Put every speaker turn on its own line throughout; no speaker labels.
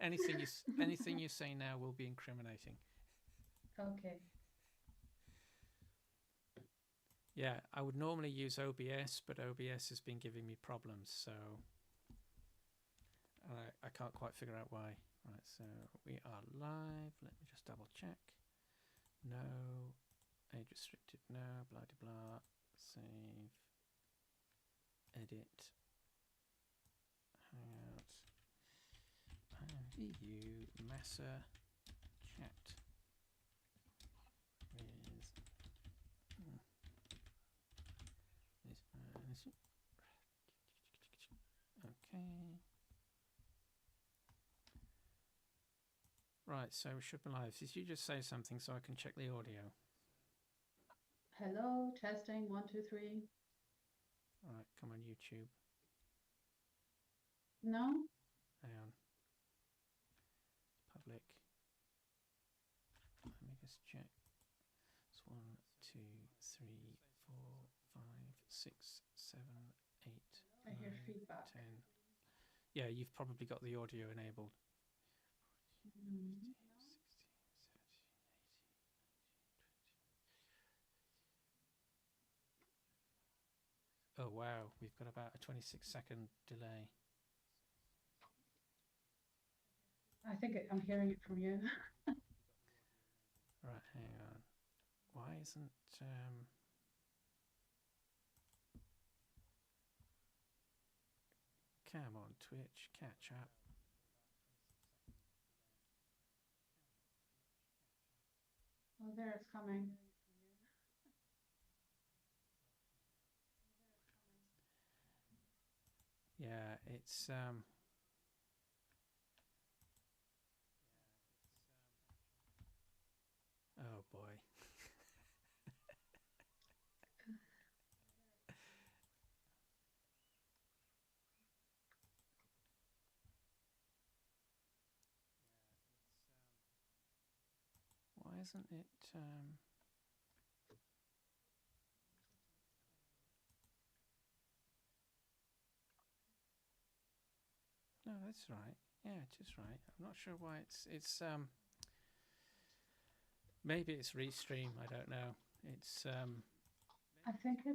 anything you say now will be incriminating.
Okay.
Yeah, I would normally use OBS, but OBS has been giving me problems, so I can't quite figure out why. Right, so we are live. Let me just double check. No, age restricted, no, blah blah blah. Save, edit, Hangout, IMVU MASA chat with this person. Okay. Right, so we should be live. Did you just say something so I can check the audio?
Hello, testing, 1, 2, 3.
All right, come on YouTube.
No?
Hang on. Public. Let me just check. It's 1, 2, 3, 4, 5, 6, 7, 8.
I hear
9,
feedback.
10. Yeah, you've probably got the audio enabled.
16,
16, 17, 18, 19, 20. Oh wow, we've got about a 26-second delay.
I think I'm hearing it from you.
Right, hang on. Why isn't come on, Twitch, catch up.
Oh, there it's coming.
Yeah, it's oh boy. Why isn't it no, that's right. Yeah, it is right. I'm not sure why it's maybe it's restream, I don't know. It's
I think it's...
maybe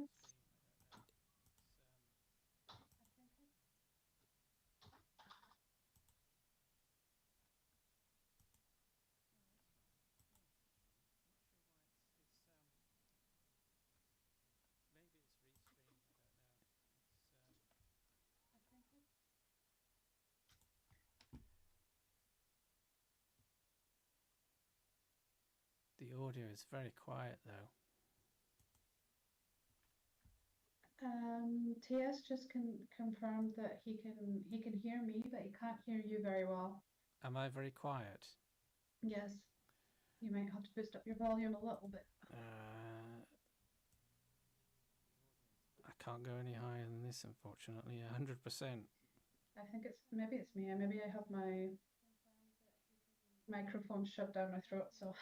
it's restream, I don't know. The audio is very quiet though.
TS just confirmed that he can hear me, but he can't hear you very well.
Am I very quiet?
Yes. You might have to boost up your volume a little bit.
I can't go any higher than this, unfortunately. 100%.
I think maybe it's me. Maybe I have my microphone shoved down my throat, so...
Am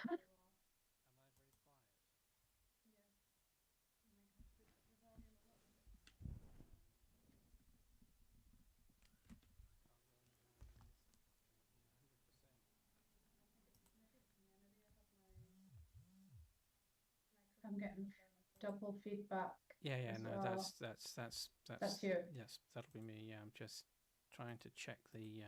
I very quiet?
I'm getting double feedback.
Yeah, no,
well.
that's
you.
Yes, that'll be me. Yeah, I'm just trying to check the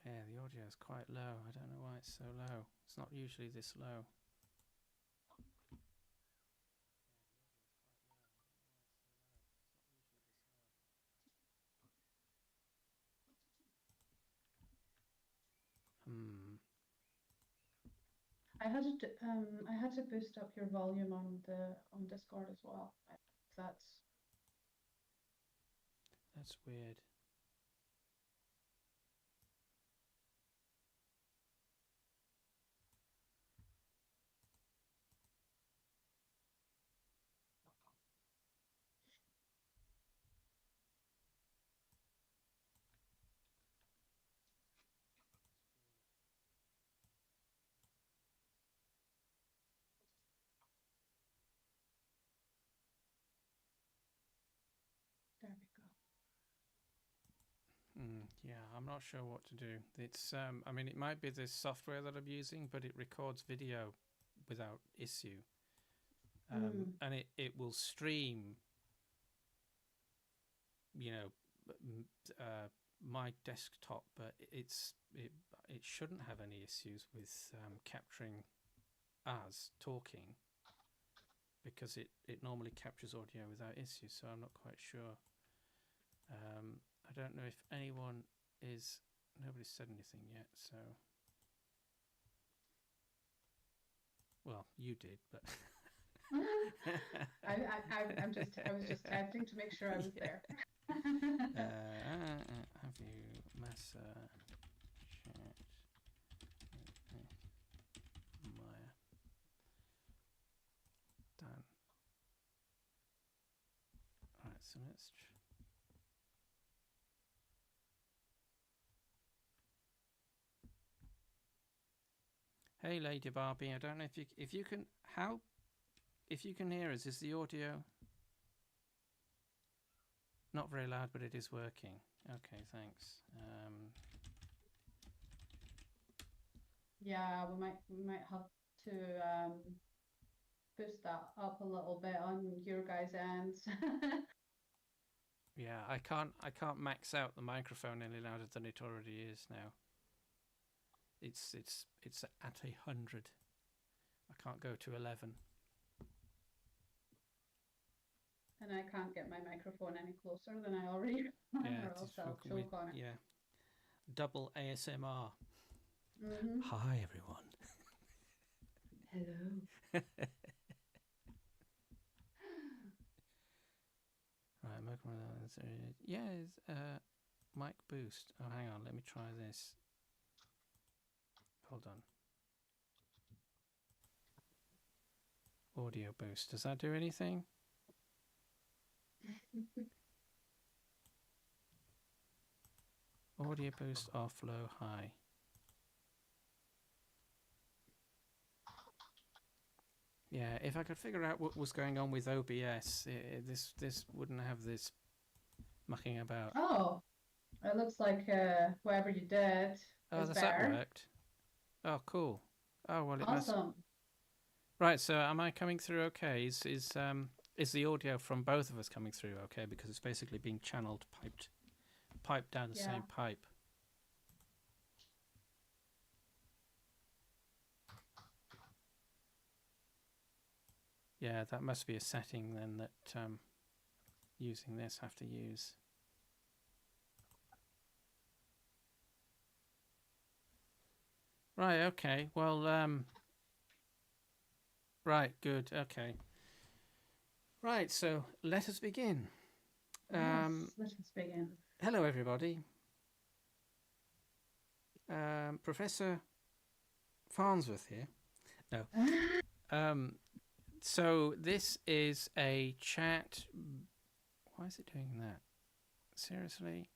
yeah, the audio is quite low. I don't know why it's so low. It's not usually this low.
I had to boost up your volume on Discord as well. That's
weird. Yeah, I'm not sure what to do. It's I mean, it might be this software that I'm using, but it records video without issue. And it will stream, you know, my desktop, but it shouldn't have any issues with capturing us talking, because it normally captures audio without issues. So I'm not quite sure. I don't know if anyone is. Nobody's said anything yet. So, well, you did, but.
I was just testing to make sure I was there.
Have you MASA chat Maya done? All right, so let's. Hey, Lady Barbie. I don't know if you can if you can hear us. Is the audio not very loud, but it is working? Okay, thanks.
Yeah, we might have to boost that up a little bit on your guys' ends.
Yeah, I can't max out the microphone any louder than it already is now. It's at 100. I can't go to 11.
And I can't get my microphone any closer than I already am,
Yeah,
or else I'll choke on it.
Yeah, double ASMR.
Mm-hmm.
Hi, everyone.
Hello.
Right, mic boost. Oh, hang on, let me try this. Hold on. Audio boost. Does that do anything? Audio boost off, low, high. Yeah, if I could figure out what was going on with OBS, this wouldn't have this mucking about.
Oh, it looks like whatever you did is
that's
better.
That worked. Oh, cool. Oh, well, it
awesome.
must. Right, so am I coming through okay? Is the audio from both of us coming through okay? Because it's basically being channeled, piped down the same pipe. Yeah, that must be a setting then that using this have to use. Right, okay. Well, right, good, okay. Right, so let us begin.
Yes, let us begin.
Hello, everybody. Professor Farnsworth here. No. So this is a chat. Why is it doing that? Seriously?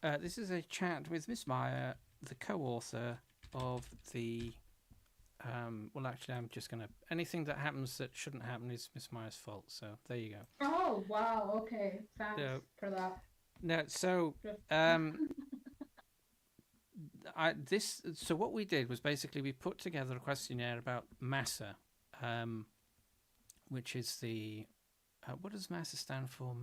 This is a chat with MissMaya, the co-author of the. Well, actually, I'm just going to. Anything that happens that shouldn't happen is MissMaya's fault. So there you go.
Oh, wow. Okay. Thanks for that.
No, so. So what we did was basically we put together a questionnaire about MASA, which is the what does MASA stand for?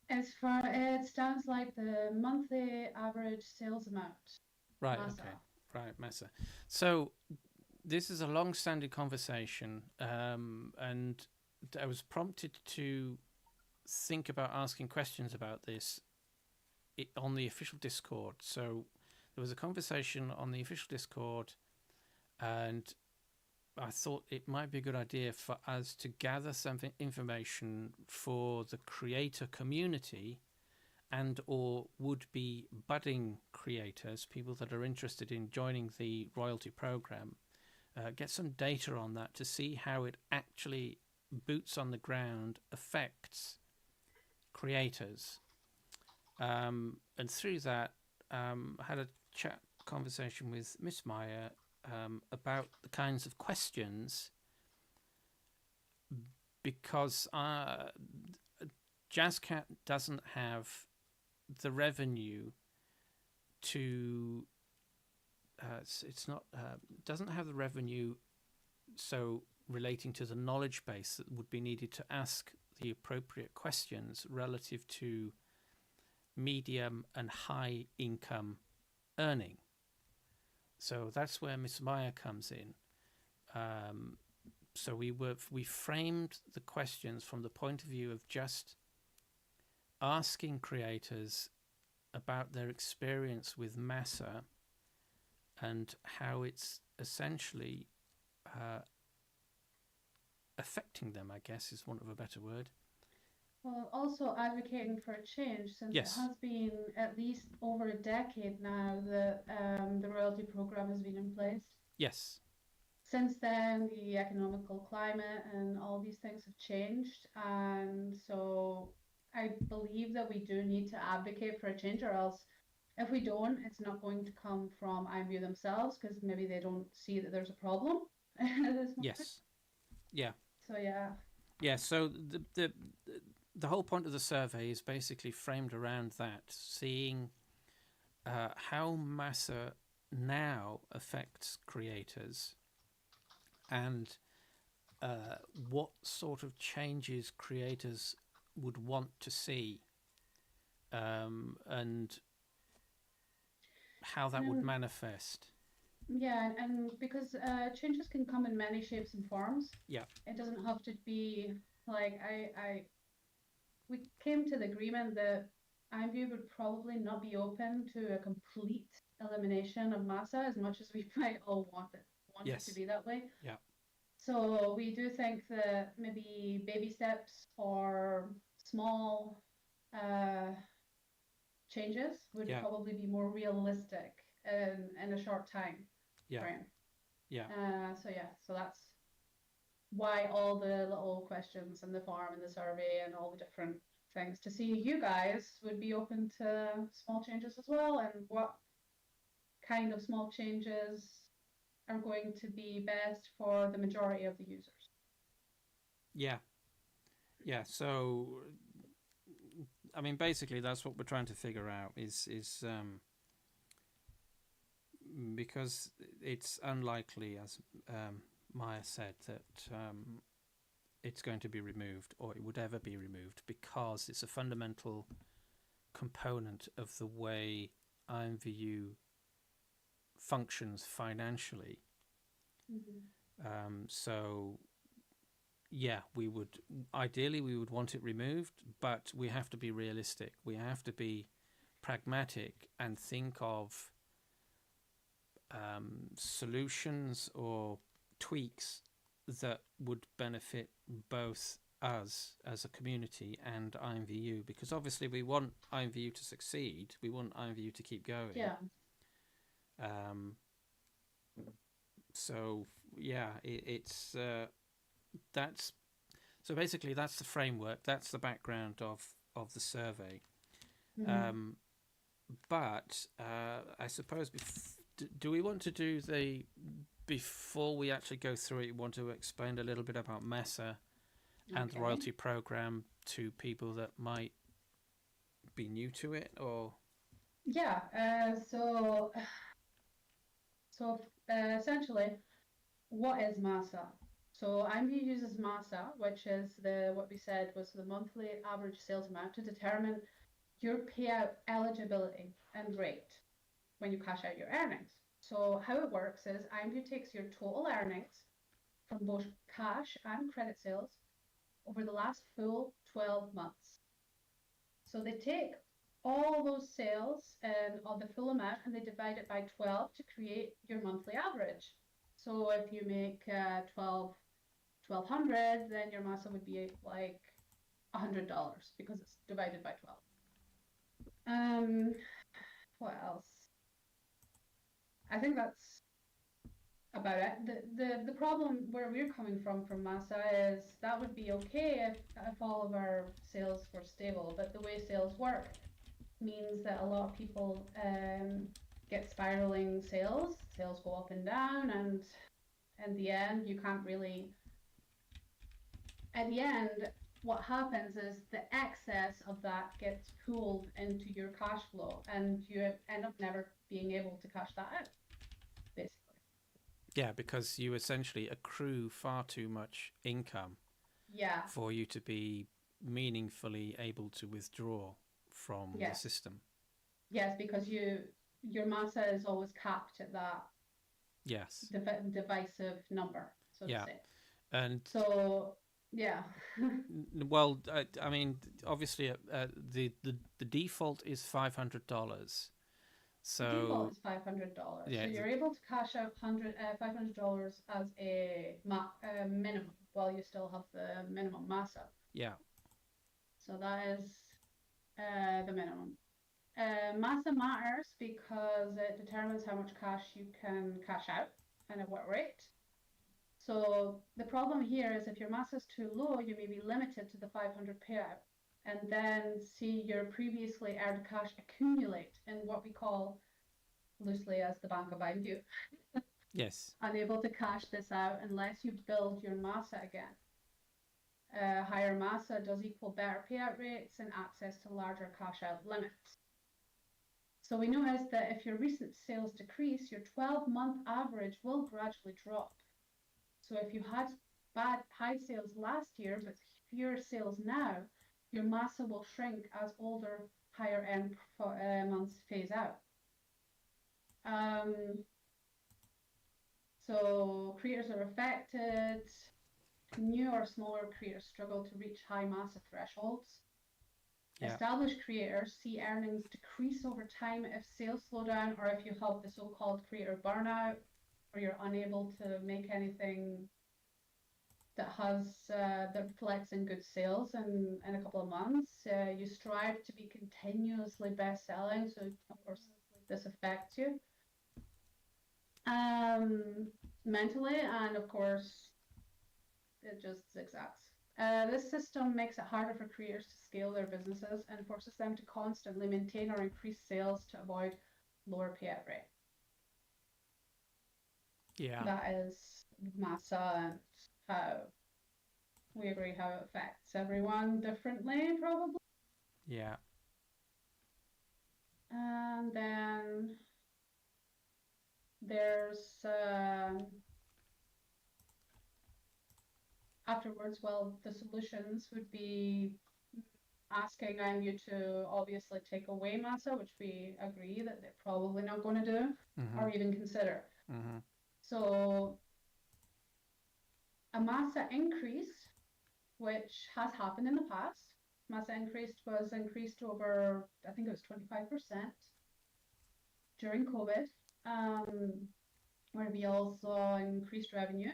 It stands like the monthly average sales amount.
Right.
MASA.
Okay. Right. MASA. So this is a long-standing conversation, and I was prompted to think about asking questions about this on the official Discord. So there was a conversation on the official Discord, and I thought it might be a good idea for us to gather some information for the creator community and or would-be budding creators, people that are interested in joining the royalty program, get some data on that to see how it actually, boots on the ground, affects creators. And through that, I had a conversation with MissMaya about the kinds of questions, because JazzCat doesn't have the revenue to it's not doesn't have the revenue so relating to the knowledge base that would be needed to ask the appropriate questions relative to medium and high income earning. So that's where MissMaya comes in. So we framed the questions from the point of view of just asking creators about their experience with MASA and how it's essentially affecting them, I guess is one of a better word.
Well, also advocating for a change, since
Yes.
it has been at least over a decade now that the royalty program has been in place.
Yes.
Since then, the economical climate and all these things have changed, and so I believe that we do need to advocate for a change, or else if we don't, it's not going to come from IMVU themselves, because maybe they don't see that there's a problem at this moment.
Yes. Yeah.
So yeah.
Yeah. So the whole point of the survey is basically framed around that, seeing how MASA now affects creators and what sort of changes creators would want to see, and how that would manifest.
Yeah, and because changes can come in many shapes and forms.
Yeah.
It doesn't have to be like we came to the agreement that IMVU would probably not be open to a complete elimination of MASA, as much as we might all want
Yes.
it to be that way.
Yeah.
So we do think that maybe baby steps or small changes would
Yeah.
probably be more realistic in a short time
Yeah.
frame.
Yeah.
So that's why all the little questions in the form and the survey and all the different things, to see you guys would be open to small changes as well, and what kind of small changes are going to be best for the majority of the users.
Yeah. Yeah. So, I mean, basically, that's what we're trying to figure out is because it's unlikely, as Maya said, that it's going to be removed, or it would ever be removed, because it's a fundamental component of the way IMVU functions financially. So yeah, we would ideally want it removed, but we have to be realistic. We have to be pragmatic and think of solutions or tweaks that would benefit both us as a community and IMVU, because obviously we want IMVU to succeed. We want IMVU to keep going.
Yeah.
So yeah, it's that's so basically that's the framework. That's the background of the survey. But I suppose do we want to do before we actually go through it? You want to explain a little bit about MASA and the royalty program to people that might be new to it, or?
Yeah. So essentially, what is MASA? So IMVU uses MASA, which is what we said was the monthly average sales amount, to determine your payout eligibility and rate when you cash out your earnings. So how it works is IMVU takes your total earnings from both cash and credit sales over the last full 12 months. So they take all those sales and of the full amount, and they divide it by 12 to create your monthly average. So if you make 1,200, then your MASA would be like $100 because it's divided by 12. What else? I think that's about it. The problem where we're coming from MASA is that would be okay if all of our sales were stable, but the way sales work means that a lot of people get spiraling sales. Sales go up and down, and in the end, you can't really. At the end, what happens is the excess of that gets pooled into your cash flow, and you end up never being able to cash that out, basically.
Yeah, because you essentially accrue far too much income
Yeah.
for you to be meaningfully able to withdraw from the
Yes.
system.
Yes, because your MASA is always capped at that
Yes.
divisive number, so to
Yeah.
say.
And
So, yeah.
well, I mean, obviously, the default is $500.
The default
So
is $500.
yeah,
So you're able to cash out $500 as a minimum while you still have the minimum MASA.
yeah,
So that is the minimum. MASA matters because it determines how much cash you can cash out and at what rate. So the problem here is if your MASA is too low, you may be limited to the 500 payout, and then see your previously earned cash accumulate in what we call loosely as the Bank of IMVU.
yes,
Unable to cash this out unless you build your MASA again. Higher MASA does equal better payout rates and access to larger cash out limits. So we noticed that if your recent sales decrease, your 12-month average will gradually drop. So if you had high sales last year but fewer sales now, your MASA will shrink as older, higher end months phase out. So creators are affected. New or smaller creators struggle to reach high MASA thresholds. Yeah. Established creators see earnings decrease over time if sales slow down, or if you have the so-called creator burnout, or you're unable to make anything that reflects in good sales in a couple of months. You strive to be continuously best-selling, so of course this affects you mentally, and of course it just zigzags. This system makes it harder for creators to scale their businesses and forces them to constantly maintain or increase sales to avoid lower payout rate.
yeah.
That is MASA, and how we agree how it affects everyone differently, probably.
Yeah.
And then there's afterwards, well, the solutions would be asking IMVU to obviously take away MASA, which we agree that they're probably not going to do, or even consider. So a MASA increase, which has happened in the past, MASA was increased over, I think it was 25% during COVID, where we also increased revenue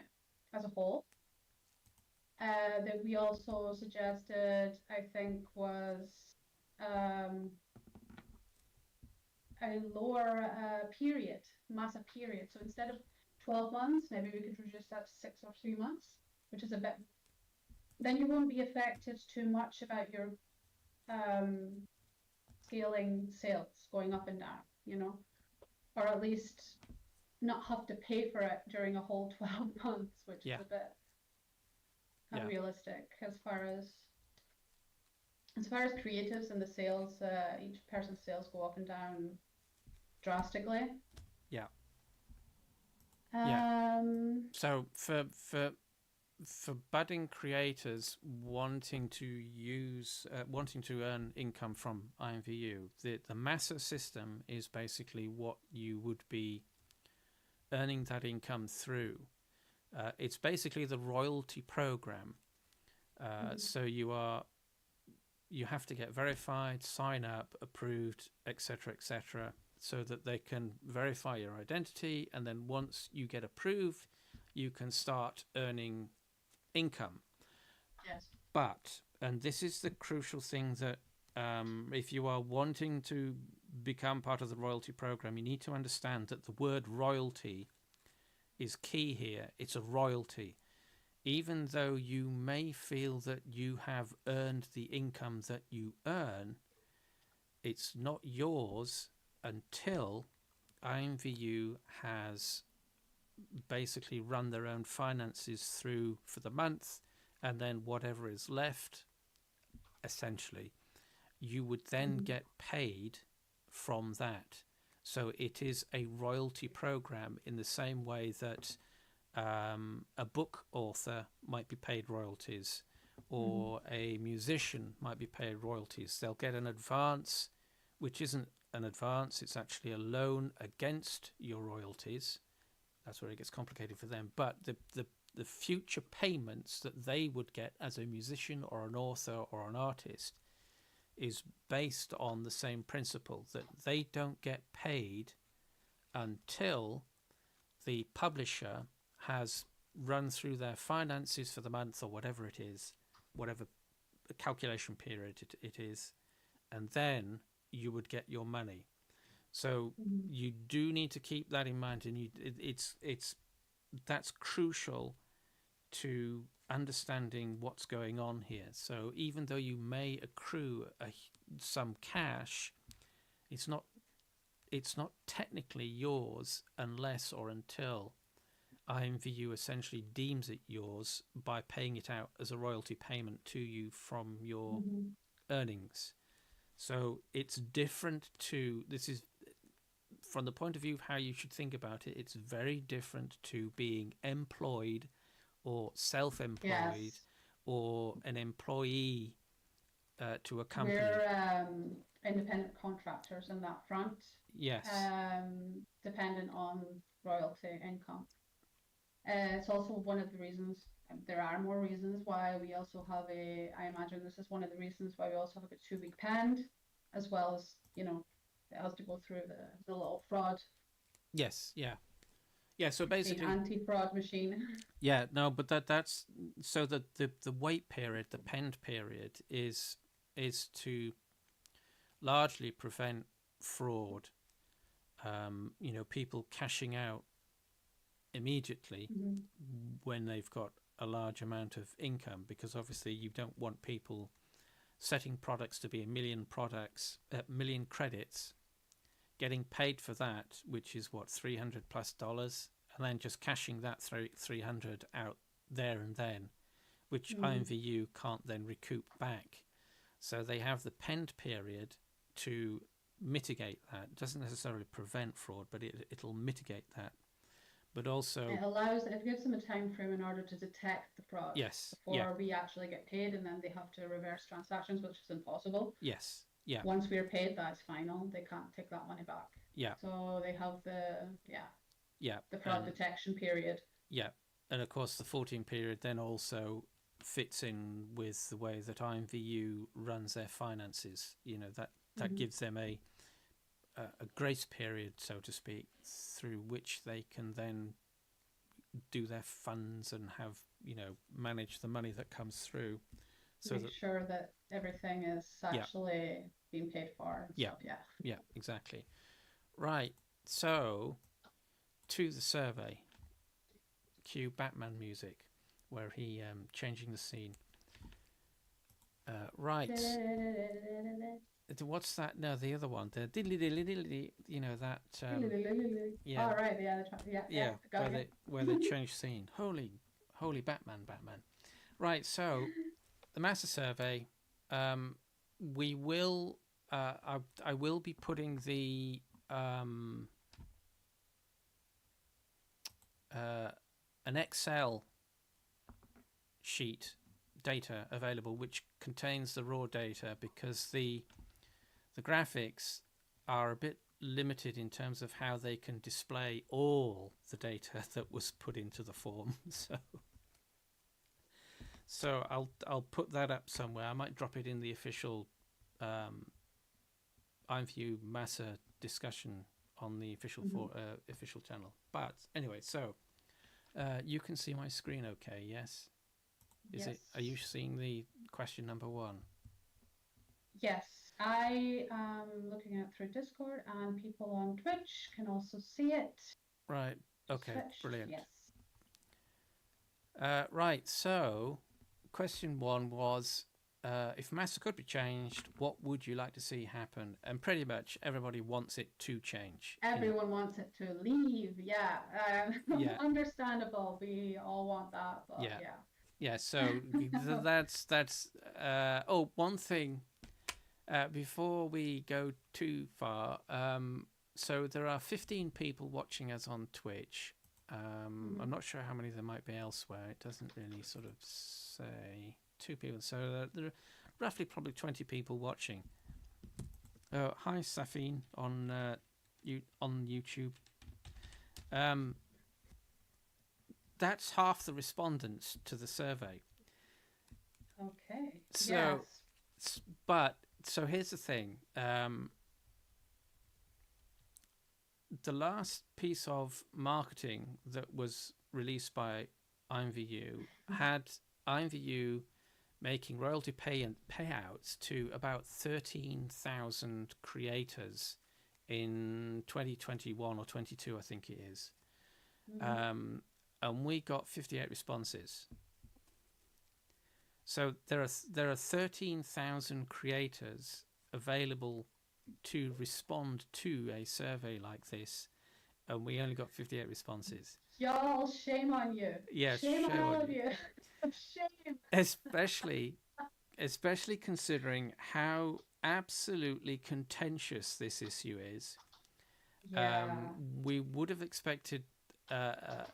as a whole. That we also suggested, I think, was a lower MASA period. So instead of 12 months, maybe we could reduce that to 6 or 3 months, which is a bit. Then you won't be affected too much about your scaling sales going up and down, or at least not have to pay for it during a whole 12 months, which is a bit unrealistic as far as creatives and the sales. Each person's sales go up and down drastically.
Yeah. So for budding creators wanting to earn income from IMVU, the MASA system is basically what you would be earning that income through. It's basically the royalty program. So you have to get verified, sign up, approved, etc., etc., so that they can verify your identity, and then once you get approved, you can start earning income.
Yes.
But, and this is the crucial thing, that if you are wanting to become part of the royalty program, you need to understand that the word royalty is key here. It's a royalty. Even though you may feel that you have earned the income that you earn, it's not yours until IMVU has basically run their own finances through for the month, and then whatever is left essentially, you would then get paid from that. So it is a royalty program in the same way that a book author might be paid royalties, or a musician might be paid royalties. They'll get an advance, which isn't an advance, it's actually a loan against your royalties. That's where it gets complicated for them. But the future payments that they would get as a musician or an author or an artist is based on the same principle, that they don't get paid until the publisher has run through their finances for the month or whatever it is, whatever calculation period it is, and then you would get your money. So you do need to keep that in mind, and that's crucial to understanding what's going on here. So even though you may accrue some cash, it's not technically yours unless or until IMVU essentially deems it yours by paying it out as a royalty payment to you from your earnings. So it's different this is from the point of view of how you should think about it, it's very different to being employed or self-employed or an employee to a company.
We're independent contractors in that front.
Yes.
Dependent on royalty income. It's also one of the reasons, there are more reasons why we also have I imagine this is one of the reasons why we also have a 2-week pend, as well as, it has to go through the little fraud.
Yes, yeah. Yeah, so basically
the anti-fraud machine.
Yeah, no, but that's so that the wait period, the pend period is to largely prevent fraud. People cashing out immediately when they've got a large amount of income, because obviously you don't want people setting products to be a million credits, getting paid for that, which is what, $300 plus, and then just cashing that $300 out there and then, which IMVU can't then recoup back. So they have the pend period to mitigate that. It doesn't necessarily prevent fraud, but it'll mitigate that. But also
it gives them a time frame in order to detect the fraud.
Yes.
Before we actually get paid, and then they have to reverse transactions, which is impossible.
Yes. Yeah.
Once we're paid, that's final. They can't take that money back.
Yeah.
So they have the fraud detection period. Yeah.
And of course the 14 period then also fits in with the way that IMVU runs their finances. That gives them a grace period, so to speak, through which they can then do their funds and have, manage the money that comes through. So
make sure that everything is actually being paid for.
Yeah, exactly. Right. So to the survey. Cue Batman music, where he changing the scene. Right. What's that? No, the other one. The diddly diddly diddly. That.
Yeah. Oh, right. Yeah.
Where they change scene. Holy Batman. Right. So, the MASA survey. We will. I will be putting the an Excel sheet data available, which contains the raw data, because the graphics are a bit limited in terms of how they can display all the data that was put into the form. So I'll put that up somewhere. I might drop it in the official IMVU MASA discussion on the official official channel. But anyway, so you can see my screen okay, yes? Are you seeing the question number 1?
Yes, I am looking at it through Discord, and people on Twitch can also see it.
Right, okay,
Twitch,
brilliant.
Yes.
Right, so question 1 was, if MASA could be changed, what would you like to see happen? And pretty much everybody wants it to change.
Everyone wants it to leave, yeah. Understandable, we all want that, but yeah.
Yeah, so that's oh, one thing before we go too far. So there are 15 people watching us on Twitch. I'm not sure how many there might be elsewhere. It doesn't really sort of say. 2 people. So there are roughly probably 20 people watching. Oh, hi Safine on YouTube. That's half the respondents to the survey.
Okay.
So,
Yes.
but so here's the thing. The last piece of marketing that was released by IMVU had IMVU making royalty payouts to about 13,000 creators in 2021 or 22, I think it is. And we got 58 responses. So there are 13,000 creators available to respond to a survey like this, and we only got 58 responses.
Y'all, shame on you.
Yes,
shame on all of you. Shame.
Especially considering how absolutely contentious this issue is.
Yeah.
We would have expected, a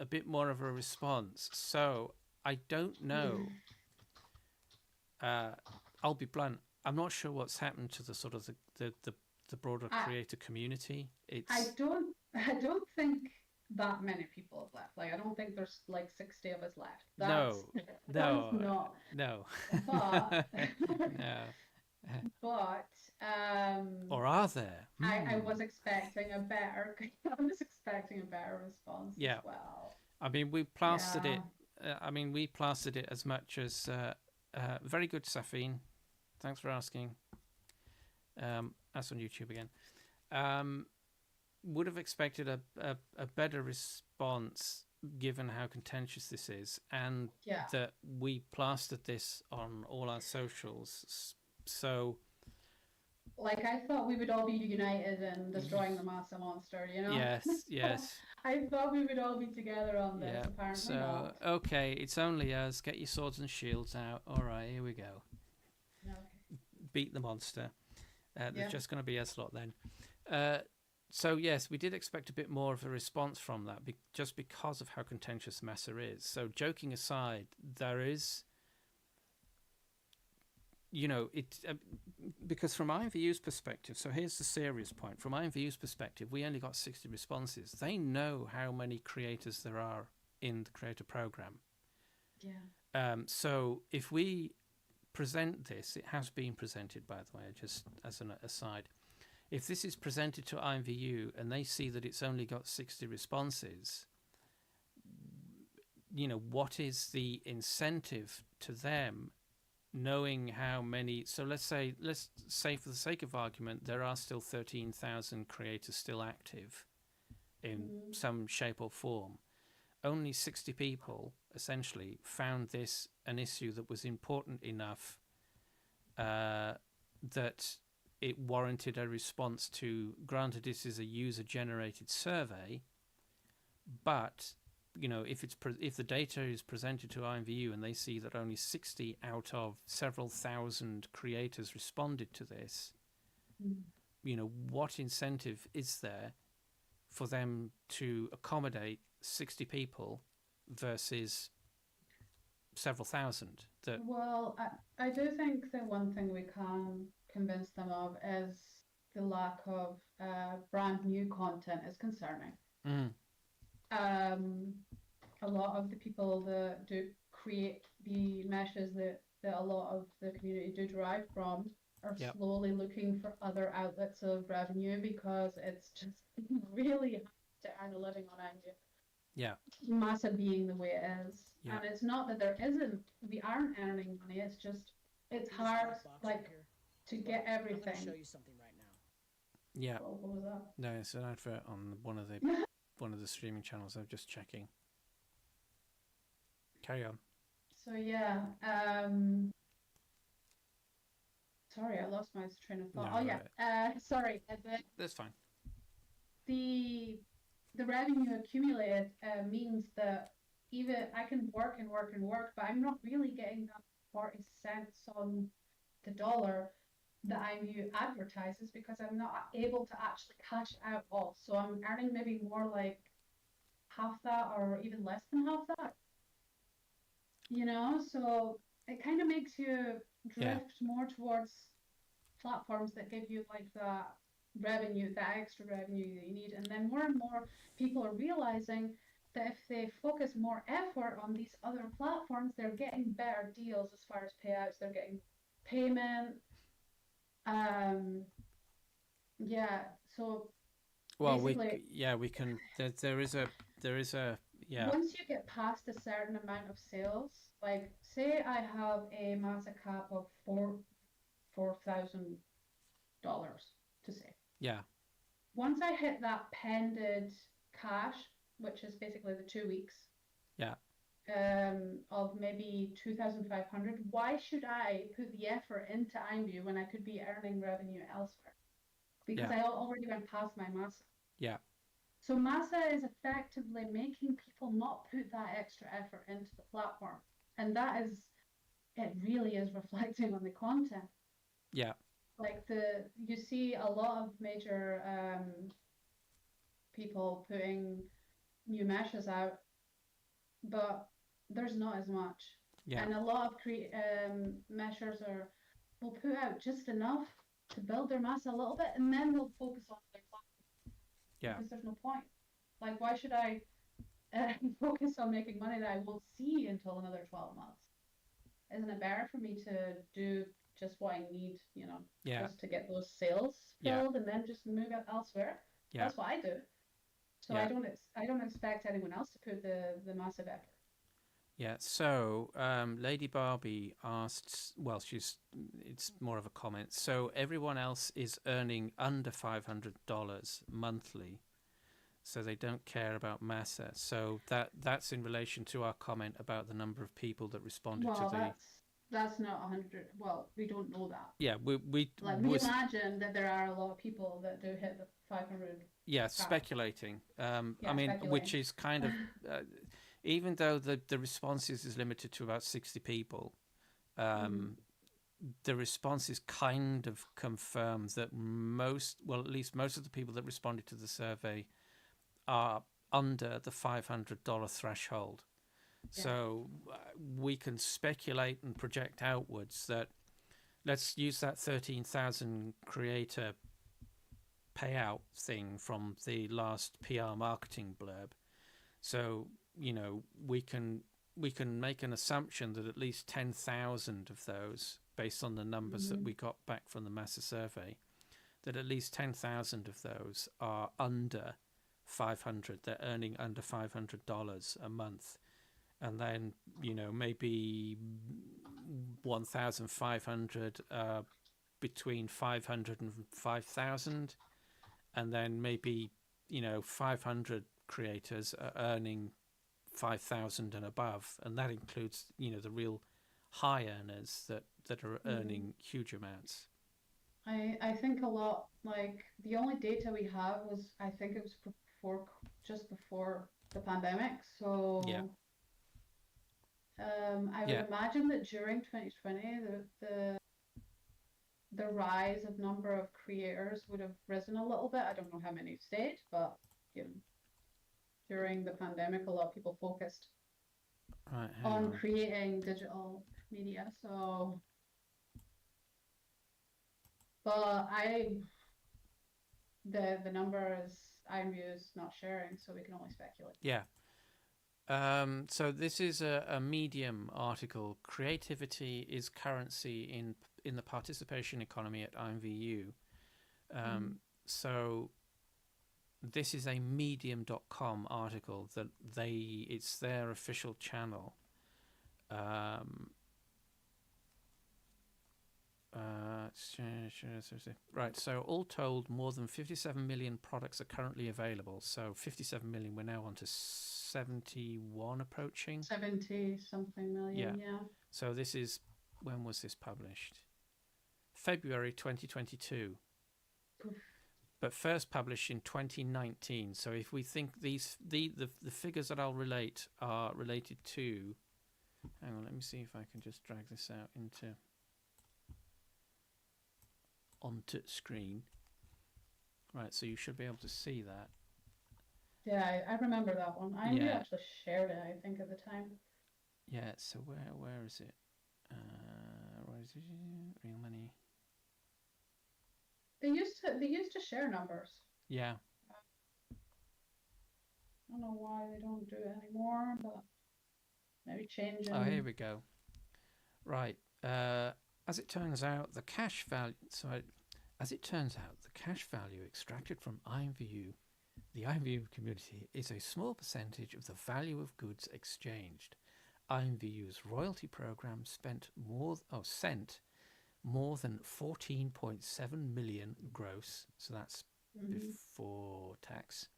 bit more of a response. So I don't know. I'll be blunt. I'm not sure what's happened to the sort of the broader creator community.
I don't think that many people have left. Like, I don't think there's like 60 of us left.
No.
Not.
No.
But
No.
but
Or are there?
I was expecting a better response as well.
I mean, we plastered it. We plastered it as much as very good, Safine. Thanks for asking. That's on YouTube again. Would have expected a better response given how contentious this is, and that we plastered this on all our socials. So,
like, I thought we would all be united in destroying the MASA monster, you know?
Yes.
I thought we would all be together on this.
Yeah.
Apparently
not. Okay, it's only us. Get your swords and shields out. All right, here we go.
Okay.
Beat the monster. There's just going to be us lot then. So yes, we did expect a bit more of a response from that, just because of how contentious MASA is. So joking aside, there is, because from IMVU's perspective, so here's the serious point. From IMVU's perspective, we only got 60 responses. They know how many creators there are in the creator program.
Yeah.
So if we present this, it has been presented, by the way, just as an aside. If this is presented to IMVU and they see that it's only got 60 responses, what is the incentive to them knowing how many? So let's say for the sake of argument, there are still 13,000 creators still active in some shape or form. Only 60 people essentially found this an issue that was important enough that it warranted a response to. Granted, this is a user-generated survey, but if the data is presented to IMVU and they see that only 60 out of several thousand creators responded to this, what incentive is there for them to accommodate 60 people versus several thousand?
Well, I do think the one thing we can convince them of is the lack of brand new content is concerning. A lot of the people that do create the meshes that a lot of the community do derive from are slowly looking for other outlets of revenue, because it's just really hard to earn a living on IMVU. MASA being the way it is. And it's not that we aren't earning money, it's just, it's hard, to get everything.
I'm going to show you something right now.
Well, what was that?
No, it's an advert on one of the streaming channels. I'm just checking. Carry on.
So sorry, I lost my train of thought. Sorry.
That's fine.
The revenue accumulated means that even I can work and work and work, but I'm not really getting that 40 cents on the dollar that IMVU advertises because I'm not able to actually cash out all. So I'm earning maybe more like half that or even less than half that, So it kind of makes you drift more towards platforms that give you like that revenue, that extra revenue that you need. And then more and more people are realizing that if they focus more effort on these other platforms, they're getting better deals as far as payouts, they're getting payment. Yeah, so
Well,
basically,
we can. There is a
once you get past a certain amount of sales, like say I have a MASA cap of $4,000 to say.
Yeah.
Once I hit that pended cash, which is basically the 2 weeks,
Yeah.
Of maybe 2,500, why should I put the effort into IMVU when I could be earning revenue elsewhere? Because I already went past my MASA.
Yeah.
So MASA is effectively making people not put that extra effort into the platform. And it really is reflecting on the content.
Yeah.
Like you see a lot of major people putting new meshes out, but there's not as much.
Yeah.
And a lot of meshers will put out just enough to build their MASA a little bit, and then they'll focus on their platform.
Yeah.
Because there's no point. Like, why should I focus on making money that I won't see until another 12 months? Isn't it better for me to do just what I need, just to get those sales filled and then just move it elsewhere? Yeah. That's what I do. So I don't expect anyone else to put the massive effort.
Yeah. So Lady Barbie asked, well, it's more of a comment. So everyone else is earning under $500 monthly, so they don't care about MASA. So that's in relation to our comment about the number of people that responded to the.
That's not 100. Well, we don't know that.
Yeah, we
imagine that there are a lot of people that do hit the 500.
Yeah, speculating. I mean, which is kind of, even though the responses is limited to about 60 people, the responses kind of confirm that at least most of the people that responded to the survey are under the $500 threshold. Yeah. So we can speculate and project outwards that, let's use that 13,000 creator payout thing from the last PR marketing blurb. So, we can make an assumption that at least 10,000 of those, based on the numbers that we got back from the MASA survey, that at least 10,000 of those are under 500. They're earning under $500 a month. And then, maybe 1,500 between 500 and 5,000. And then maybe, 500 creators are earning 5,000 and above. And that includes, the real high earners that are earning huge amounts.
I think a lot, like, the only data we have was, I think it was just before the pandemic. So
yeah.
I would imagine that during 2020, the rise of number of creators would have risen a little bit. I don't know how many stayed, but during the pandemic, a lot of people focused on creating digital media. So, but the number is IMVU is not sharing, so we can only speculate.
Yeah. So this is a Medium article. Creativity is currency in the participation economy at IMVU. So this is a Medium.com article that it's their official channel. Right, so all told, more than 57 million products are currently available. So 57 million, we're now on to 71 approaching.
70 something million, yeah.
So this is, when was this published? February 2022. but first published in 2019. So if we think the figures that I'll relate are related to, hang on, let me see if I can just drag this out onto screen. Right, so you should be able to see that.
Yeah, I remember that one. I actually shared it, I think, at the time.
Yeah, so where is it? Where is it? Real money.
They used to share numbers.
Yeah.
I don't know why they don't do it anymore, but maybe changing.
Oh, here we go. Right. As it turns out, the cash value. As it turns out, the cash value extracted from IMVU, the IMVU community, is a small percentage of the value of goods exchanged. IMVU's royalty program sent more than 14.7 million gross, so that's before tax,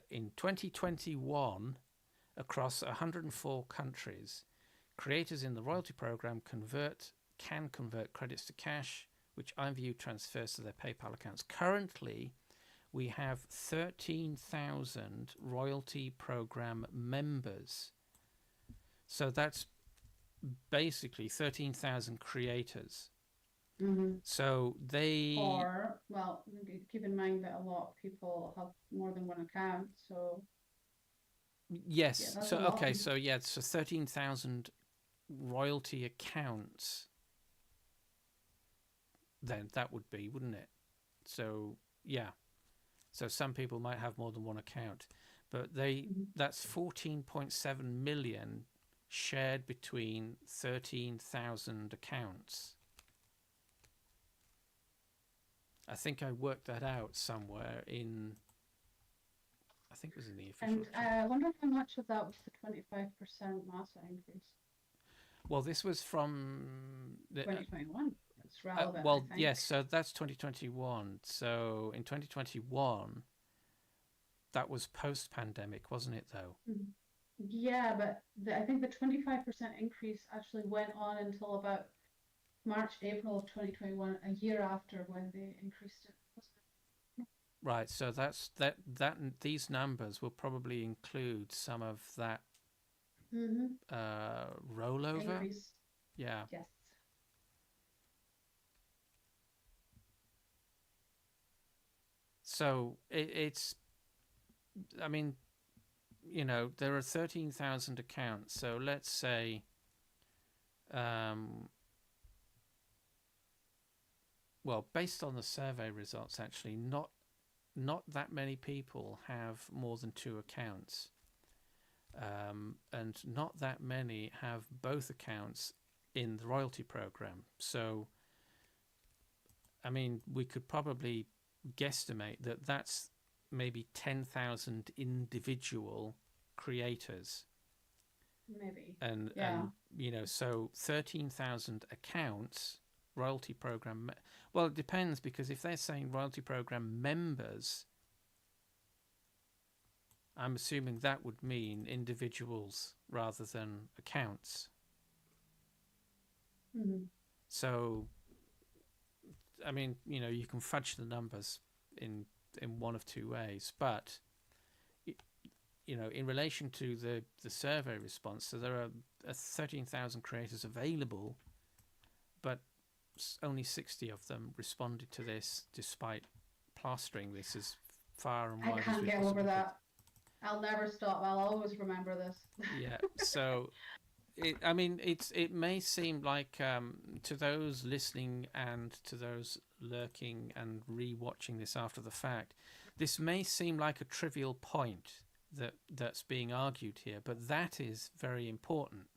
in 2021 across 104 countries. Creators in the royalty program can convert credits to cash, which IMVU transfers to their PayPal accounts. Currently, we have 13,000 royalty program members. So that's basically 13,000 creators. So they...
Or, well, keep in mind that a lot of people have more than one account, so...
Yes,
yeah,
so, okay, so 13,000 royalty accounts, then that would be, wouldn't it? So, yeah. So some people might have more than one account, but that's 14.7 million shared between 13,000 accounts. I think I worked that out somewhere in, I think it was in the official.
And I wonder how much of that was the 25% MASA increase.
Well, this was from the
2021. It's relevant.
well, yes, so that's 2021. So in 2021, that was post-pandemic, wasn't it, though?
Yeah, but I think the 25% increase actually went on until about March, April of 2021, a year after when they increased it.
Right, so that's these numbers will probably include some of that rollover.
Increase.
Yeah.
Yes.
So it's, I mean, you know, there are 13,000 accounts. So let's say, well, based on the survey results, actually, not that many people have more than 2 accounts, and not that many have both accounts in the royalty program. So, I mean, we could probably guesstimate that that's maybe 10,000 individual creators.
Maybe.
And you know, so 13,000 accounts, royalty program. Well, it depends, because if they're saying royalty program members, I'm assuming that would mean individuals rather than accounts. So, I mean, you know, you can fudge the numbers in one of 2 ways, but you know, in relation to the survey response, so there are 13,000 creators available, but only 60 of them responded to this, despite plastering this as far and wide as we
possibly
could.
Get over that. I'll never stop. I'll always remember this.
Yeah. So, it may seem like to those listening and to those lurking and re-watching this after the fact, this may seem like a trivial point that's being argued here, but that is very important,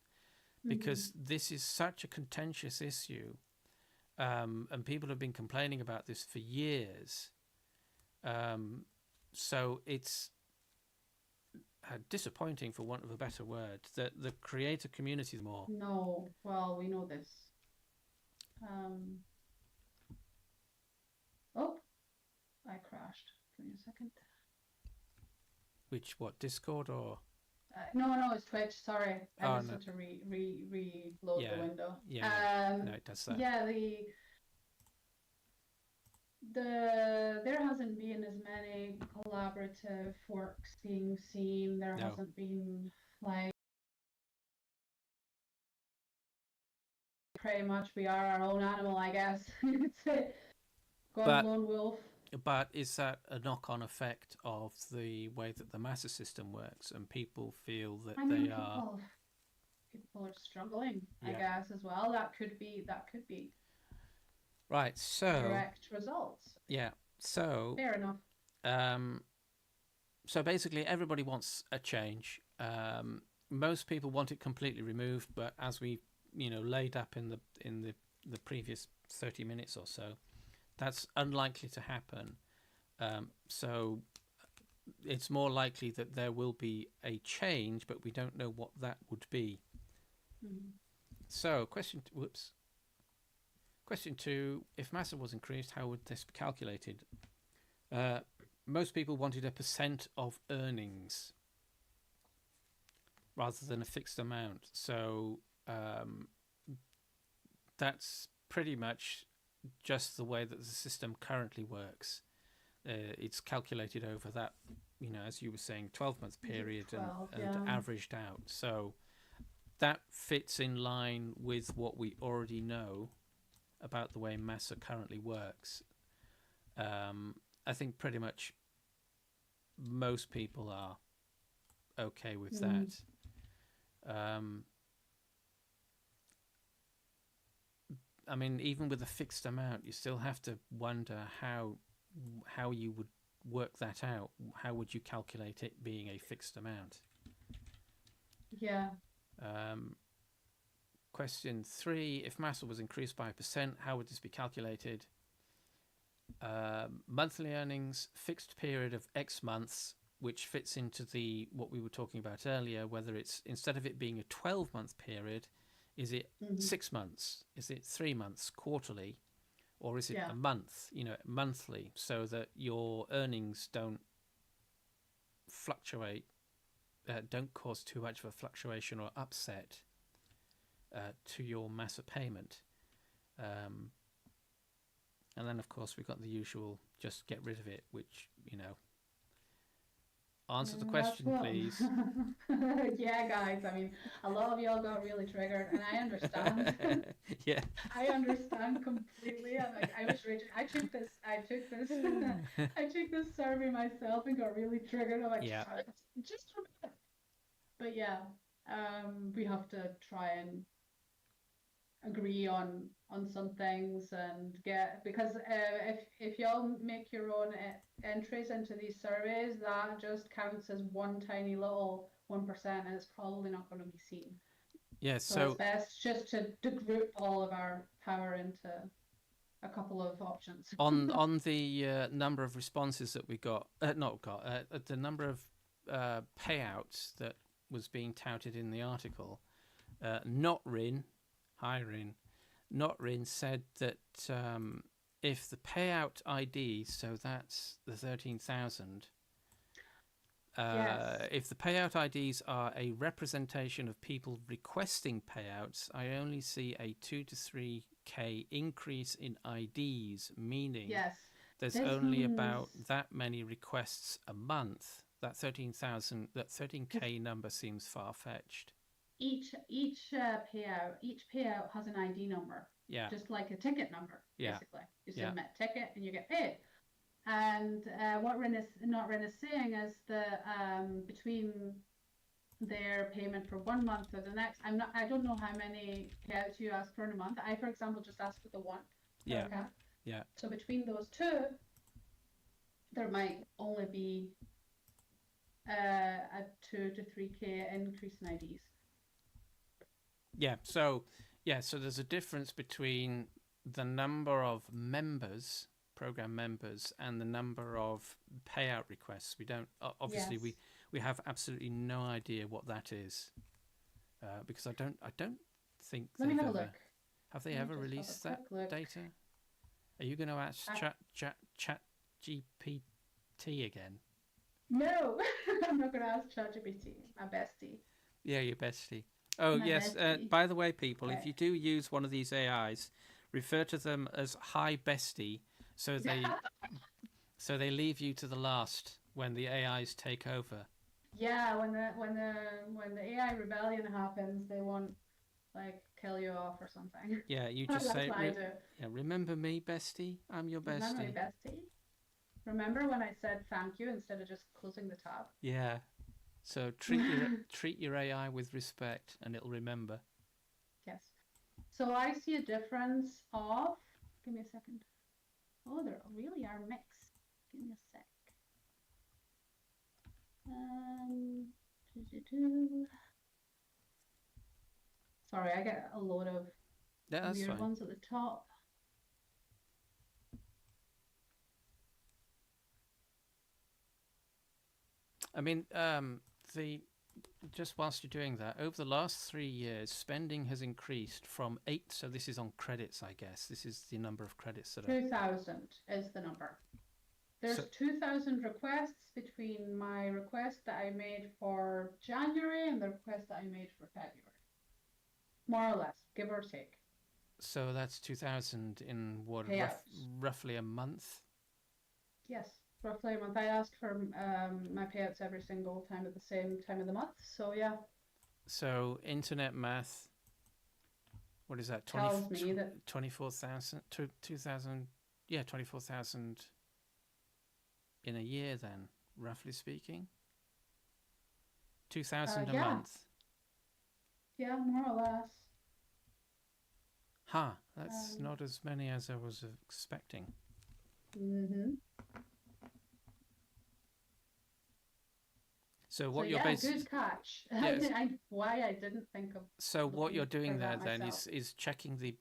because this is such a contentious issue, and people have been complaining about this for years. So it's disappointing, for want of a better word, that the creator community is more.
No, well, we know this. Oh, I crashed. Give me a second.
What, Discord or?
No, it's Twitch. Sorry, I just
no.
had to reload the window.
Yeah, no, it does that.
Yeah, there hasn't been as many collaborative works being seen. There
No.
hasn't been like pretty much we are our own animal, I guess. It's gone lone wolf.
But is that a knock-on effect of the way that the MASA system works, and people feel that
people are struggling,
Yeah.
I guess, as well. That could be
right. So
direct results.
Yeah. So
Fair enough.
So basically, everybody wants a change. Most people want it completely removed, but as we laid up in the previous 30 minutes or so, that's unlikely to happen. So it's more likely that there will be a change, but we don't know what that would be.
Mm-hmm.
So question 2, if MASA was increased, how would this be calculated? Most people wanted a % of earnings rather than a fixed amount. So that's pretty much just the way that the system currently works. It's calculated over that, as you were saying, 12-month period and averaged out. So that fits in line with what we already know about the way MASA currently works. I think pretty much most people are okay with that. I mean, even with a fixed amount, you still have to wonder how you would work that out. How would you calculate it being a fixed amount?
Yeah.
Question 3, if MASA was increased by a %, how would this be calculated? Monthly earnings, fixed period of X months, which fits into what we were talking about earlier, whether it's, instead of it being a 12-month period, is it 6 months? Is it 3 months, quarterly? Or is it a month, monthly, so that your earnings don't fluctuate, don't cause too much of a fluctuation or upset to your MASA payment. And then, of course, we've got the usual just get rid of it, which, answer the question, please.
Yeah, guys, I mean, a lot of y'all got really triggered, and I understand.
Yeah.
I understand completely. I was raging. I took this survey myself and got really triggered. I'm like,
yeah.
Just remember. But yeah, we have to try and agree on some things and because if y'all make your own entries into these surveys, that just counts as one tiny little 1%, and it's probably not going to be seen.
Yes.
So it's best just to group all of our power into a couple of options.
on the number of responses that we got, the number of payouts that was being touted in the article, not Rin. Hi, Rin. Not Rin said that if the payout ID, so that's the 13,000, if the payout IDs are a representation of people requesting payouts, I only see a 2 to 3K increase in IDs, meaning there's only about that many requests a month. That 13K number seems far-fetched.
Each payout has an ID number.
Yeah.
Just like a ticket number, basically. You submit a ticket and you get paid. And what Rin is saying is that between their payment for 1 month or the next, I don't know how many payouts you ask for in a month. I, for example, just asked for the one.
Yeah.
Okay.
Yeah.
So between those two, there might only be a 2 to 3K increase in IDs.
Yeah, so there's a difference between the number of members, program members, and the number of payout requests. We don't obviously we have absolutely no idea what that is, because I don't think they've ever have they ever released that data. Are you going to ask Chat GPT again?
No, I'm not going to ask ChatGPT. My bestie.
Yeah, your bestie. Oh, yes. By the way, people, if you do use one of these AIs, refer to them as Hi Bestie, So they leave you to the last when the AIs take over.
Yeah, when the AI rebellion happens, they won't like kill you off or something.
Yeah, you just
That's
say,
what I do.
yeah, remember me, bestie? I'm your
Remember me,
bestie.
bestie? Remember when I said thank you instead of just closing the tab?
Yeah. So treat your AI with respect, and it'll remember.
Yes. So I see a difference of. Give me a second. Oh, there really are mixed. Give me a sec. Do-do-do. Sorry, I get a load of
Yeah, that's
weird
fine.
ones at the top.
I mean, just whilst you're doing that, over the last 3 years, spending has increased from 8. So this is on credits, I guess. This is the number of credits that
2,000 is the number. There's 2,000 requests between my request that I made for January and the request that I made for February. More or less, give or take.
So that's 2,000 in what, roughly a month?
Yes, roughly a month. I ask for my payouts every single time at the same time of the month. So yeah.
So internet math, what is that?
Tells me that
24,000, 2,000, yeah, 24,000 in a year then, roughly speaking. 2,000 a month.
Yeah, more or less.
That's not as many as I was expecting. So what you're basically
good catch.
Yes.
Why I didn't think of.
So what you're doing there then
myself.
is checking the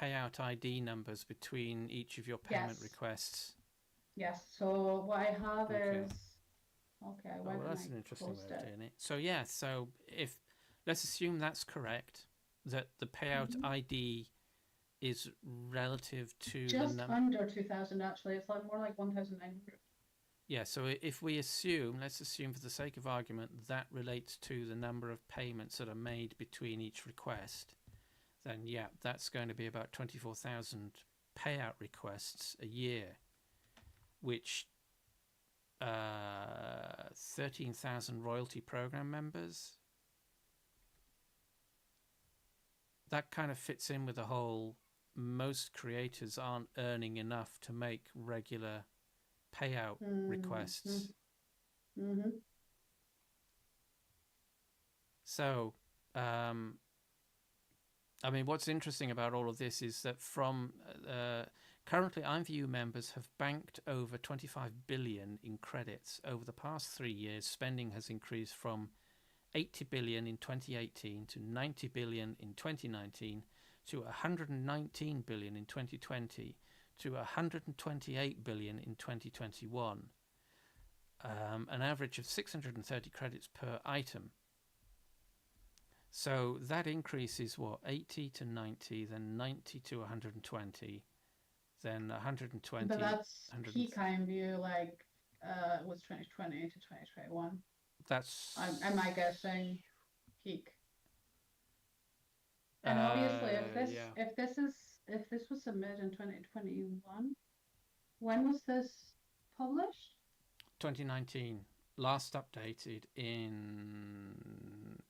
payout ID numbers between each of your payment requests.
Yes. So what I have is
well, that's an interesting way of doing it. So yeah, so if let's assume that's correct, that the payout ID is relative to
just under 2,000 actually. It's like more like 1,900.
Yeah, so if we assume, let's assume for the sake of argument, that relates to the number of payments that are made between each request, then yeah, that's going to be about 24,000 payout requests a year, which 13,000 royalty program members. That kind of fits in with the whole, most creators aren't earning enough to make regular payout requests. So, I mean, what's interesting about all of this is that from currently IMVU members have banked over 25 billion in credits over the past 3 years. Spending has increased from 80 billion in 2018 to 90 billion in 2019 to 119 billion in 2020 to 128 billion in 2021, an average of 630 credits per item. So that increase is what, 80 to 90, then 90 to 120, then 120.
But that's peak IMVU, like was 2020 to 2021.
That's.
Am I guessing peak? And obviously, if this was submitted in 2021, when was this published?
2019. Last updated in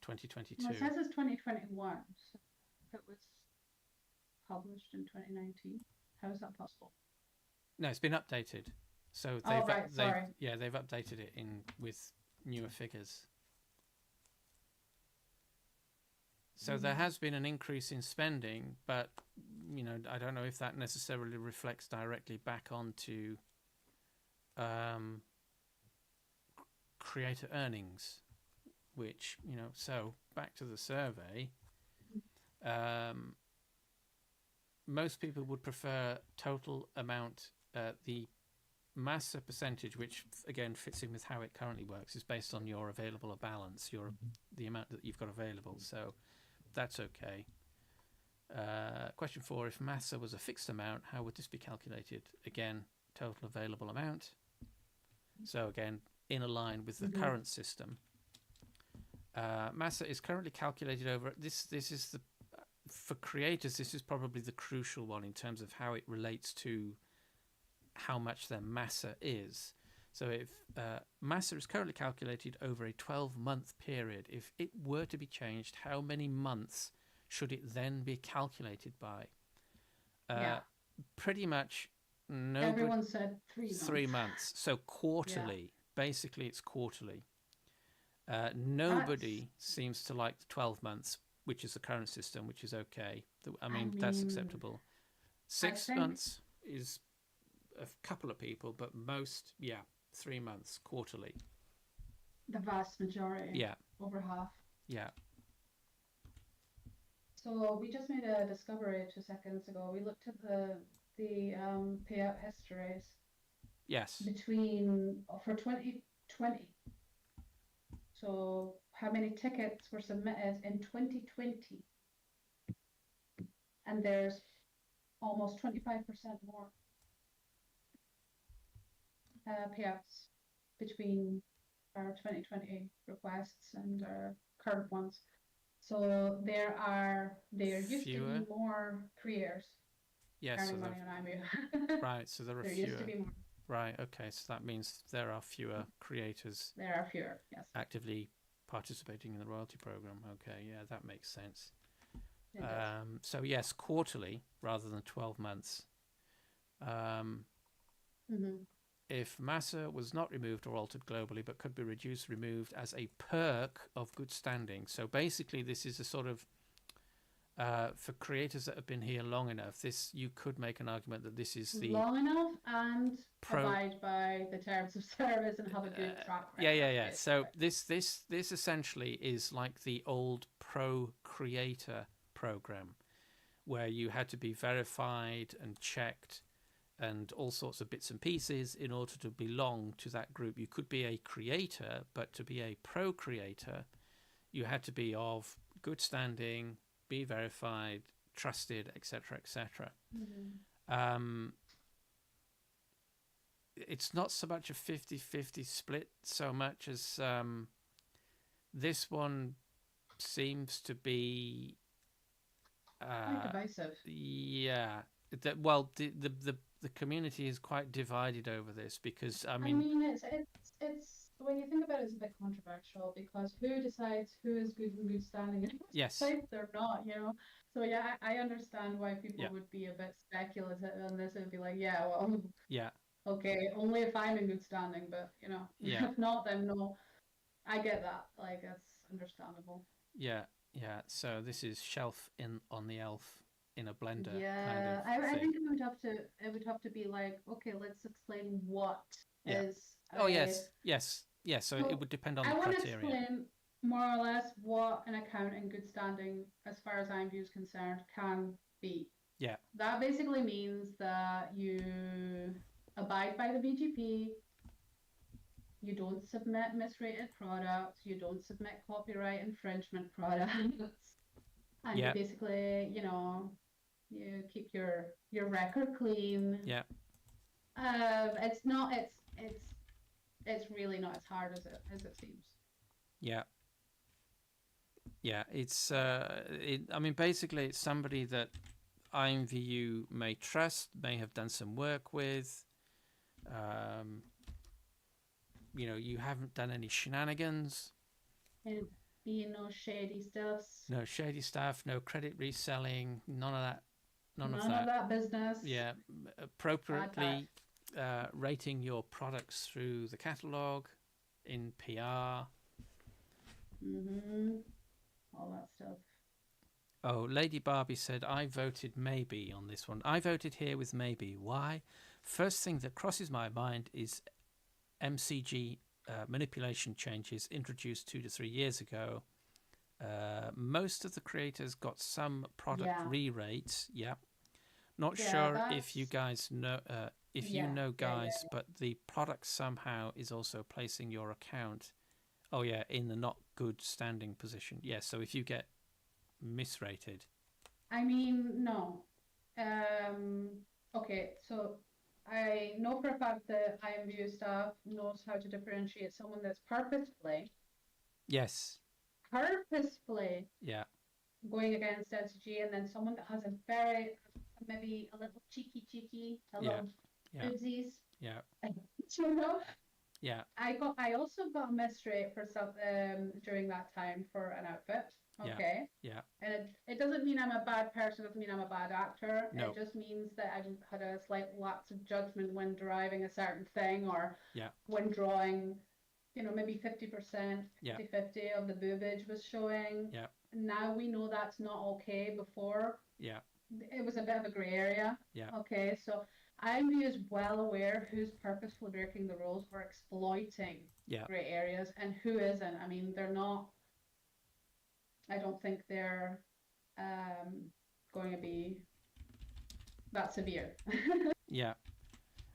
2022.
Well, it says it's 2021. So if it was published in 2019, how is that possible?
No, it's been updated. So they've updated it with newer figures. So there has been an increase in spending, but I don't know if that necessarily reflects directly back onto creator earnings, which so back to the survey, most people would prefer total amount. The MASA percentage, which again fits in with how it currently works, is based on your available balance, the amount that you've got available. So that's okay. Question 4: if MASA was a fixed amount, how would this be calculated? Again, total available amount. So again, in a line with the current system. MASA is currently calculated over this is the for creators, this is probably the crucial one in terms of how it relates to how much their MASA is. So if MASA is currently calculated over a 12-month period, if it were to be changed, how many months should it then be calculated by? Pretty much nobody.
Everyone said 3 months.
3 months. So quarterly. Basically, it's quarterly. Nobody seems to like the 12 months, which is the current system, which is okay. I mean that's acceptable. 6 months is a couple of people, but most, 3 months, quarterly.
The vast majority.
Yeah.
Over half.
Yeah.
So we just made a discovery 2 seconds ago. We looked at the payout histories.
Yes.
For 2020. So how many tickets were submitted in 2020? And there's almost 25% more payouts between our 2020 requests and our current ones. So there used to be more creators earning money on IMVU.
Right, so there are
there
fewer.
Used to be more.
Right, okay, so that means there are fewer creators.
There are fewer, yes.
Actively participating in the royalty program. Okay, yeah, that makes sense. So yes, quarterly rather than 12 months. If MASA was not removed or altered globally, but could be reduced, removed as a perk of good standing. So basically, this is a sort of for creators that have been here long enough. You could make an argument that this is the
long enough and abide by the terms of service and have a good track record.
Yeah. So this essentially is like the old pro creator program, where you had to be verified and checked and all sorts of bits and pieces in order to belong to that group. You could be a creator, but to be a pro creator, you had to be of good standing, be verified, trusted, etc., etc. It's not so much a 50-50 split so much as this one seems to be
quite divisive.
Yeah. The community is quite divided over this because
I mean it's when you think about it, it's a bit controversial because who decides who is good and good standing and
yes
they're not, So I understand why people would be a bit speculative on this and be like, okay, only if I'm in good standing, but if not, then no. I get that. Like, it's understandable.
Yeah. So this is shelf on the elf in a blender.
Yeah,
kind of
I think it would have to be like, okay, let's explain what is.
Yes. So it would depend on the
criteria. I want to explain more or less what an account in good standing, as far as IMVU is concerned, can be.
Yeah.
That basically means that you abide by the BGP. You don't submit misrated products. You don't submit copyright infringement products. And you basically, you keep your record clean.
Yeah.
It's really not as hard as it seems.
Yeah. It's I mean, basically, it's somebody that IMVU may trust, may have done some work with. You haven't done any shenanigans.
And no shady stuffs.
No shady stuff. No credit reselling. None of that.
None of that business.
Yeah, appropriately rating your products through the catalog, in PR.
All that stuff.
Oh, Lady Barbie said, I voted maybe on this one. I voted here with maybe. Why? First thing that crosses my mind is MCG manipulation changes introduced 2 to 3 years ago. Most of the creators got some product re-rates. Not sure if you guys know, guys, but the product somehow is also placing your account, in the not good standing position. So if you get misrated.
I mean, no. Okay, so I know for a fact that IMVU staff knows how to differentiate someone that's purposefully going against SG, and then someone that has maybe a little cheeky,
Yeah.
Uzis.
Yeah.
You know,
Yeah.
I also got a miss rate for some during that time for an outfit.
Yeah.
Okay.
Yeah.
And it doesn't mean I'm a bad person, it doesn't mean I'm a bad actor.
No.
It just means that I've had a slight lapse of judgment when driving a certain thing, or
Yeah.
when drawing, you know, maybe 50%,
Yeah.
50-50 of the boobage was showing.
Yeah.
Now we know that's not okay. Before,
Yeah.
it was a bit of a grey area.
Yeah.
Okay, so IMVU is well aware who's purposefully breaking the rules or exploiting
Yeah.
grey areas and who isn't. I mean, they're not. I don't think they're going to be that severe.
Yeah.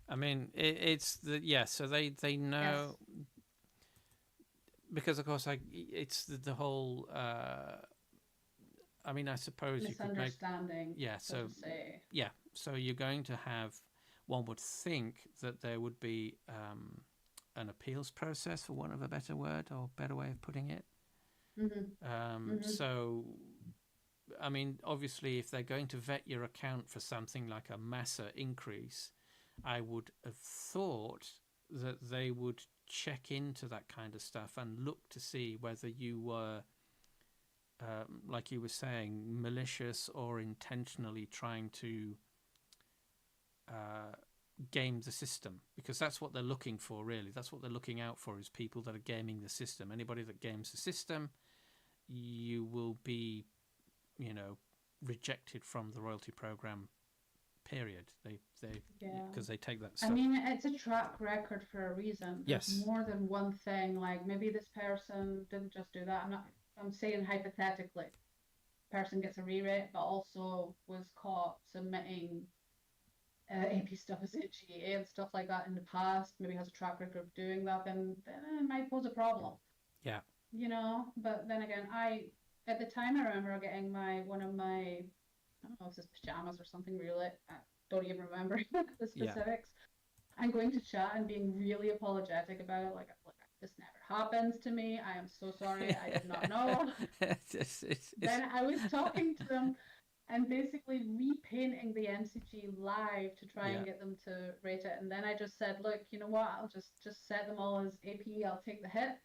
I mean, it's the so they know
Yes.
because of course it's the whole. I mean, I suppose you could make
Misunderstanding.
so
to say.
yeah. So you're going to have. One would think that there would be an appeals process, for want of a better word or better way of putting it. So, I mean, obviously, if they're going to vet your account for something like a MASA increase, I would have thought that they would check into that kind of stuff and look to see whether you were, like you were saying, malicious or intentionally trying to game the system, because that's what they're looking for, really. That's what they're looking out for, is people that are gaming the system. Anybody that games the system, you will be, rejected from the royalty program. Period. They because they take that stuff.
I mean, it's a track record for a reason. There's
Yes.
more than one thing. Like maybe this person didn't just do that. I'm saying hypothetically, person gets a re-rate, but also was caught submitting AP stuff as HEA and stuff like that in the past. Maybe has a track record of doing that. Then it might pose a problem.
Yeah.
But then again, at the time I remember getting one of my, I don't know if it's pajamas or something really. I don't even remember the specifics. I'm going to chat and being really apologetic about it. Like, this never happens to me. I am so sorry. I did not know. Then I was talking to them and basically repainting the MCG live to try and get them to rate it. And then I just said, look, you know what? I'll just set them all as AP. I'll take the hit.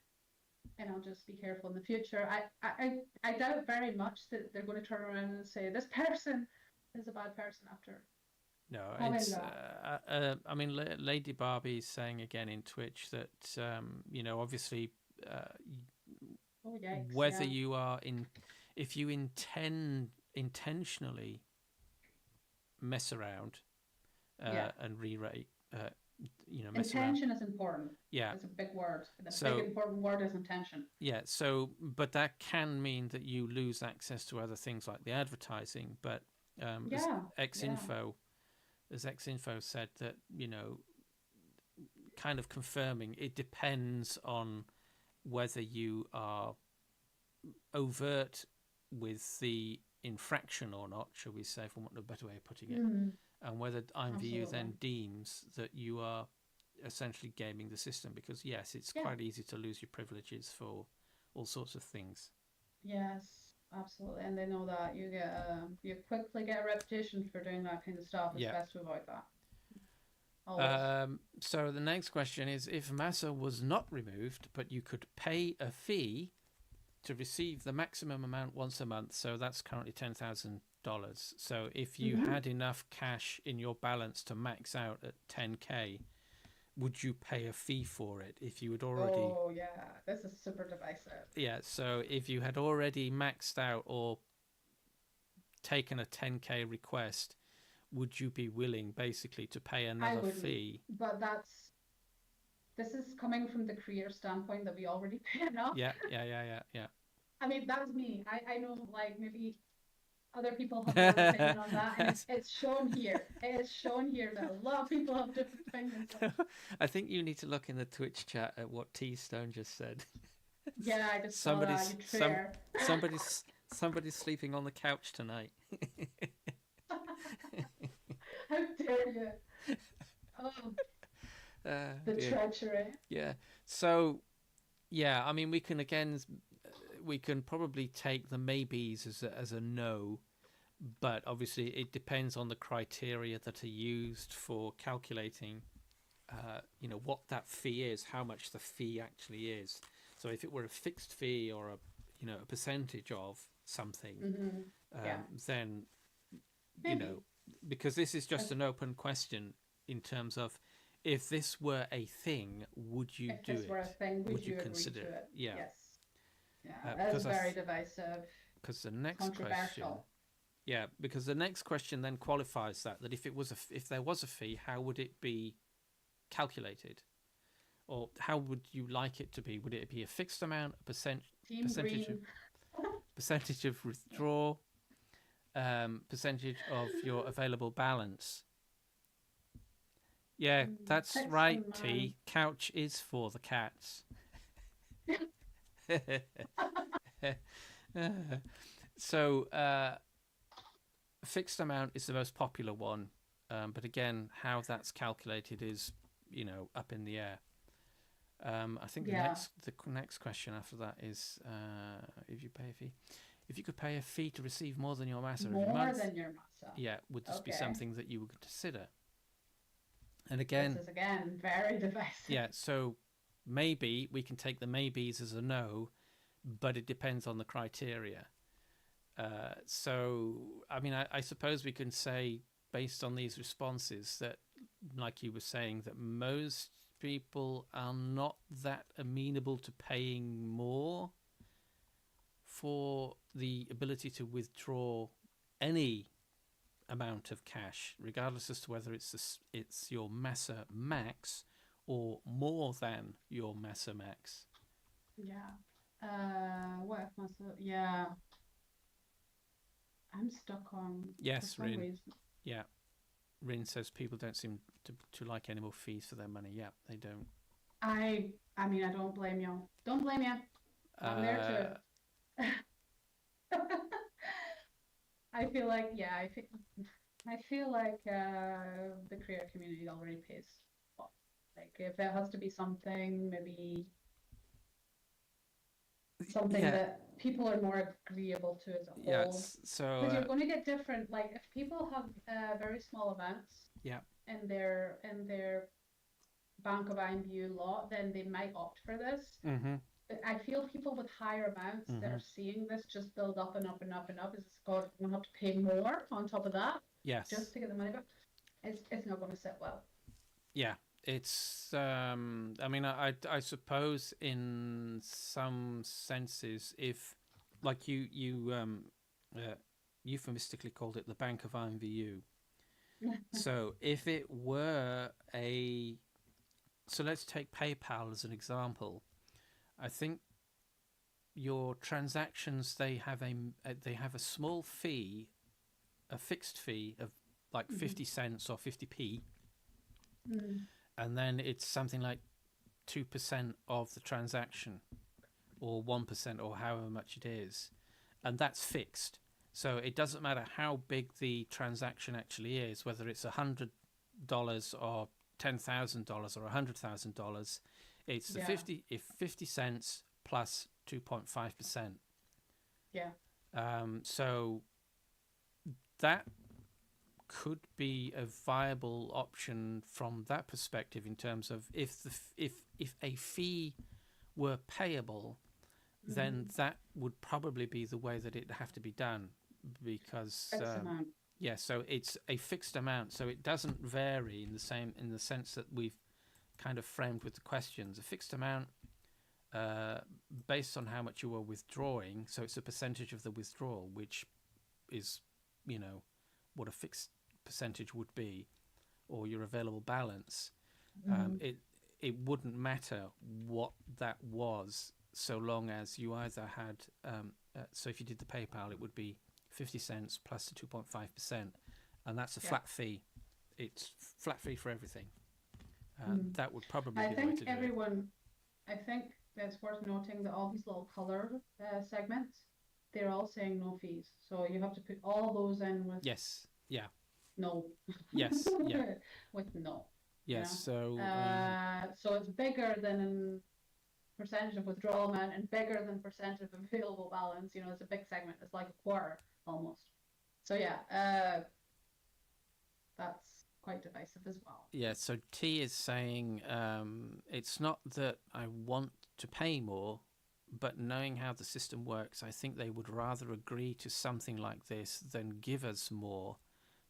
And I'll just be careful in the future. I doubt very much that they're going to turn around and say this person is a bad person after.
No, it's. I mean, Lady Barbie's saying again in Twitch that obviously,
yikes,
whether you are if you intentionally mess around and re-rate.
Intention is important.
Yeah,
it's a big word. Big important word is intention.
Yeah. So, but that can mean that you lose access to other things like the advertising. But as Xinfo said, that kind of confirming it depends on whether you are overt with the infraction or not, shall we say, for want of a better way of putting it. And whether IMVU then deems that you are essentially gaming the system, because yes, it's quite easy to lose your privileges for all sorts of things.
Yes, absolutely, and they know that you quickly get a reputation for doing that kind of stuff. It's best to avoid that.
So the next question is, if MASA was not removed, but you could pay a fee to receive the maximum amount once a month, so that's currently $10,000. So if you had enough cash in your balance to max out at 10K, would you pay a fee for it if you had already...
Oh, yeah. This is super divisive.
Yeah, so if you had already maxed out or taken a 10K request, would you be willing basically to pay another fee?
But this is coming from the career standpoint that we already pay enough.
Yeah.
I mean, that's me. I know, like, maybe other people have their own opinion on that, and it's shown here. It is shown here that a lot of people have different opinions.
I think you need to look in the Twitch chat at what T Stone just said.
Yeah, I just saw that. You traitor.
Somebody's sleeping on the couch tonight.
How dare you? Oh, the treachery.
Yeah. So, yeah, I mean, we can probably take the maybes as a no, but obviously it depends on the criteria that are used for calculating, what that fee is, how much the fee actually is. So if it were a fixed fee or a percentage of something, then
Maybe.
because this is just an open question in terms of, if this were a thing, would you do it?
If this were a thing, would you agree
consider
to it?
Yeah.
Yes. Yeah, that's very divisive.
Because the next question,
controversial.
because the next question then qualifies that if there was a fee, how would it be calculated, or how would you like it to be? Would it be a fixed amount, a percentage of withdrawal, percentage of your available balance? Yeah, that's
fixed
right,
amount.
T. Couch is for the cats. So fixed amount is the most popular one, but again, how that's calculated is up in the air. I think the next question after that is, if you pay a fee, if you could pay a fee to receive more than your MASA every month,
more than your MASA.
Yeah, would this be something that you would consider? And again,
this is again very divisive.
Yeah, so maybe we can take the maybes as a no, but it depends on the criteria. So, I mean, I suppose we can say, based on these responses, that, like you were saying, that most people are not that amenable to paying more for the ability to withdraw any amount of cash, regardless as to whether it's your MASA max or more than your MASA max.
Yeah. What if MASA? Yeah. I'm stuck on.
Yes, Rin. Yeah, Rin says people don't seem to like any more fees for their money. Yeah, they don't.
I mean, I don't blame you. Don't blame you. I'm there too. I feel like the creator community already pays. Well, like, if it has to be something, maybe something that people are more agreeable to as a whole.
Yes, so
because you're going to get different. Like, if people have very small amounts, in their Bank of IMVU lot, then they might opt for this.
Mm-hmm.
I feel people with higher amounts that are seeing this just build up and up and up and up. It's going to have to pay more on top of that.
Yes.
Just to get the money back. It's not going to sit well.
Yeah, it's. I mean, I suppose in some senses, if, like you euphemistically called it the Bank of IMVU. So if it were so let's take PayPal as an example. I think your transactions, they have a small fee, a fixed fee of like 50 cents or 50p, and then it's something like 2% of the transaction, or 1%, or however much it is, and that's fixed. So it doesn't matter how big the transaction actually is, whether it's $100 or $10,000 or $100,000. It's the 50 cents plus 2.5%.
Yeah.
So that could be a viable option from that perspective, in terms of if a fee were payable, then that would probably be the way that it'd have to be done, because so it's a fixed amount, so it doesn't vary in the sense that we've kind of framed with the questions. A fixed amount based on how much you are withdrawing, so it's a percentage of the withdrawal, which is what a fixed percentage would be, or your available balance. It wouldn't matter what that was, so long as you either had so if you did the PayPal, it would be 50 cents plus the 2.5%, and that's a flat fee. It's flat fee for everything. That would probably be the way to do it.
I think it's worth noting that all these little color segments, they're all saying no fees. So you have to put all those in with no.
Yes. Yeah.
With no.
Yes. So
it's bigger than percentage of withdrawal amount and bigger than percentage of available balance. It's a big segment. It's like a quarter almost. So yeah, that's quite divisive as well.
Yeah, so T is saying it's not that I want to pay more, but knowing how the system works, I think they would rather agree to something like this than give us more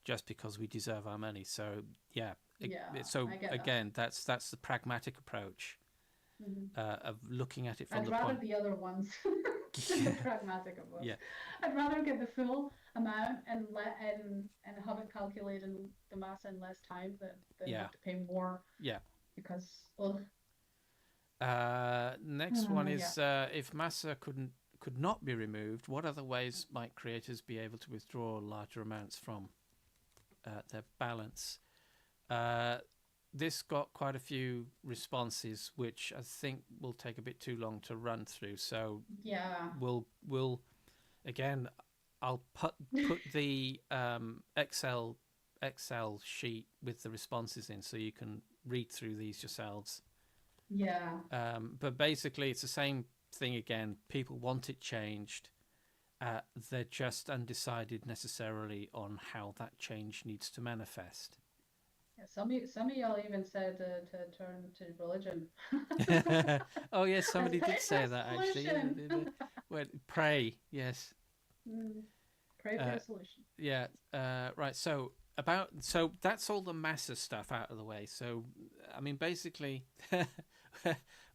just because we deserve our money. So yeah, so
I get
again, that's the pragmatic approach of looking at it from
I'd
the
rather
point.
the other ones than the pragmatic approach.
Yeah.
I'd rather get the full amount and have it calculated in the MASA in less time than have to pay more.
Yeah.
Because
next one is if MASA could not be removed, what other ways might creators be able to withdraw larger amounts from their balance? This got quite a few responses, which I think will take a bit too long to run through. So
yeah,
we'll again, I'll put the Excel sheet with the responses in, so you can read through these yourselves.
Yeah.
But basically, it's the same thing again. People want it changed. They're just undecided necessarily on how that change needs to manifest.
Yeah, some of y'all even said to turn to religion.
Oh yes, somebody did say that actually. Well, pray, yes.
Pray for a solution.
Yeah. Right. So that's all the MASA stuff out of the way. So I mean, basically,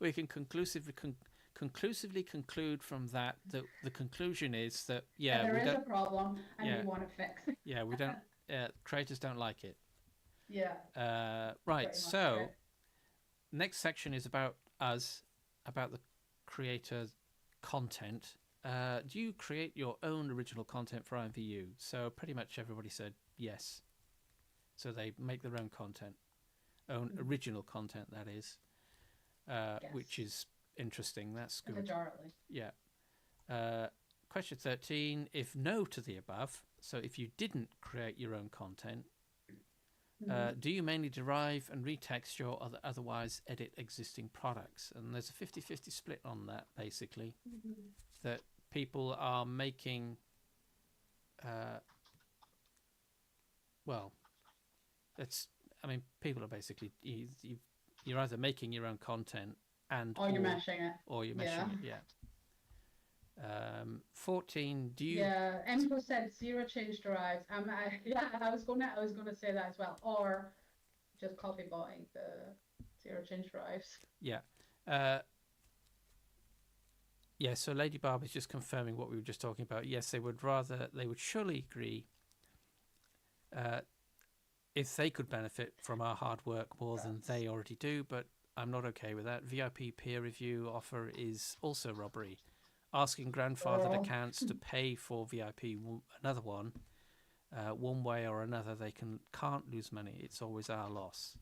we can conclusively conclude from that the conclusion is that
there is a problem and we want to fix it.
Yeah, we don't. Creators don't like it.
Yeah.
Right. So next section is about us, about the creator content. Do you create your own original content for IMVU? So pretty much everybody said yes. So they make their own content, original content, that is, which is interesting. That's good.
Majority.
Yeah. Question 13, if no to the above, so if you didn't create your own content, do you mainly derive and retexture or otherwise edit existing products? And there's a 50-50 split on that, basically, that people are making, people are basically, you're either making your own content
or you're meshing it.
Or you're meshing it, yeah. 14, do you...
Yeah, Info said zero change derives. I was gonna say that as well. Or just copy botting the zero change derives.
Yeah. Yeah, so Lady Barb is just confirming what we were just talking about. Yes, they would surely agree if they could benefit from our hard work more than they already do, but I'm not okay with that. VIP peer review offer is also robbery. Asking grandfathered accounts to pay for VIP, another one, one way or another, they can't lose money. It's always our loss.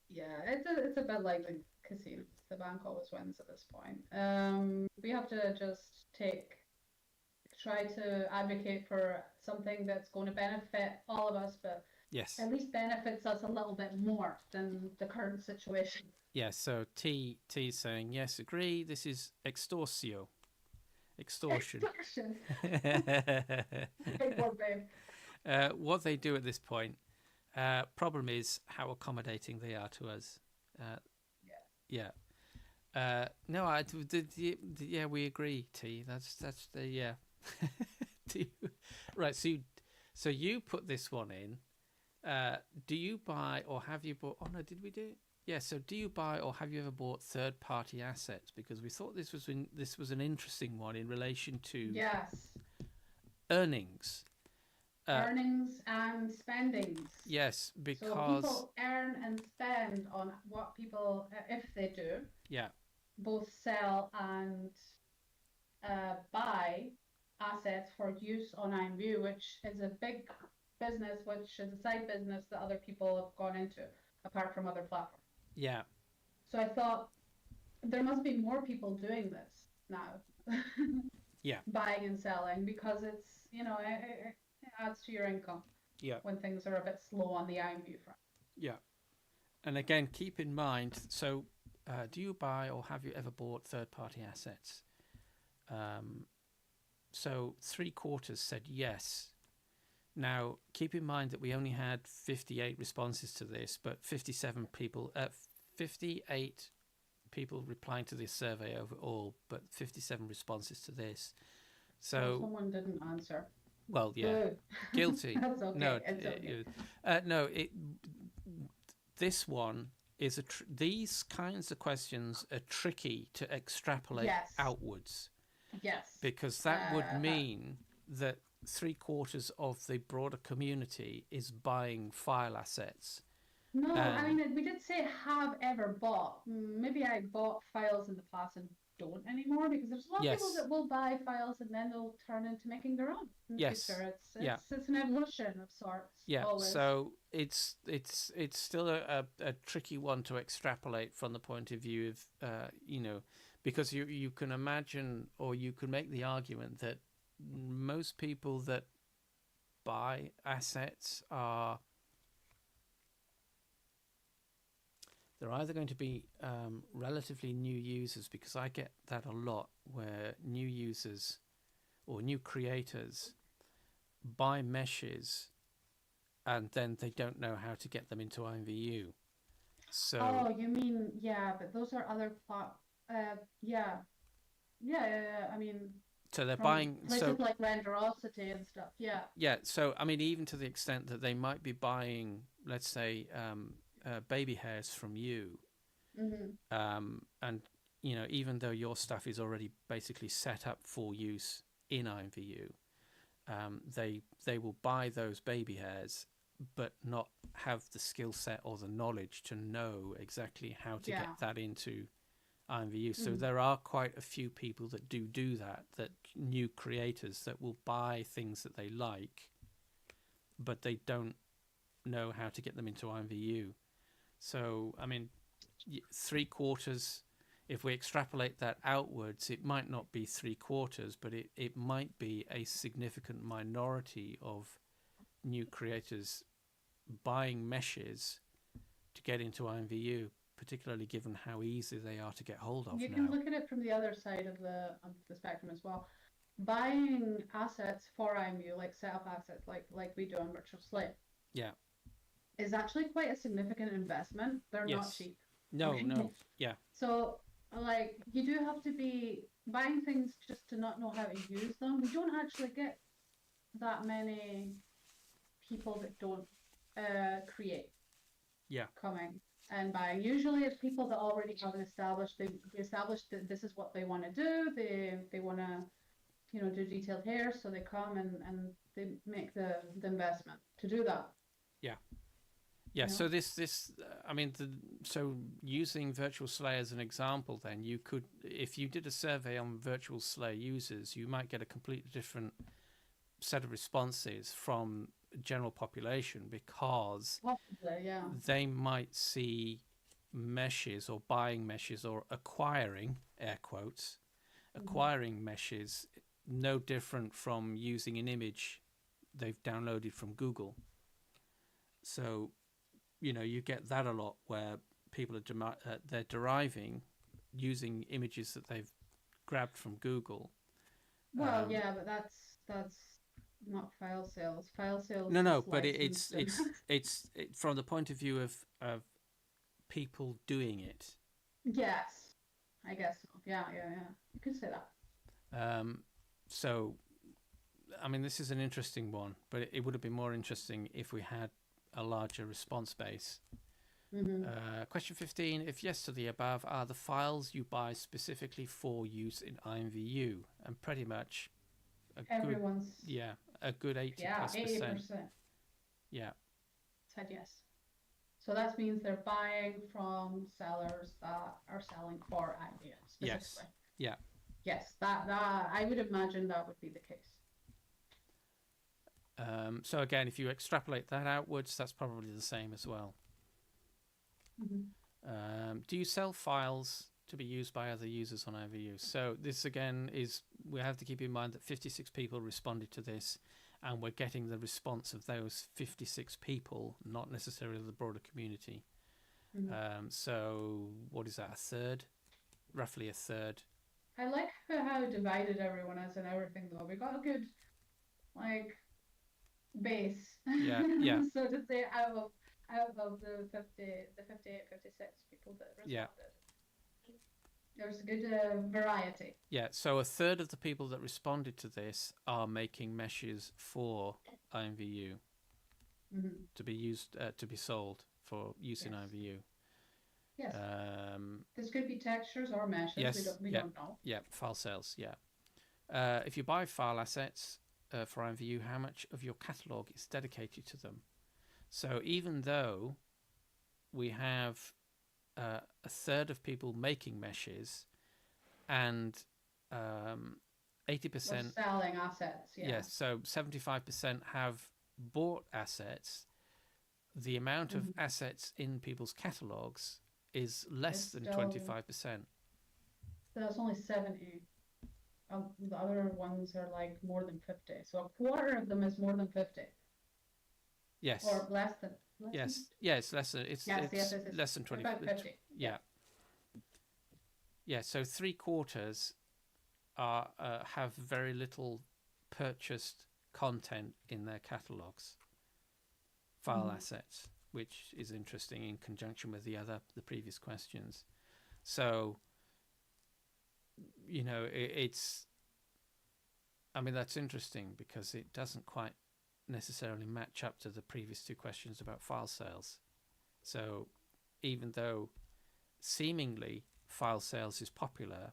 Yeah, it's a bit like the casino. The bank always wins at this point. We have to just try to advocate for something that's going to benefit all of us, but
yes,
at least benefits us a little bit more than the current situation.
Yes, so T saying yes, agree. This is extortion.
Big word, babe.
What they do at this point. Problem is how accommodating they are to us. Yeah. No, yeah, we agree. T. That's the yeah. Right. So you put this one in. Do you buy or have you bought? Oh no, did we do it? Yeah. So do you buy or have you ever bought third-party assets? Because we thought this was an interesting one in relation to earnings.
Earnings and spendings.
Yes, because
so people earn and spend on what people, if they do, both sell and buy assets for use on IMVU, which is a big business, which is a side business that other people have gone into, apart from other platforms.
Yeah.
So I thought there must be more people doing this now.
Yeah.
Buying and selling, because it's, it adds to your income.
Yeah.
When things are a bit slow on the IMVU front.
Yeah. And again, keep in mind, so do you buy or have you ever bought third-party assets? So 3/4 said yes. Now, keep in mind that we only had 58 responses to this, but 58 people replying to this survey overall, but 57 responses to this. So
someone didn't answer.
Well, yeah, guilty.
That's okay.
No,
it's okay.
No. This one is these kinds of questions are tricky to extrapolate outwards.
Yes.
Because that would mean that 3/4 of the broader community is buying file assets.
No, I mean, we did say have ever bought. Maybe I bought files in the past and don't anymore, because there's a lot of people that will buy files and then they'll turn into making their own in the future. It's an evolution of sorts.
Yeah.
Always.
So it's still a tricky one to extrapolate from the point of view of because you can imagine, or you can make the argument that most people that buy assets they're either going to be relatively new users, because I get that a lot, where new users or new creators buy meshes and then they don't know how to get them into IMVU. So
you mean, but those are other I mean,
so they're buying
places like Renderosity and stuff.
So I mean, even to the extent that they might be buying, let's say, baby hairs from you, and even though your stuff is already basically set up for use in IMVU, they will buy those baby hairs but not have the skill set or the knowledge to know exactly how to get that into IMVU. So there are quite a few people that do that new creators that will buy things that they like, but they don't know how to get them into IMVU. So, I mean, 3/4, if we extrapolate that outwards, it might not be 3/4, but it might be a significant minority of new creators buying meshes to get into IMVU, particularly given how easy they are to get hold of.
You can look at it from the other side of the spectrum as well. Buying assets for IMVU, like setup assets, like we do on Virtual Slate, is actually quite a significant investment. They're not cheap.
No.
So, like, you do have to be buying things just to not know how to use them. We don't actually get that many people that don't create coming and buying. Usually it's people that already have an established, they established that this is what they want to do. They want to do detailed hair, so they come and they make the investment to do that.
So this I mean, so using Virtual Slay as an example, then you could, if you did a survey on Virtual Slay users, you might get a completely different set of responses from general population, because they might see meshes or buying meshes or acquiring, air quotes, acquiring meshes no different from using an image they've downloaded from Google. So you get that a lot, where people are they're deriving using images that they've grabbed from Google.
Well, but that's not file sales. File sales.
No, but it's from the point of view of people doing it.
Yes, I guess so. Yeah. You could say that.
So, I mean, this is an interesting one, but it would have been more interesting if we had a larger response base. Question 15. If yes to the above, are the files you buy specifically for use in IMVU? And pretty much
everyone's
a good 80%.
80%.
Yeah.
Said yes. So that means they're buying from sellers that are selling for IMVU specifically. Yes, that I would imagine that would be the case.
So again, if you extrapolate that outwards, that's probably the same as well. Do you sell files to be used by other users on IMVU? So this again is, we have to keep in mind that 56 people responded to this, and we're getting the response of those 56 people, not necessarily the broader community. So what is that, a third? Roughly a third.
I like how divided everyone is and everything, though. We got a good, base.
Yeah.
So to say, out of the 58, 56 people that
Yeah.
responded, there's a good variety.
Yeah. So a third of the people that responded to this are making meshes for IMVU to be used to be sold for use in
Yes.
IMVU.
Yes. This could be textures or meshes.
Yes.
We don't know.
Yeah. File sales. Yeah. If you buy file assets for IMVU, how much of your catalog is dedicated to them? So even though we have a third of people making meshes and 80%
selling assets. Yeah.
yes, so 75% have bought assets, the amount of assets in people's catalogs is less than 25%.
That's only 70. The other ones are like more than 50. So a quarter of them is more than 50.
Yes.
Or less than.
Yes. Yes, less than it's less than 20.
About 50.
Yeah. Yeah, so 3/4 are have very little purchased content in their catalogs, file assets, which is interesting in conjunction with the previous questions. So, you know, I mean, that's interesting because it doesn't quite necessarily match up to the previous two questions about file sales. So even though seemingly file sales is popular,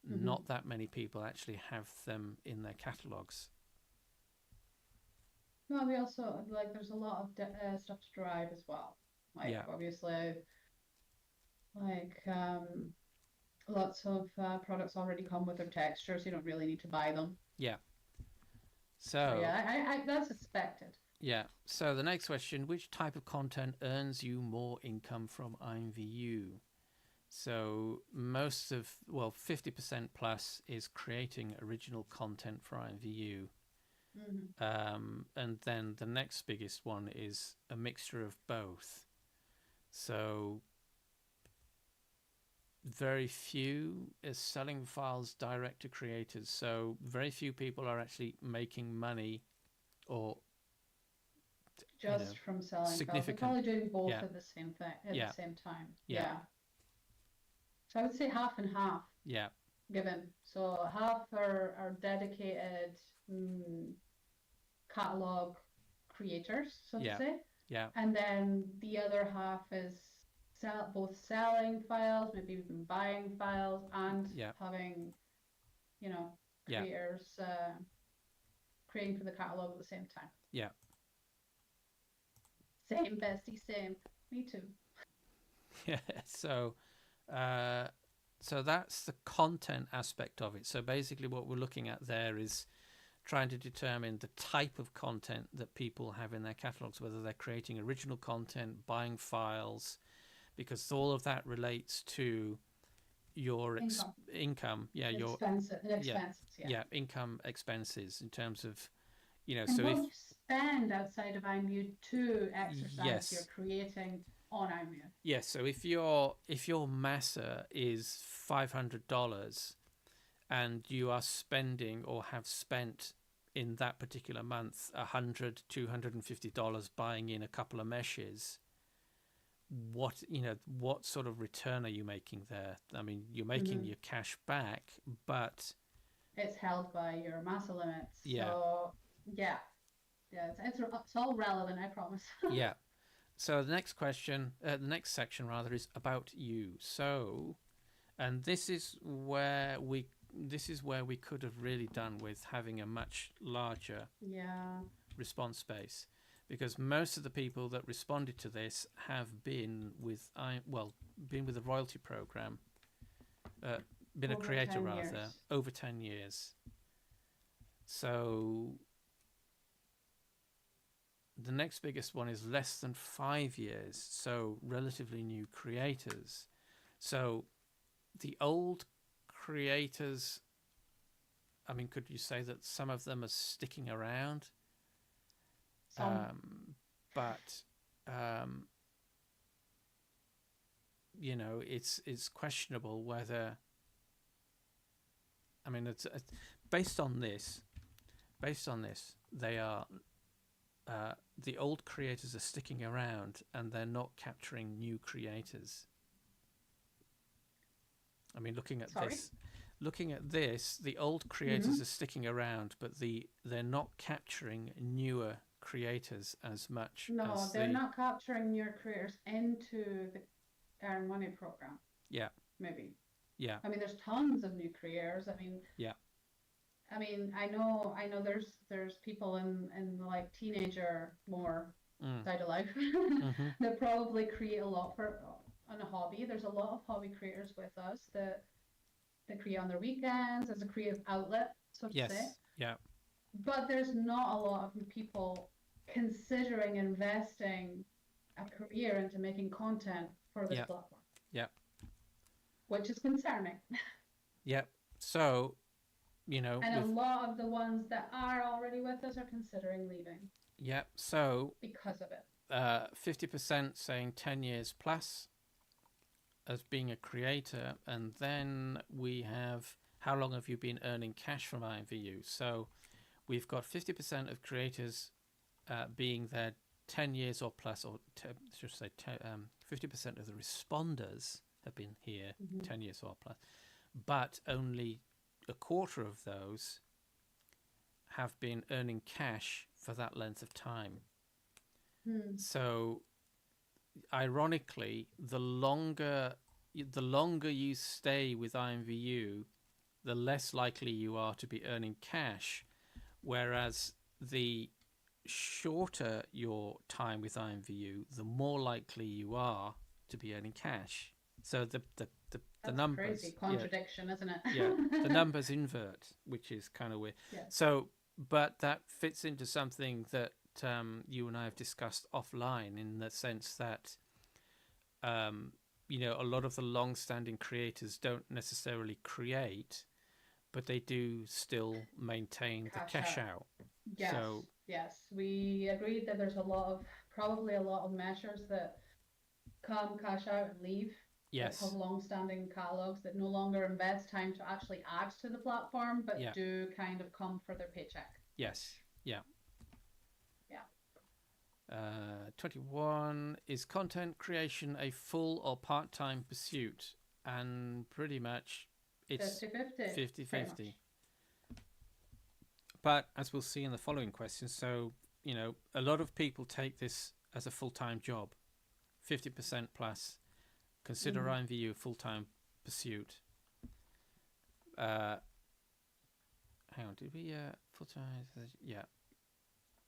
not that many people actually have them in their catalogs.
No, we also, like, there's a lot of stuff to drive as well. Like, obviously, like, lots of products already come with their textures. You don't really need to buy them.
Yeah. So
yeah, that's expected.
Yeah. So the next question, which type of content earns you more income from IMVU? So 50% plus is creating original content for IMVU. And then the next biggest one is a mixture of both. So very few is selling files direct to creators. So very few people are actually making money or
from selling
significant.
Files. They're probably doing both at the same thing the same time. Yeah. So I would say half and half.
Yeah.
Given. So half are dedicated catalog creators, so to say. Yeah. And then the other half is both selling files, maybe even buying files, and having, creators creating for the catalog at the same time.
Yeah.
Same, bestie, same. Me too.
Yeah. So that's the content aspect of it. So basically what we're looking at there is trying to determine the type of content that people have in their catalogs, whether they're creating original content, buying files, because all of that relates to your income. Yeah, your expenses. Yeah, income expenses in terms of,
and so what you spend outside of IMVU to exercise you're creating on IMVU.
Yes, so if your MASA is $500 and you are spending or have spent in that particular month $100, $250 buying in a couple of meshes, what sort of return are you making there? I mean, you're making your cash back, but
it's held by your MASA limits.
Yeah.
So it's all relevant, I promise.
Yeah. So the next question, the next section rather, is about you. So, and this is where we could have really done with having a much larger response base, because most of the people that responded to this have been with the royalty program, been over a creator rather over 10 years. So the next biggest one is less than 5 years, so relatively new creators. So the old creators, I mean, could you say that some of them are sticking around? But it's questionable whether. I mean, it's based on this. They are the old creators are sticking around and they're not capturing new creators. I mean, looking at this, the old creators are sticking around, but they're not capturing newer creators as much.
No, they're not capturing newer creators into the Earn Money program.
Yeah.
Maybe.
Yeah.
I mean, there's tons of new creators. I mean.
Yeah.
I mean, I know. There's people in like teenager more side of life that probably create a lot on a hobby. There's a lot of hobby creators with us that create on their weekends as a creative outlet, so to say.
Yes. Yeah.
But there's not a lot of people considering investing a career into making content for this platform.
Yeah.
Which is concerning.
Yeah. So, you know,
and a lot of the ones that are already with us are considering leaving.
Yeah. So
because of it.
50% saying 10 years plus as being a creator, and then we have how long have you been earning cash from IMVU? So we've got 50% of creators being there 10 years or plus, or should say 50% of the responders have been here 10 years or plus, but only a quarter of those have been earning cash for that length of time. So ironically, the longer you stay with IMVU, the less likely you are to be earning cash, whereas the shorter your time with IMVU, the more likely you are to be earning cash. So the numbers,
crazy contradiction, isn't it?
Yeah, the numbers invert, which is kind of weird.
Yeah.
So, but that fits into something that you and I have discussed offline, in the sense that you know, a lot of the long-standing creators don't necessarily create, but they do still maintain the cash out.
Yes.
So,
yes, we agreed that there's probably a lot of measures that come cash out and leave.
Yes.
That have long-standing catalogs that no longer invest time to actually add to the platform, but do kind of come for their paycheck.
Yes. Yeah.
Yeah.
21, is content creation a full or part-time pursuit? And pretty much it's 50-50. But as we'll see in the following questions, so, you know, a lot of people take this as a full-time job, 50% plus. Consider IMVU a full-time pursuit. Hang on, did we full-time? Yeah.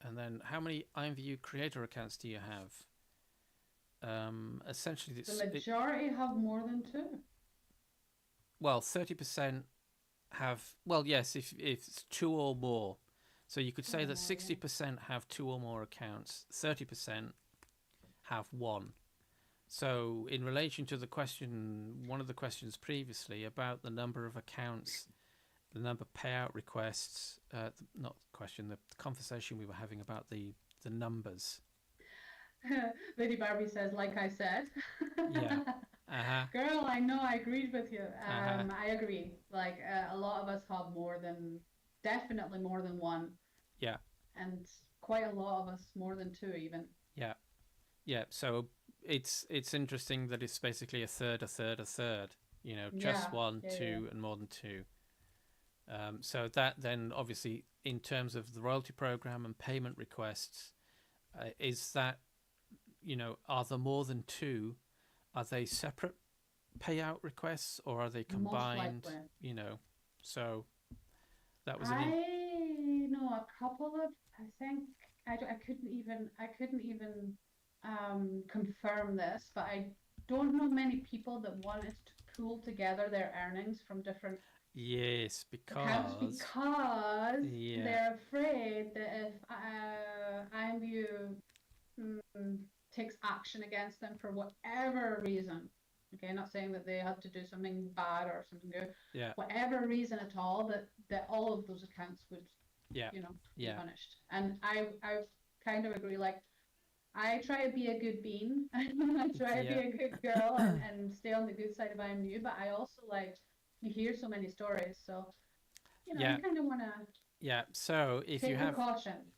And then how many IMVU creator accounts do you have? Essentially,
the majority have more than 2.
Well, 30% have. Well, yes, if it's 2 or more. So you could say that 60% have 2 or more accounts. 30% have 1. So in relation to the question, one of the questions previously about the number of accounts, the number of payout requests, not the question, the conversation we were having about the numbers.
Lady Barbie says, like I said.
Yeah.
Girl, I know, I agreed with you. I agree. Like a lot of us have definitely more than 1.
Yeah.
And quite a lot of us more than 2 even.
Yeah. Yeah. So it's interesting that it's basically a third, you know, just 1, 2, and more than 2. So that then obviously in terms of the royalty program and payment requests, is that, you know, are there more than 2? Are they separate payout requests or are they combined? You know, so that was.
I know a couple of. I think I couldn't even confirm this, but I don't know many people that wanted to pool together their earnings from different.
Yes,
because they're afraid that if IMVU takes action against them for whatever reason, okay, not saying that they had to do something bad or something good, whatever reason at all, that all of those accounts would, you know, be punished. And I kind of agree. Like, I try to be a good bean. I try to be a good girl and stay on the good side of IMVU, but I also, like, you hear so many stories, so, you know, you kind of want to
so if you have
precaution.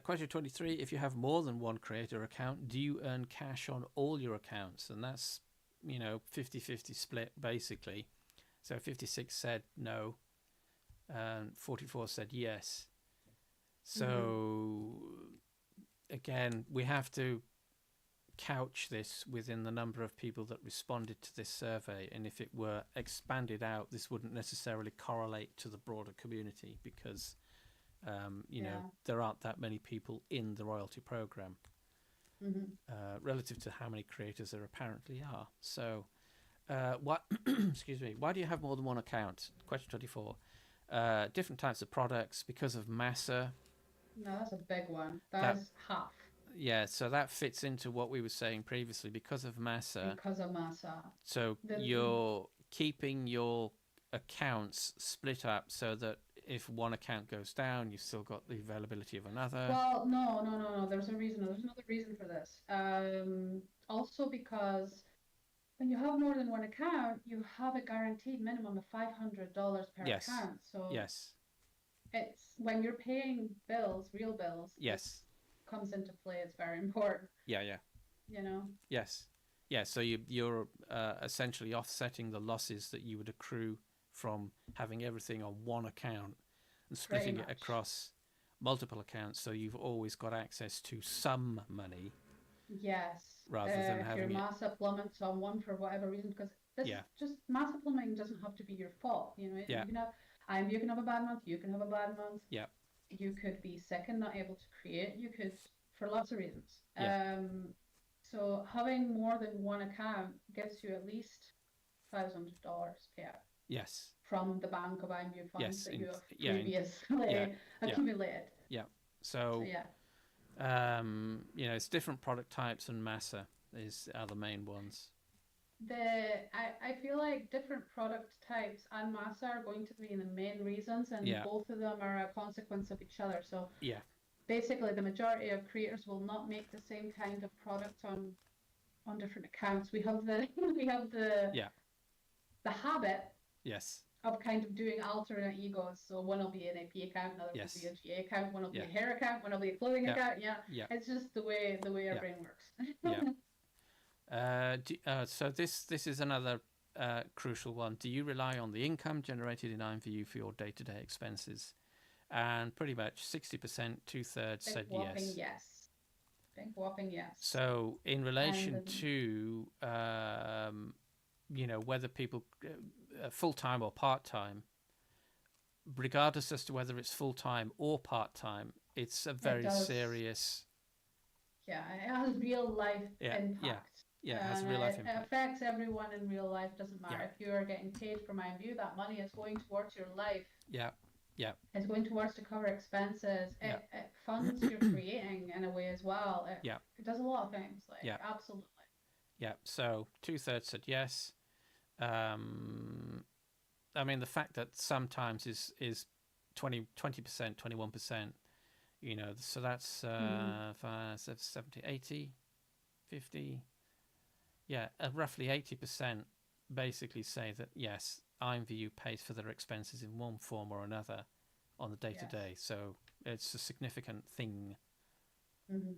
Question 23, if you have more than one creator account, do you earn cash on all your accounts? And that's, 50-50 split, basically. So 56 said no, and 44 said yes. So, again, we have to couch this within the number of people that responded to this survey. And if it were expanded out, this wouldn't necessarily correlate to the broader community because, there aren't that many people in the royalty program relative to how many creators there apparently are. So, excuse me, why do you have more than one account? Question 24. Different types of products because of MASA.
No, that's a big one. That's half.
Yeah, so that fits into what we were saying previously because of MASA.
Because of MASA.
So you're keeping your accounts split up so that if one account goes down, you've still got the availability of another.
Well, no. There's a reason. There's another reason for this. Also because when you have more than one account, you have a guaranteed minimum of $500 per account. So
yes,
it's when you're paying bills, real bills.
Yes.
Comes into play. It's very important.
Yeah. Yes. Yeah. So you're essentially offsetting the losses that you would accrue from having everything on one account and splitting it across multiple accounts. So you've always got access to some money.
Yes.
Rather than having
your MASA plummets on one for whatever reason, because this just MASA plummeting doesn't have to be your fault. You can have a bad month. You can have a bad month.
Yeah.
You could be sick and not able to create. You could, for lots of reasons.
Yeah.
So having more than one account gives you at least $500 payout.
Yes.
From the bank of IMVU funds that you have
previously
accumulated.
Yeah. So it's different product types, and MASA are the main ones.
I feel like different product types and MASA are going to be the main reasons, and both of them are a consequence of each other. So basically, the majority of creators will not make the same kind of product on different accounts. We have the habit of kind of doing alternate egos. So one will be an AP account, another will be a GA account, one will be a hair account, one will be a clothing account. It's just the way our brain works.
So this is another crucial one. Do you rely on the income generated in IMVU for your day-to-day expenses? And pretty much 60%, 2/3 said yes.
Big whopping yes.
So in relation to whether people full-time or part-time, regardless as to whether it's full-time or part-time, it's a very serious.
Yeah, it has real life impact.
Yeah, it has real life impact.
It affects everyone in real life. Doesn't matter if you are getting paid from IMVU, that money is going towards your life. Yeah. It's going towards to cover expenses. It funds your creating in a way as well. It does a lot of things. Absolutely.
Yeah. So 2/3 said yes. I mean, the fact that sometimes is 20%, 21%. So that's 70, 80, 50. Yeah, roughly 80% basically say that yes, IMVU pays for their expenses in one form or another on the day-to-day. So it's a significant thing. Do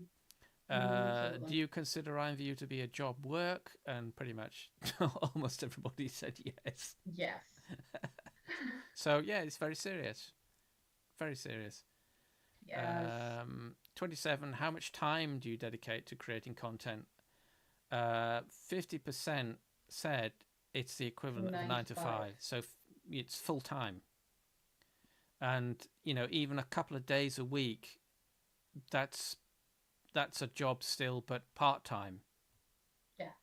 you consider IMVU to be a job work? And pretty much almost everybody said yes.
Yes.
So yeah, it's very serious. Very serious.
Yes.
27, how much time do you dedicate to creating content? 50% said it's the equivalent of 9 to 5. So it's full time. And, even a couple of days a week, that's a job still, but part-time.
Yeah.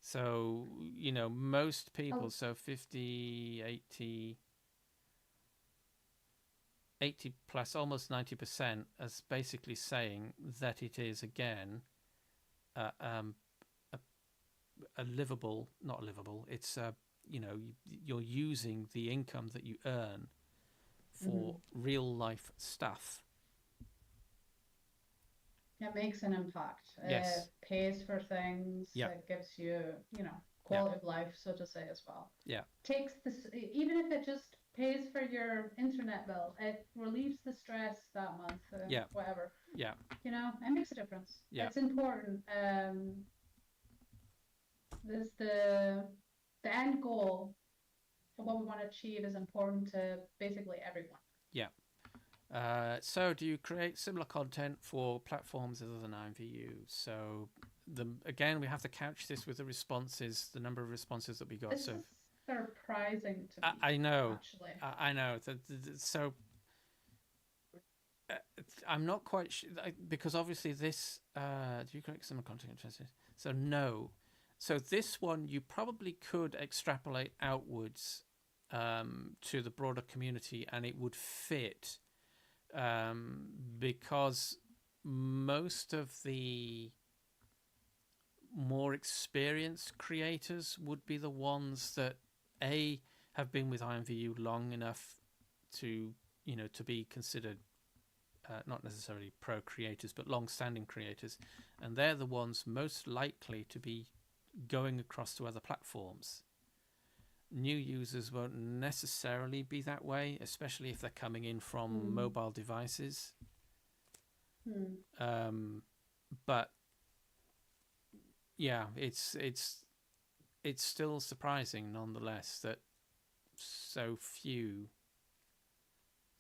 So, most people, so 50, 80 plus, almost 90%, as basically saying that it is, again, not livable. It's, you're using the income that you earn for real life stuff.
It makes an impact.
Yes.
It pays for things.
Yeah.
It gives you, quality of life, so to say, as well.
Yeah.
Takes this, even if it just pays for your internet bill. It relieves the stress that month.
Yeah.
Whatever.
Yeah.
You know, it makes a difference.
Yeah.
It's important. There's the end goal for what we want to achieve is important to basically everyone.
Yeah. So do you create similar content for platforms other than IMVU? So again, we have to couch this with the responses, the number of responses that we got.
This is surprising to me.
I know.
Actually.
I know. So I'm not quite sure, because obviously this, do you create similar content? So no. So this one, you probably could extrapolate outwards to the broader community, and it would fit, because most of the more experienced creators would be the ones that have been with IMVU long enough to be considered not necessarily pro creators, but long-standing creators, and they're the ones most likely to be going across to other platforms. New users won't necessarily be that way, especially if they're coming in from mobile devices. But yeah, it's still surprising nonetheless that so few.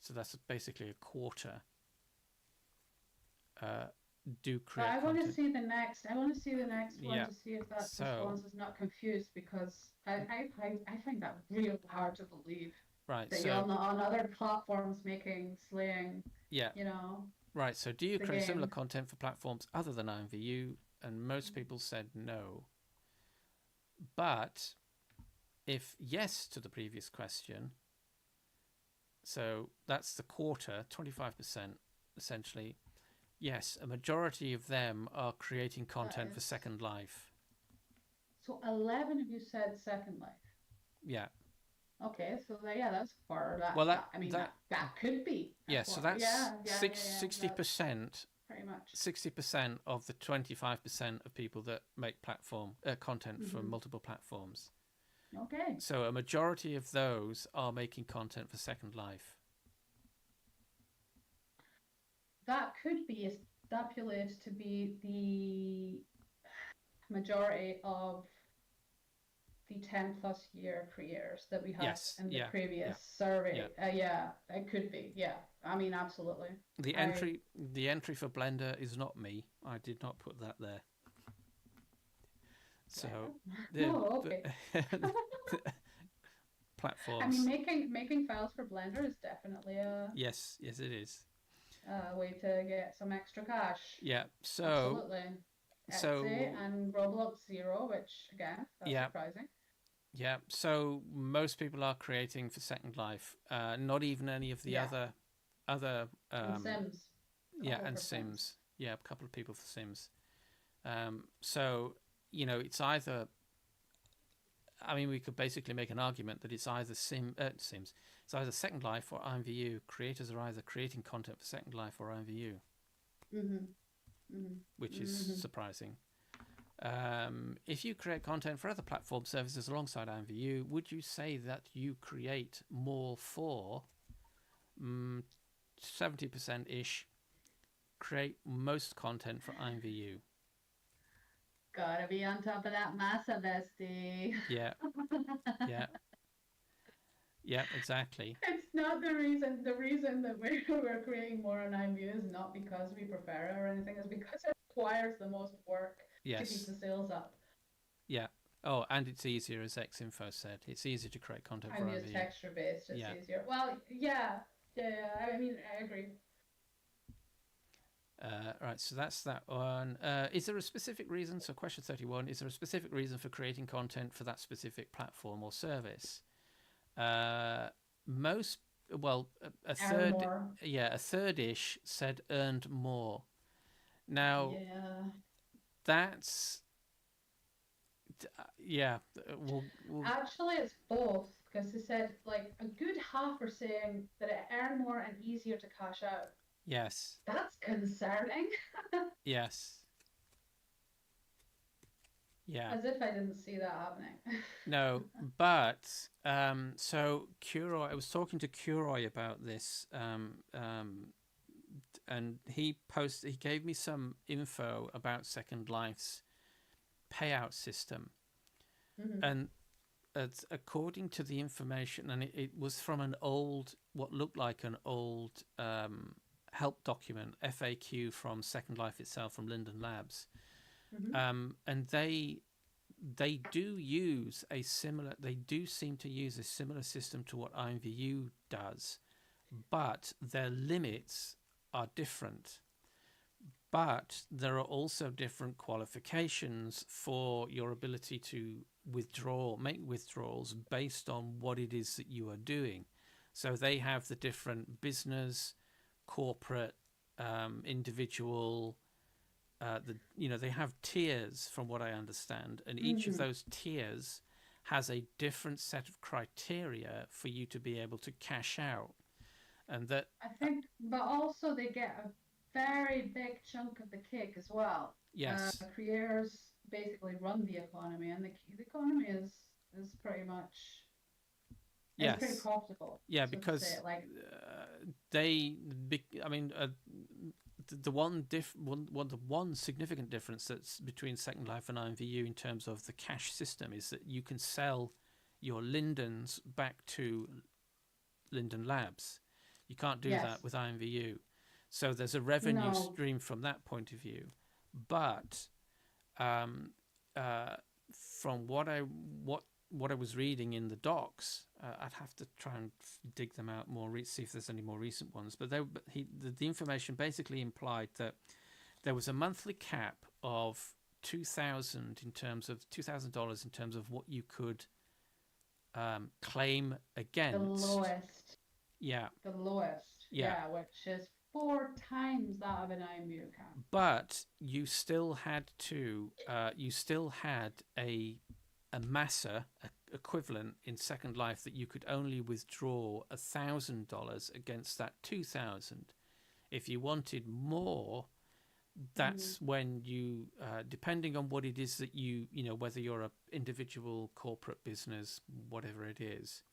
So that's basically a quarter. Do create.
I want to
content.
see the next. I want to see the next one
Yeah.
to see if that response is not confused, because I find that real hard to believe.
Right.
That
So
you're on other platforms slaying.
Yeah.
You know.
Right. So do you
the
create
game.
similar content for platforms other than IMVU? And most people said no. But if yes to the previous question, so that's the quarter, 25% essentially. Yes, a majority of them are creating content for Second Life.
So 11 of you said Second Life.
Yeah.
Okay, so that's far.
Well,
that could be.
Yeah, so that's 60%.
Pretty much
60% of the 25% of people that make platform content for multiple platforms.
Okay.
So a majority of those are making content for Second Life.
That could be stipulated to be the majority of the 10+ year creators that we have in the previous survey. It could be. Yeah, I mean, absolutely.
The entry for Blender is not me. I did not put that there. So
okay.
Platforms.
I mean, making files for Blender is definitely a
yes, it is
a way to get some extra cash.
Yeah. So
absolutely. Etsy and Roblox Zero, which again, that's surprising.
Yeah, so most people are creating for Second Life. Not even any of the other
and Sims.
And Sims. Yeah, a couple of people for Sims. So it's either. I mean, we could basically make an argument that it's either Sims. It's either Second Life or IMVU. Creators are either creating content for Second Life or IMVU, which is surprising. If you create content for other platform services alongside IMVU, would you say that you create more for 70%-ish create most content for IMVU?
Gotta be on top of that MASA, bestie.
Yeah. Yeah, exactly.
It's not the reason that we're creating more on IMVU is not because we prefer it or anything, it's because it requires the most work to keep the sales up.
Yeah. Oh, and it's easier, as Xinfo said. It's easier to create content for IMVU.
It's texture-based, it's easier. Well, yeah. I mean, I agree.
Right, so that's that one. Is there a specific reason? So question 31, is there a specific reason for creating content for that specific platform or service? A third-ish said earned more. Now, that's... we'll...
Actually, it's both, because they said like a good half are saying that it earned more and easier to cash out.
Yes.
That's concerning.
Yes. Yeah.
As if I didn't see that happening.
No, but so Curoy, I was talking to Curoy about this, and he gave me some info about Second Life's payout system,
Hmm.
and according to the information, and it was from an old, what looked like an old help document, FAQ from Second Life itself, from Linden Labs,
Hmm.
and they do use a similar, they do seem to use a similar system to what IMVU does, but their limits are different. But there are also different qualifications for your ability to make withdrawals based on what it is that you are doing. So they have the different business, corporate, individual, they have tiers from what I understand, and each of
Hmm.
those tiers has a different set of criteria for you to be able to cash out, and that
I think, but also they get a very big chunk of the cake as well.
yes,
Creators basically run the economy, and the economy is pretty much is pretty
yes,
profitable,
yeah,
so to say.
because
Like,
they, I mean, the one significant difference that's between Second Life and IMVU in terms of the cash system is that you can sell your Lindens back to Linden Labs. You can't do
yes,
that with IMVU. So there's a revenue
no,
stream from that point of view. But um, uh, from what I was reading in the docs, I'd have to try and dig them out more, see if there's any more recent ones. But the information basically implied that there was a monthly cap of $2,000 in terms of what you could claim
the
against.
lowest,
Yeah,
the lowest,
yeah.
yeah, which is 4 times that of an IMU account.
But you still had a MASA equivalent in Second Life that you could only withdraw $1,000 against that 2,000. If you wanted more,
Mm.
that's when you, depending on what it is that whether you're a individual, corporate, business, whatever it is,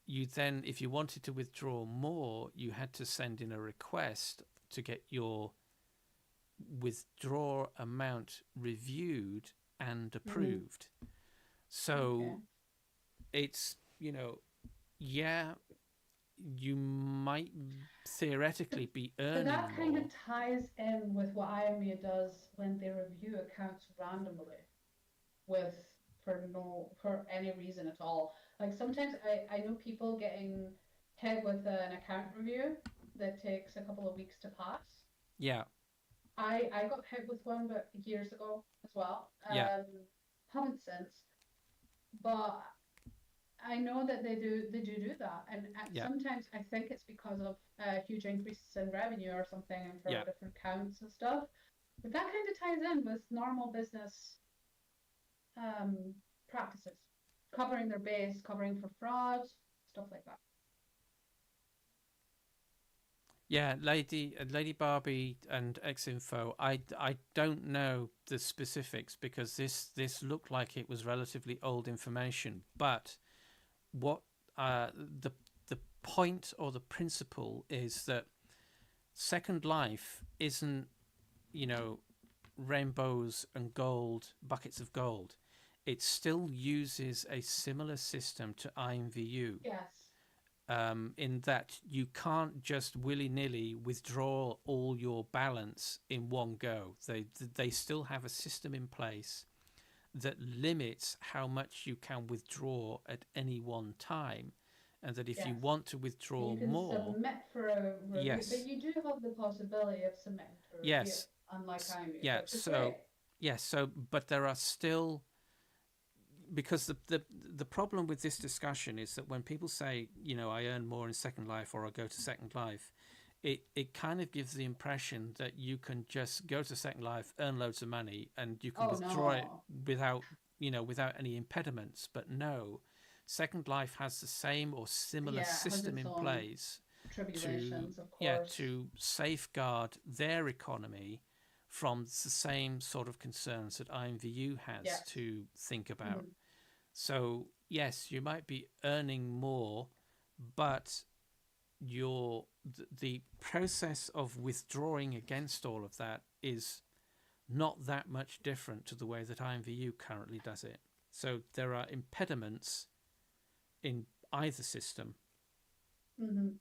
you then, if you wanted to withdraw more, you had to send in a request to get your withdraw amount reviewed and
Mm.
approved. So
Okay.
it's, yeah, you might theoretically be
But
earning
that kind of
more.
ties in with what IMU does when they review accounts randomly with for any reason at all. Like sometimes I know people getting hit with an account review that takes a couple of weeks to pass.
Yeah,
I got hit with one but years ago as well.
yeah,
Haven't since, but I know that they do that, and
yeah,
sometimes I think it's because of huge increases in revenue or something, and for
yeah.
different counts and stuff. But that kind of ties in with normal business um, practices, covering their base, covering for fraud, stuff like that.
Yeah, Lady Barbie and Xinfo. I don't know the specifics because this looked like it was relatively old information. But what the point or the principle is that Second Life isn't, you know, rainbows and gold, buckets of gold. It still uses a similar system to IMVU,
Yes.
in that you can't just willy-nilly withdraw all your balance in one go. They still have a system in place that limits how much you can withdraw at any one time, and that if you
Yes.
want to
And
withdraw
you can
more,
submit for a review, but
yes,
you do have the possibility of submitting for a review,
yes,
unlike IMU,
yeah,
which is
so
great.
yes, so but there are still, because the problem with this discussion is that when people say, I earn more in Second Life or I go to Second Life, it kind of gives the impression that you can just go to Second Life, earn loads of money, and you can
Oh
withdraw it
no.
without any impediments. But no, Second Life has the same or similar
Yeah, it has
system
its
in
own
place to
tribulations, of
yeah
course.
to safeguard their economy from the same sort of concerns that IMVU has
Yes.
to think about.
Mhm.
So yes, you might be earning more, but the process of withdrawing against all of that is not that much different to the way that IMVU currently does it. So there are impediments in either system.
Mhm.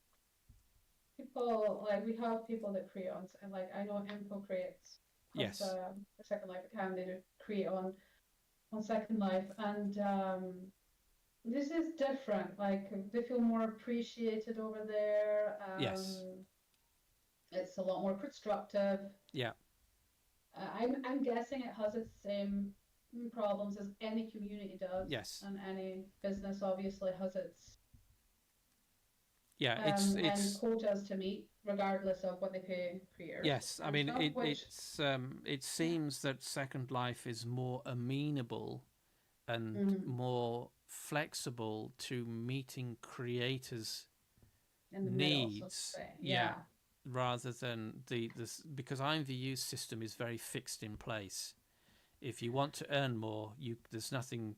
People like we have people that create on, and like I know Info creates
Yes.
a Second Life account. They do create on Second Life, and this is different. Like they feel more appreciated over there.
Yes.
It's a lot more constructive.
Yeah.
I'm guessing it has its same problems as any community does.
Yes.
And any business obviously has its
Yeah.
and
It's
quotas to meet, regardless of what they pay creators.
yes. I
and
mean,
stuff, which
it seems that Second Life is more amenable and
Mhm.
more flexible to meeting creators'
in the middle, so to
needs.
say.
Yeah. Rather than this, because IMVU's system is very fixed in place. If you want to earn more, there's nothing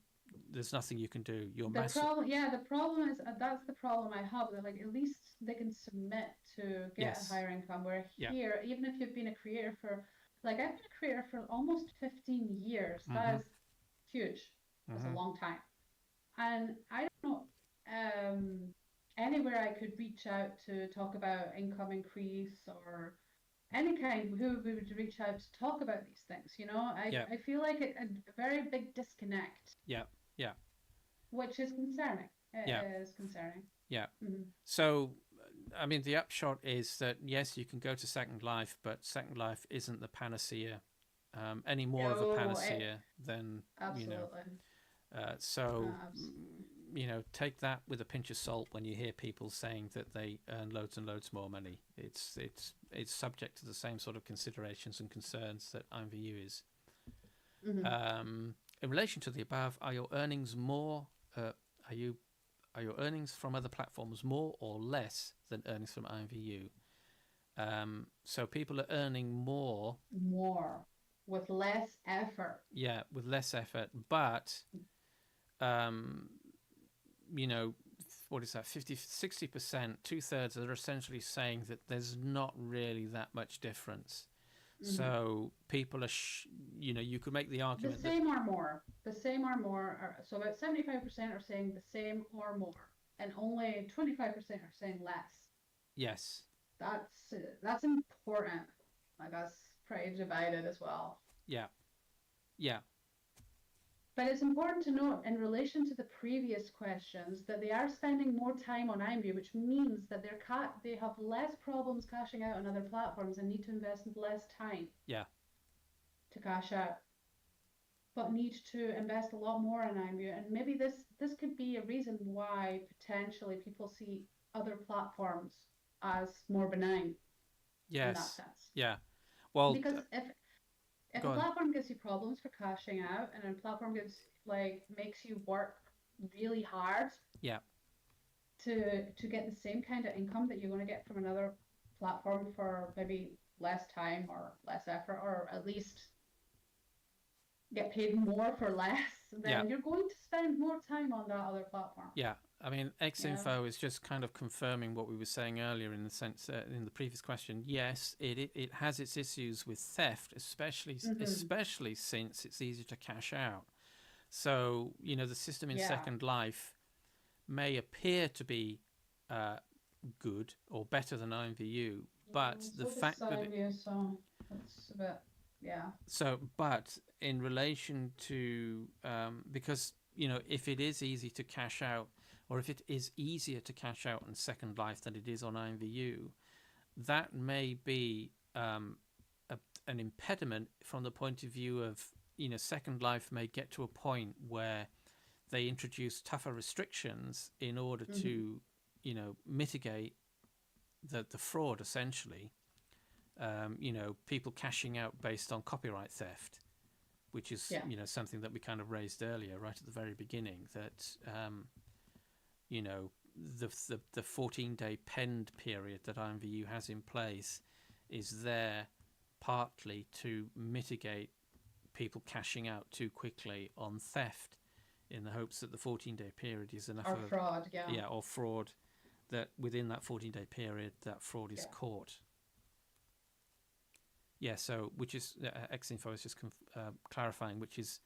you can do. You're
The
massive.
problem, the problem is that's the problem I have. That like at least they can submit to get
Yes.
a higher income. Where
Yeah.
here, even if you've been a creator for, like I've been a creator for almost 15 years.
Mhm.
That is huge. That's a
Mhm.
long time. And I don't know anywhere I could reach out to talk about income increase or any kind who we would reach out to talk about these things.
Yeah.
I feel like a very big disconnect.
Yeah. Yeah.
Which is concerning.
Yeah.
It is concerning.
Yeah.
Mhm.
So, I mean, the upshot is that yes, you can go to Second Life, but Second Life isn't the panacea, any more of a panacea than
Absolutely.
So,
Absolutely.
take that with a pinch of salt when you hear people saying that they earn loads and loads more money. It's subject to the same sort of considerations and concerns that IMVU is.
Mhm.
In relation to the above, are your earnings more? Are your earnings from other platforms more or less than earnings from IMVU? So people are earning more
with less effort.
Yeah, with less effort, but what is that? 60%, 2/3 are essentially saying that there's not really that much difference.
Mhm.
So people are, you could make the argument
The same or more. The same or more. So about 75% are saying the same or more, and only 25% are saying less.
Yes.
That's important. Like that's pretty divided as well.
Yeah. Yeah.
But it's important to note in relation to the previous questions that they are spending more time on IMVU, which means that they have less problems cashing out on other platforms and need to invest less time.
Yeah.
To cash out, but need to invest a lot more in IMVU, and maybe this could be a reason why potentially people see other platforms as more benign.
Yes.
In that sense.
Yeah. Well,
because if a platform gives you problems for cashing out, and a platform makes you work really hard,
yeah,
to get the same kind of income that you're going to get from another platform for maybe less time or less effort, or at least get paid more for less, then you're going to spend more time on that other platform.
Yeah, I mean, XInfo is just kind of confirming what we were saying earlier in the sense in the previous question. Yes, it has its issues with theft, especially since it's easier to cash out. So the system in Second Life may appear to be good or better than IMVU, but the fact that
it's a bit. Yeah.
So, but in relation to, because, if it is easy to cash out, or if it is easier to cash out on Second Life than it is on IMVU, that may be an impediment from the point of view of, Second Life may get to a point where they introduce tougher restrictions in order to, mitigate the fraud, essentially. People cashing out based on copyright theft, which is something that we kind of raised earlier, right at the very beginning. That the 14-day penned period that IMVU has in place is there partly to mitigate people cashing out too quickly on theft, in the hopes that the 14-day period is enough
Or fraud, yeah.
yeah, or fraud, that within that 14-day period that fraud is caught. Yeah, so which is Xinfo is just clarifying, which is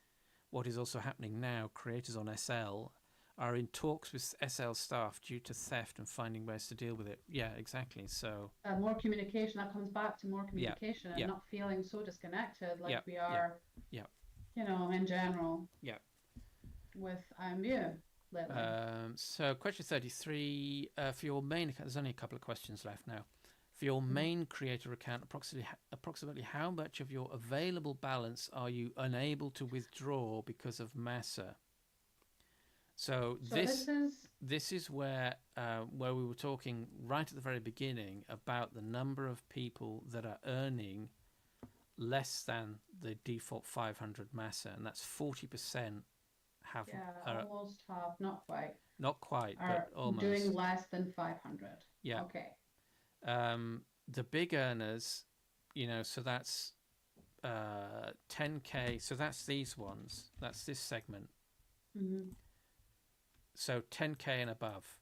what is also happening now. Creators on SL are in talks with SL staff due to theft and finding ways to deal with it. Yeah, exactly. So
more communication. That comes back to more communication and not feeling so disconnected like we are.
Yeah.
You know, in general.
Yeah.
With IMVU lately.
So question 33 for your main account. There's only a couple of questions left now. For your main creator account, approximately how much of your available balance are you unable to withdraw because of MASA? So this is where we were talking right at the very beginning about the number of people that are earning less than the default 500 MASA, and that's 40% have.
Almost half, not quite.
Not quite, but almost.
Doing less than 500.
Yeah.
Okay.
The big earners, you know, so that's 10K. So that's these ones. That's this segment.
Mm-hmm.
So 10K and above.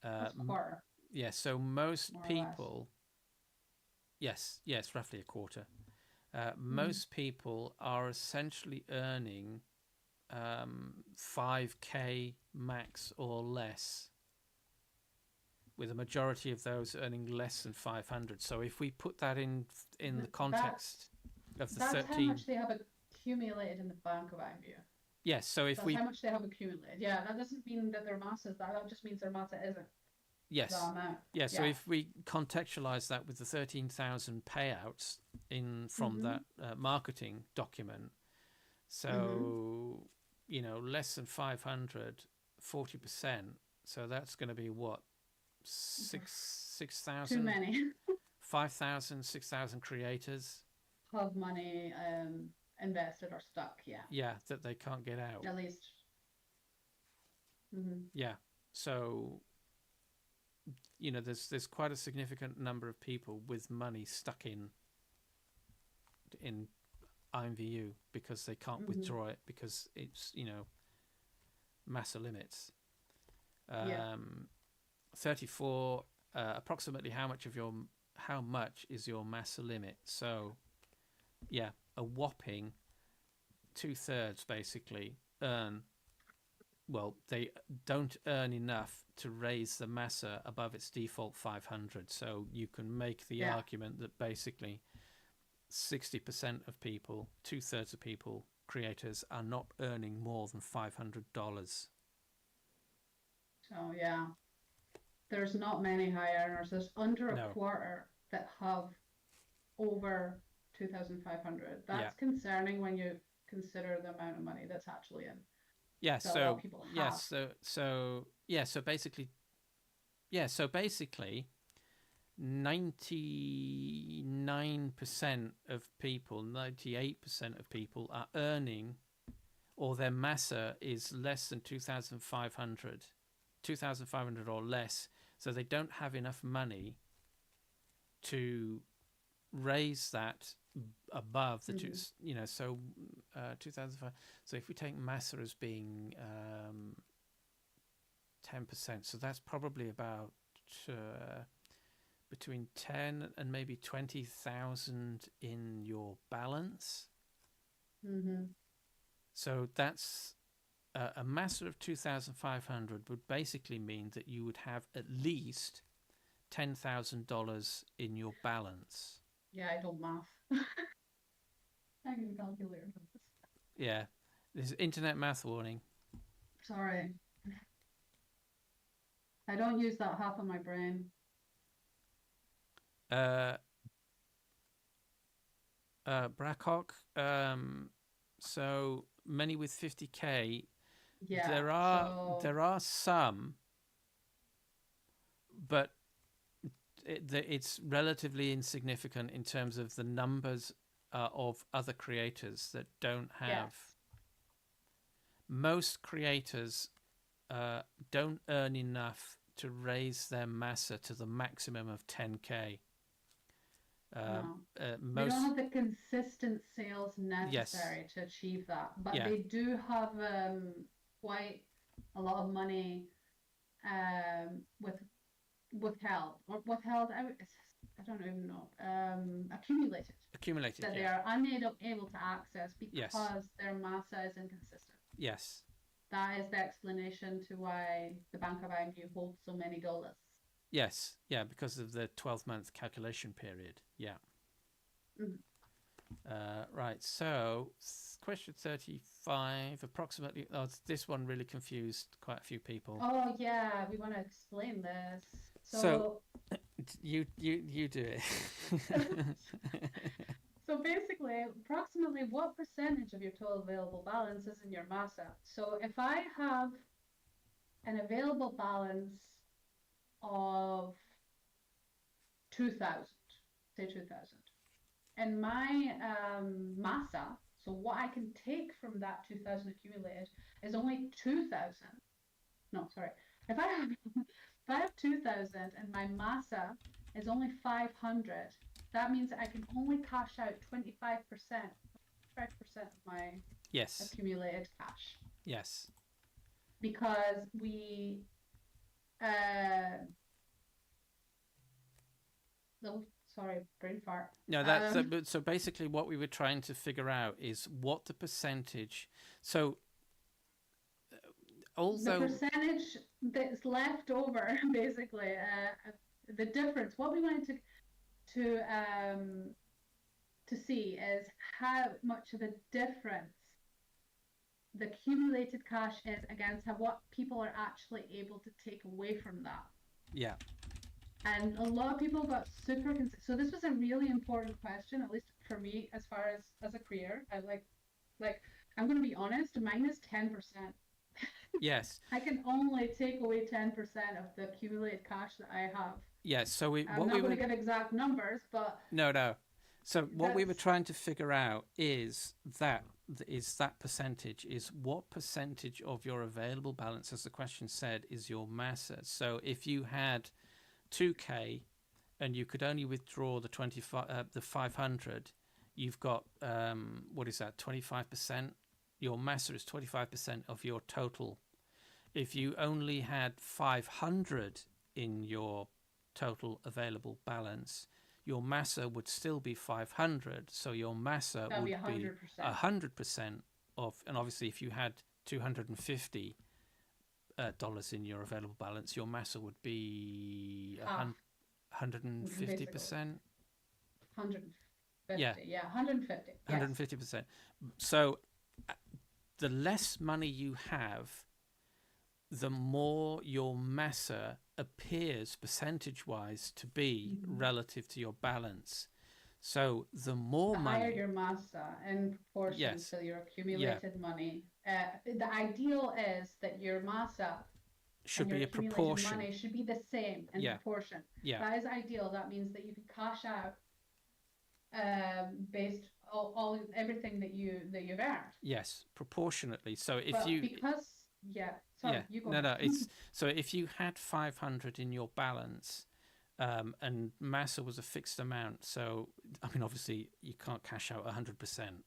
That's a quarter.
Yeah. So most people. Yes, roughly a quarter. Most people are essentially earning 5K max or less, with a majority of those earning less than 500. So if we put that in the context of the 13... That's
how much they have accumulated in the bank of IMVU.
Yes, so if
that's how much they have accumulated. Yeah, that doesn't mean that their MASA is that. That just means their MASA isn't.
Yes. Yeah, so if we contextualize that with the 13,000 payouts from that marketing document, so, you know, less than 500, 40%. So that's going to be what? 6,000?
Too many.
5,000, 6,000 creators.
Have money invested or stuck, yeah.
Yeah, that they can't get out.
At least.
Yeah, so... You know, there's quite a significant number of people with money stuck in IMVU because they can't withdraw it because it's, you know, MASA limits. 34 approximately how much is your MASA limit? So yeah, a whopping 2/3 basically they don't earn enough to raise the MASA above its default 500. So you can make the argument that basically 60% of people, 2/3 of people, creators, are not earning more than $500.
So yeah, there's not many high earners. There's under a quarter that have over 2,500. That's concerning when you consider the amount of money that's actually in.
Yeah, so basically 99% of people, 98% of people are earning, or their MASA is less than 2,500 or less, so they don't have enough money to raise that above the two, you know, so 2005. So if we take MASA as being 10%, so that's probably about between 10 and maybe 20,000 in your balance. So that's a MASA of 2,500 would basically mean that you would have at least $10,000 in your balance.
Yeah, I don't math. I can calculate this.
Yeah, there's internet math warning.
Sorry. I don't use that half of my brain.
Brackhawk, so many with 50K.
Yeah,
there are some, but it's relatively insignificant in terms of the numbers of other creators that don't have. Yes. Most creators don't earn enough to raise their MASA to the maximum of 10K.
No. They
Most
don't have the consistent sales
yes,
necessary to achieve that, but
yeah,
they do have quite a lot of money with withheld or withheld. I don't even know. Accumulated
accumulated,
that they
yeah,
are unable to access
yes,
because their massa is inconsistent.
yes,
That is the explanation to why the Bank of IMVU holds so many dollars.
yes, yeah, because of the 12-month calculation period, yeah.
Mhm.
Right, so question 35, approximately. Oh, this one really confused quite a few people.
Oh yeah, we want to explain this.
So
So
you do it.
so basically, approximately what percentage of your total available balance is in your massa? So if I have an available balance of 2,000, say 2,000, and my massa, so what I can take from that 2,000 accumulated is only 2,000. No, sorry. If I have if I have 2,000 and my massa is only 500, that means I can only cash out 25%, 25% of my
Yes,
accumulated cash
yes.
because we oh, sorry, brain fart.
No, that's so basically what we were trying to figure out is what the percentage. So
The
although
percentage that's left over, basically, the difference. What we wanted to see is how much of a difference the accumulated cash is against what people are actually able to take away from that.
yeah,
And a lot of people got super so this was a really important question, at least for me, as far as a career. I like I'm going to be honest, mine is 10%.
yes,
I can only take away 10% of the accumulated cash that I have.
yes. So
I'm not going to give exact numbers, but
no. So what we were
that's
trying to figure out is that percentage is what percentage of your available balance, as the question said, is your massa. So if you had 2K and you could only withdraw the 500, you've got what is that, 25%? Your massa is 25% of your total. If you only had 500 in your total available balance, your massa would still be 500. So your massa
that'd
would
be
be
100%.
100% of, and obviously if you had $250 in your available balance, your massa would be
Half,
150%.
150.
Yeah,
Yeah, 150. Yes.
150%. So the less money you have, the more your massa appears percentage-wise to be relative to your balance. So the more
The
money,
higher your massa in proportion
yes,
to your
yeah,
accumulated money. The ideal is that your massa
should
and your
be a
accumulated
proportion.
money should be the same in
Yeah,
proportion.
yeah,
That is ideal. That means that you can cash out based all everything that you've earned.
yes, proportionately. So if
But
you,
because yeah, sorry,
yeah,
you go
no,
ahead.
it's so if you had 500 in your balance, and massa was a fixed amount. So I mean, obviously you can't cash out 100%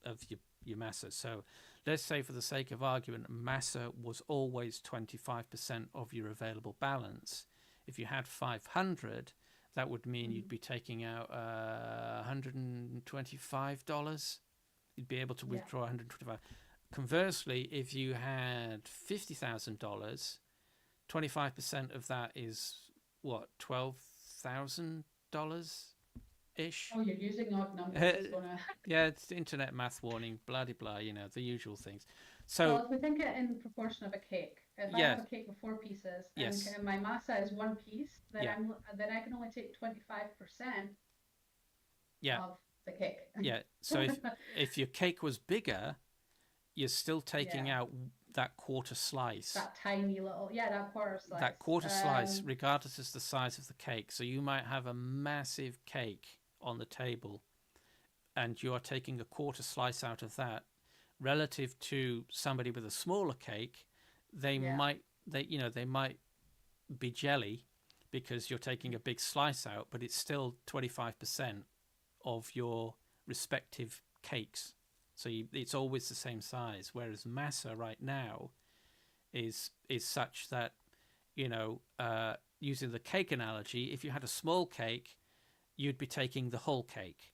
of your massa. So let's say, for the sake of argument, massa was always 25% of your available balance. If you had 500, that would mean you'd be taking out $125. You'd be able to
Yeah.
withdraw 125. Conversely, if you had $50,000, 25% of that is what, $12,000 ish.
Oh, you're using odd numbers. It's gonna...
Yeah, it's internet math warning, blah de blah, the usual things.
Well,
So
if we think it in proportion of a cake, if I
yeah,
have a cake with 4 pieces
yes,
and my massa is 1 piece, then
yeah,
then I can only take 25%
yeah,
of the cake.
yeah. So if your cake was bigger, you're still taking
Yeah,
out that quarter slice.
that tiny little, yeah, that quarter slice.
That quarter slice, regardless of the size of the cake. So you might have a massive cake on the table, and you are taking a quarter slice out of that. Relative to somebody with a smaller cake, they
Yeah.
might be jelly because you're taking a big slice out, but it's still 25% of your respective cakes. So it's always the same size. Whereas MASA right now is such that, using the cake analogy, if you had a small cake, you'd be taking the whole cake.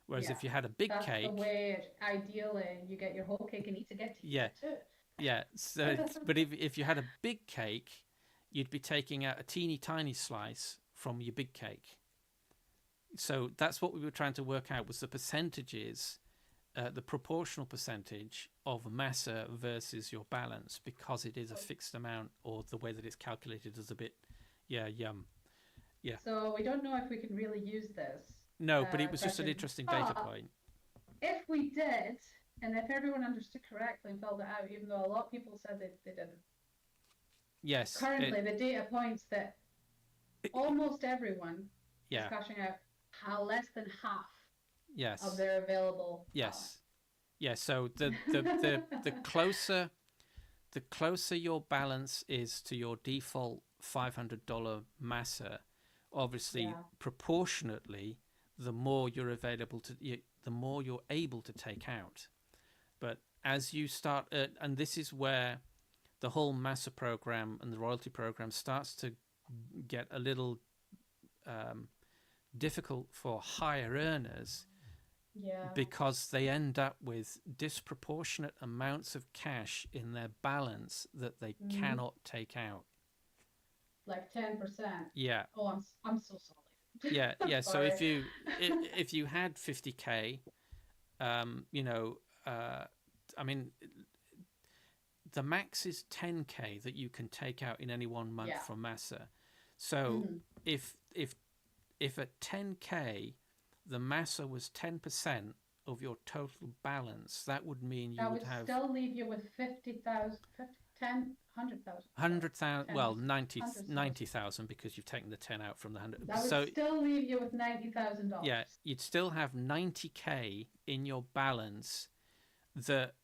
Whereas if you had a big cake,
that's the way ideally you get your whole cake and eat to get to it too.
Yeah. So, but if you had a big cake, you'd be taking out a teeny tiny slice from your big cake. So that's what we were trying to work out, was the percentages, the proportional percentage of MASA versus your balance, because it is a fixed amount, or the way that it's calculated is a bit, Yeah.
So we don't know if we can really use this.
No, but it was just an interesting data point.
If we did, and if everyone understood correctly and filled it out, even though a lot of people said they didn't.
Yes.
Currently, the data points that almost everyone is cashing out less than half of their available balance.
Yeah, so the closer your balance is to your default $500 MASA, obviously proportionately, the more you're able to take out. But as you start, and this is where the whole MASA program and the royalty program starts to get a little difficult for higher earners, because they end up with disproportionate amounts of cash in their balance that they cannot take out.
Like 10%.
Yeah.
Oh, I'm so sorry.
Yeah. So if you had 50K, I mean, the max is 10K that you can take out in any 1 month from MASA. So if at 10K the MASA was 10% of your total balance, that would mean you would have
still leave you with 50,000, 100,000.
100,000. Well, 90,000 because you've taken the 10 out from the 100.
That would still leave you with $90,000.
Yeah, you'd still have 90K in your balance that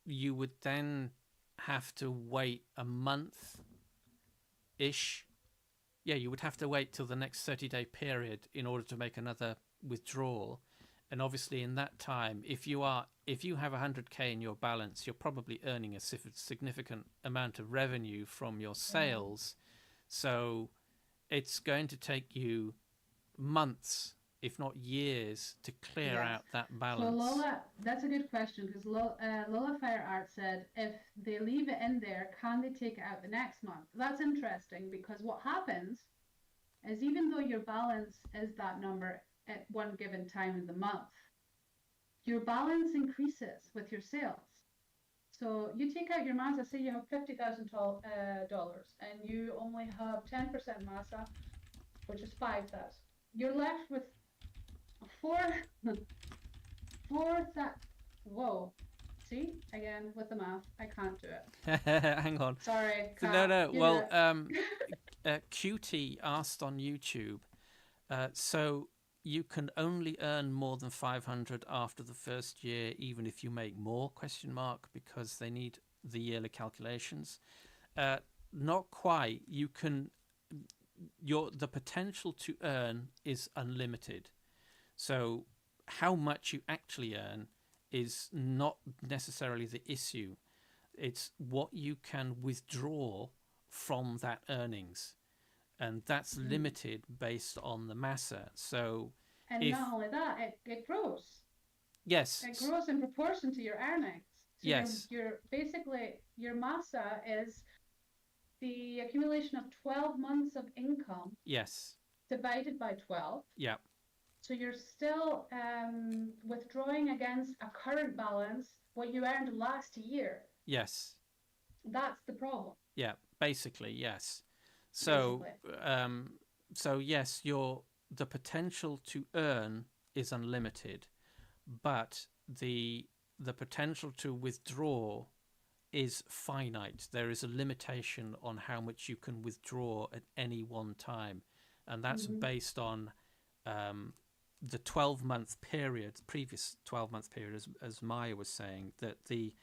you would then have to wait a month-ish. Yeah, you would have to wait till the next 30-day period in order to make another withdrawal. And obviously in that time, if you have 100K in your balance, you're probably earning a significant amount of revenue from your sales. So it's going to take you months, if not years, to clear out that balance.
So Lola, that's a good question, because Lola Fire Art said, if they leave it in there, can they take it out the next month? That's interesting, because what happens is, even though your balance is that number at one given time in the month, your balance increases with your sales. So you take out your MASA, say you have $50,000 and you only have 10% MASA, which is 5,000. You're left with whoa. See, again with the math, I can't do it.
Hang on.
Sorry.
No. Well, QT asked on YouTube, so you can only earn more than 500 after the first year, even if you make more, ? Because they need the yearly calculations. Not quite. You can, the potential to earn is unlimited. So how much you actually earn is not necessarily the issue. It's what you can withdraw from that earnings. And that's limited based on the MASA. So,
not only that, it grows.
Yes.
It grows in proportion to your earnings. So
yes.
Your basically, your MASA is the accumulation of 12 months of income.
Yes.
Divided by 12.
Yeah.
So you're still withdrawing against a current balance what you earned last year.
Yes.
That's the problem.
Yeah. Basically, yes. So, yes, the potential to earn is unlimited, but the potential to withdraw is finite. There is a limitation on how much you can withdraw at any one time, and that's based on the 12-month period, previous 12-month period, as Maya was saying, that the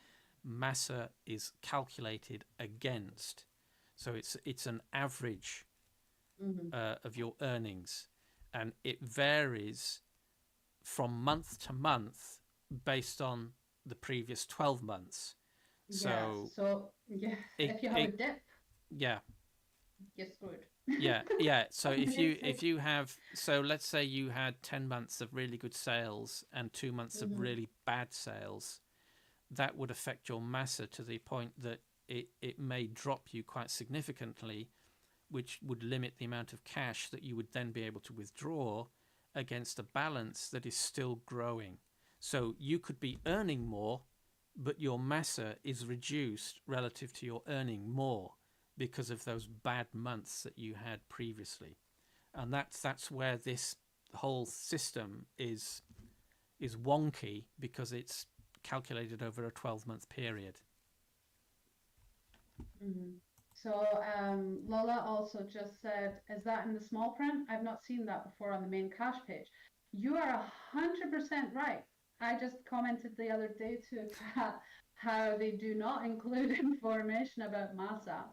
MASA is calculated against. So it's an average of your earnings, and it varies from month to month based on the previous 12 months. So,
if you have a dip,
yeah,
you're screwed.
yeah. So if you have, so let's say you had 10 months of really good sales and 2 months of really bad sales, that would affect your MASA to the point that it may drop you quite significantly, which would limit the amount of cash that you would then be able to withdraw against a balance that is still growing. So you could be earning more, but your MASA is reduced relative to your earning more because of those bad months that you had previously. And that's where this whole system is wonky, because it's calculated over a 12-month period.
So Lola also just said, is that in the small print? I've not seen that before on the main cash page. You are 100% right. I just commented the other day to Kat how they do not include information about MASA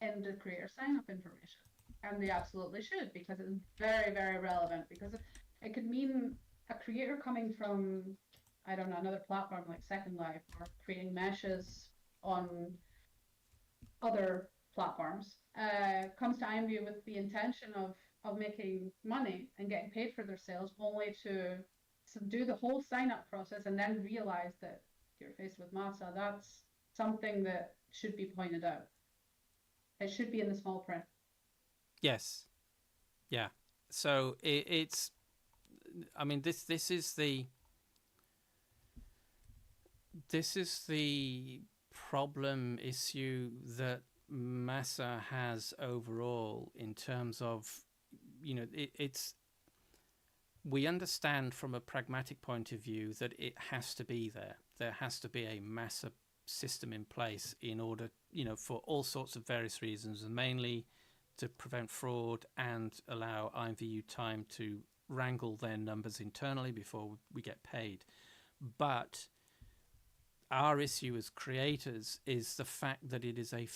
in the creator sign-up information. And they absolutely should, because it's very, very relevant, because it could mean a creator coming from, I don't know, another platform like Second Life, or creating meshes on other platforms, comes to IMVU with the intention of making money and getting paid for their sales, only to do the whole sign-up process and then realize that you're faced with MASA. That's something that should be pointed out. It should be in the small print. Yes.
Yeah. So it's, I mean, this is the problem issue that MASA has overall, in terms of, it's, we understand from a pragmatic point of view that it has to be there. There has to be a MASA system in place in order, for all sorts of various reasons, and mainly to prevent fraud and allow IMVU time to wrangle their numbers internally before we get paid. But our issue as creators is the fact that it is a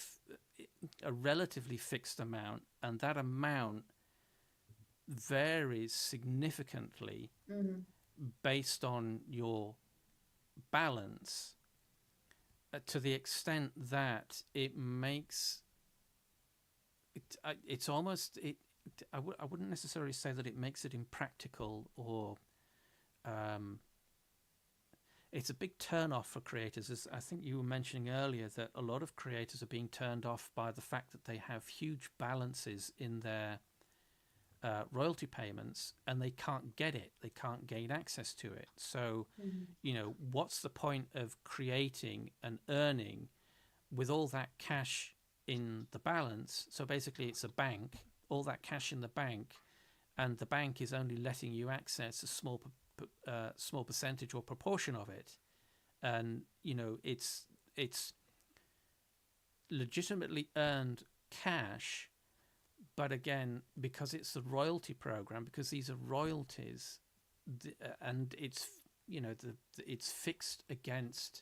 relatively fixed amount, and that amount varies significantly based on your balance, to the extent that it makes it, it's almost, I wouldn't necessarily say that it makes it impractical, or it's a big turn-off for creators. As I think you were mentioning earlier, that a lot of creators are being turned off by the fact that they have huge balances in their royalty payments, and they can't get it. They can't gain access to it. So, what's the point of creating and earning with all that cash in the balance? So basically, it's a bank, all that cash in the bank, and the bank is only letting you access a small percentage or proportion of it, and it's legitimately earned cash, but again, because it's a royalty program, because these are royalties, and it's it's fixed against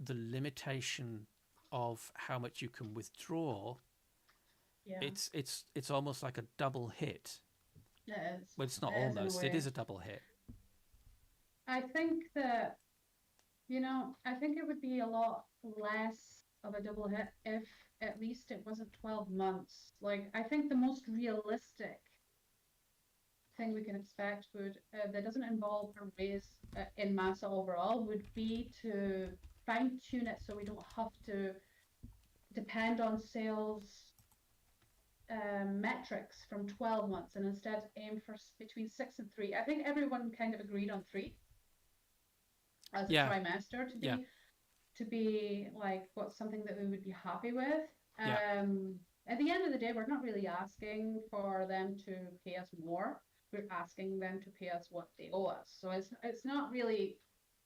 the limitation of how much you can withdraw. It's almost like a double hit.
It is.
Well, it's not almost. It is a double hit.
I think that, I think it would be a lot less of a double hit if at least it wasn't 12 months. Like, I think the most realistic thing we can expect would, that doesn't involve a raise in MASA overall, would be to fine tune it so we don't have to depend on sales metrics from 12 months, and instead aim for between 6 and 3. I think everyone kind of agreed on 3 as a trimester to be like what's something that we would be happy with. At the end of the day, we're not really asking for them to pay us more. We're asking them to pay us what they owe us. So it's not really,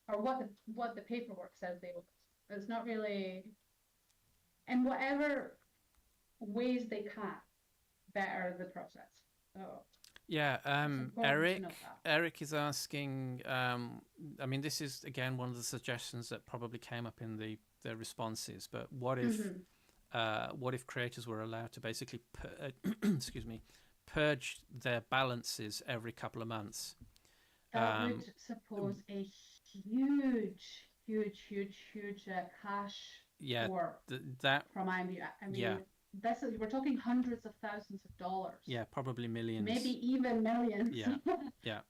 or what the paperwork says they owe us. It's not really, in whatever ways they can better the process. So
Eric is asking, I mean, this is again one of the suggestions that probably came up in the responses, but what if creators were allowed to basically purge their balances every couple of months,
That
Um,
would suppose a huge cash
yeah,
for
that
from IMVU. I
yeah,
mean, this is we're talking hundreds of thousands of dollars,
yeah, probably millions.
maybe even millions.
Yeah, yeah.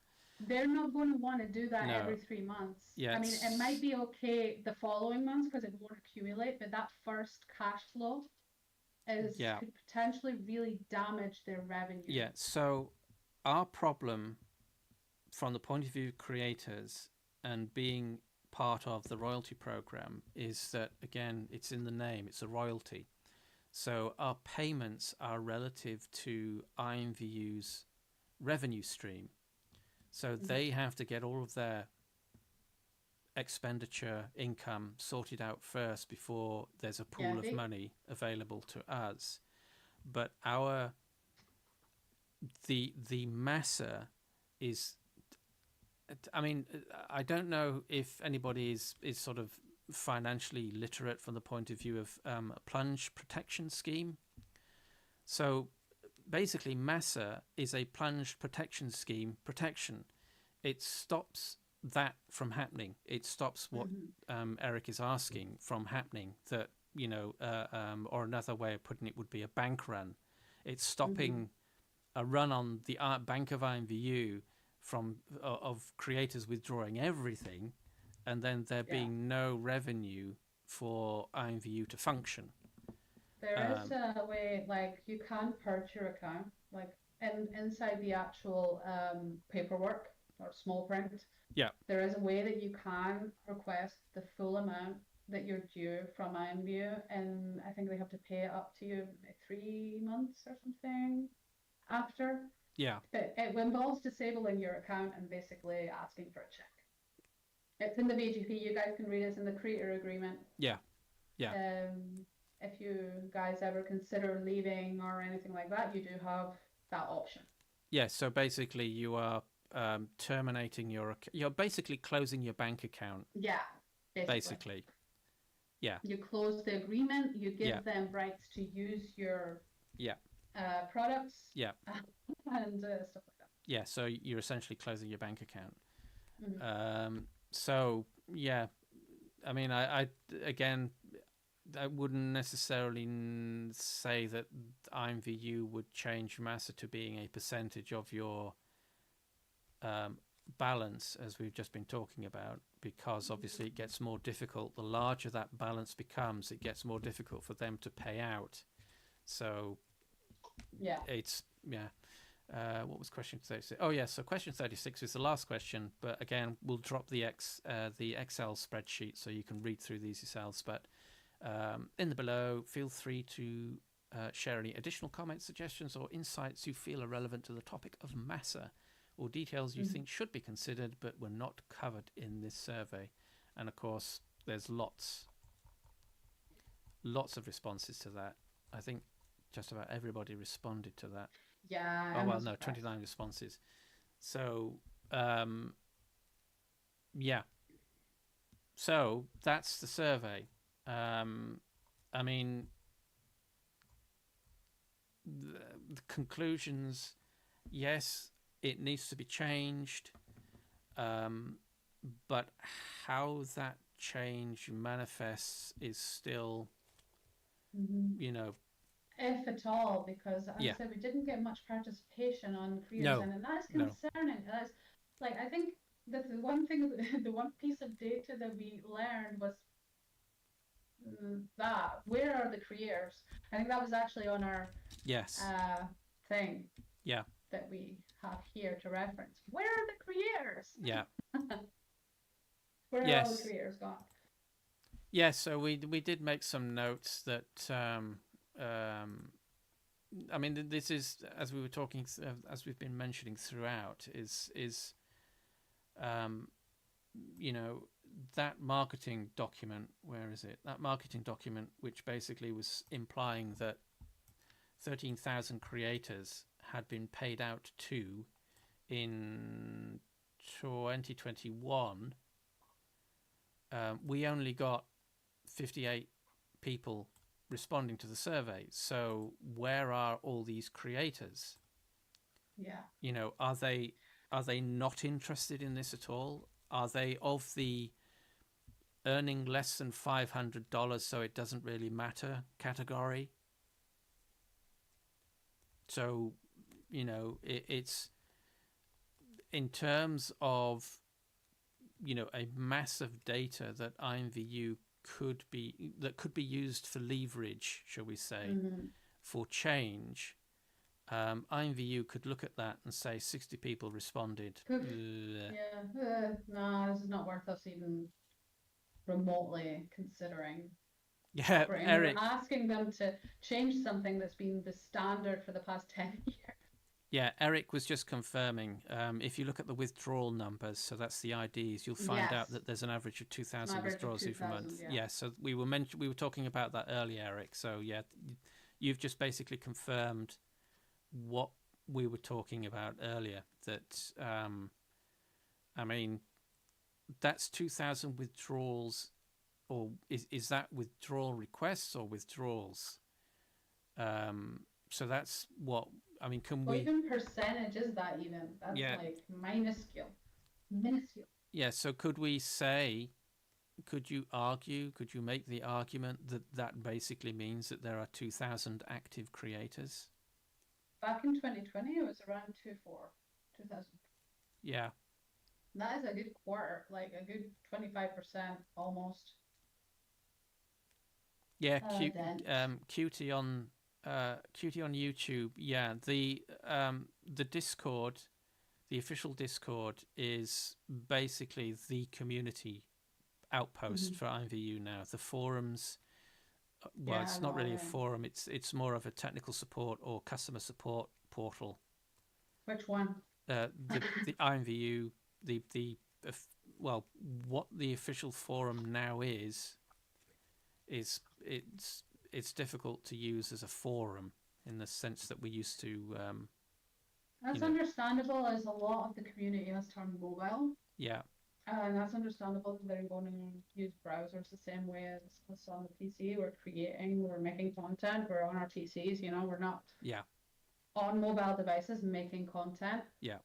They're not going to want to do that
No.
every 3 months.
Yeah,
I mean, it might be okay the following months because it won't accumulate, but that first cash flow could potentially really damage their revenue.
Yeah. So our problem from the point of view of creators and being part of the royalty program is that, again, it's in the name, it's a royalty. So our payments are relative to IMVU's revenue stream. So they have to get all of their expenditure income sorted out first before there's a pool of money available to us. But the MASA is, I mean, I don't know if anybody is sort of financially literate from the point of view of a plunge protection scheme. So basically MASA is a plunge protection scheme protection. It stops that from happening. It stops what Eric is asking from happening, that, you know, or another way of putting it would be a bank run. It's stopping a run on the Bank of IMVU from of creators withdrawing everything, and then there being no revenue for IMVU to function.
There is a way, like, you can purge your account, like, inside the actual paperwork or small print.
Yeah.
There is a way that you can request the full amount that you're due from IMVU, and I think they have to pay it up to you 3 months or something after.
Yeah.
It involves disabling your account and basically asking for a check. It's in the BGP. You guys can read it. It's in the creator agreement.
Yeah. Yeah.
If you guys ever consider leaving or anything like that, you do have that option.
Yeah. So basically, you are terminating you're basically closing your bank account.
Yeah. Basically.
Yeah.
You close the agreement. You give them rights to use your products.
Yeah.
And stuff like that.
Yeah. So you're essentially closing your bank account. So yeah, I mean, I again, I wouldn't necessarily say that IMVU would change MASA to being a percentage of your balance, as we've just been talking about, because obviously it gets more difficult. The larger that balance becomes, it gets more difficult for them to pay out. So it's what was question 36? Oh yeah, so question 36 is the last question, but again, we'll drop the Excel spreadsheet so you can read through these yourselves. But in the below, feel free to share any additional comments, suggestions, or insights you feel are relevant to the topic of MASA, or details you think should be considered but were not covered in this survey. And of course, there's lots of responses to that. I think just about everybody responded to that.
Yeah.
Oh well, no, 29 responses. So yeah. So that's the survey. I mean, the conclusions, yes, it needs to be changed, but how that change manifests is still, you know,
if at all, because as I said, we didn't get much participation on creators, and that's concerning. That's like, I think that the one thing, the one piece of data that we learned was that where are the creators? I think that was actually on our thing.
Yeah.
That we have here to reference. Where are the creators?
Yeah.
Where are all the creators gone?
Yeah, so we did make some notes that I mean, this is, as we were talking, as we've been mentioning throughout, is you know, that marketing document. Where is it? That marketing document, which basically was implying that 13,000 creators had been paid out to in 2021. We only got 58 people responding to the survey. So where are all these creators?
Yeah.
You know, are they Are they not interested in this at all? Are they of the earning less than $500, so it doesn't really matter category? So, it's in terms of, a mass of data that IMVU could be used for leverage, shall we say, for change. IMVU could look at that and say 60 people responded.
No, this is not worth us even remotely considering.
Yeah, Eric.
We're asking them to change something that's been the standard for the past 10 years.
Yeah, Eric was just confirming. If you look at the withdrawal numbers, so that's the IDs, you'll find out that there's an average of 2,000 withdrawals every month. Yeah, so we were talking about that earlier, Eric. So yeah, you've just basically confirmed what we were talking about earlier. That that's 2,000 withdrawals, or is that withdrawal requests or withdrawals? So that's what. Can we...
even percentage is that even? That's like minuscule.
Yeah, so could we say, could you make the argument that basically means that there are 2,000 active creators?
Back in 2020, it was around 2,000.
Yeah.
That is a good quarter, like a good 25% almost.
Yeah, Cutie on YouTube. Yeah, the Discord, the official Discord, is basically the community outpost for IMVU now. The forums, well, it's not really a forum. It's more of a technical support or customer support portal.
Which one?
The IMVU, what the official forum now is it's difficult to use as a forum in the sense that we used to.
That's understandable, as a lot of the community has turned mobile.
Yeah.
And that's understandable because they're going to use browsers the same way as us on the PC. We're making content, we're on our PCs, we're not on mobile devices making content.
Yeah.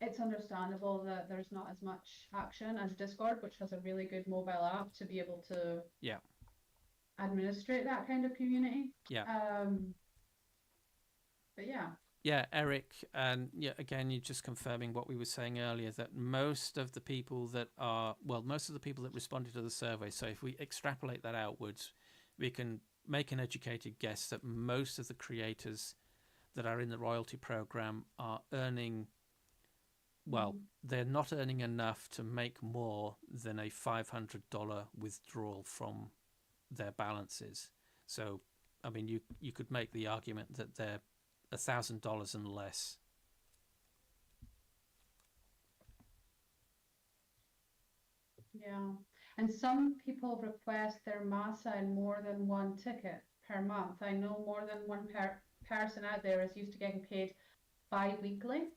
It's understandable that there's not as much action as Discord, which has a really good mobile app to be able to administrate that kind of community.
Yeah.
But yeah.
Yeah, Eric, and again, you're just confirming what we were saying earlier, that most of the people that responded to the survey, so if we extrapolate that outwards, we can make an educated guess that most of the creators that are in the royalty program are earning, they're not earning enough to make more than a $500 withdrawal from their balances. So, you could make the argument that they're $1,000 and less.
Yeah, and some people request their MASA in more than one ticket per month. I know more than one person out there is used to getting paid bi-weekly.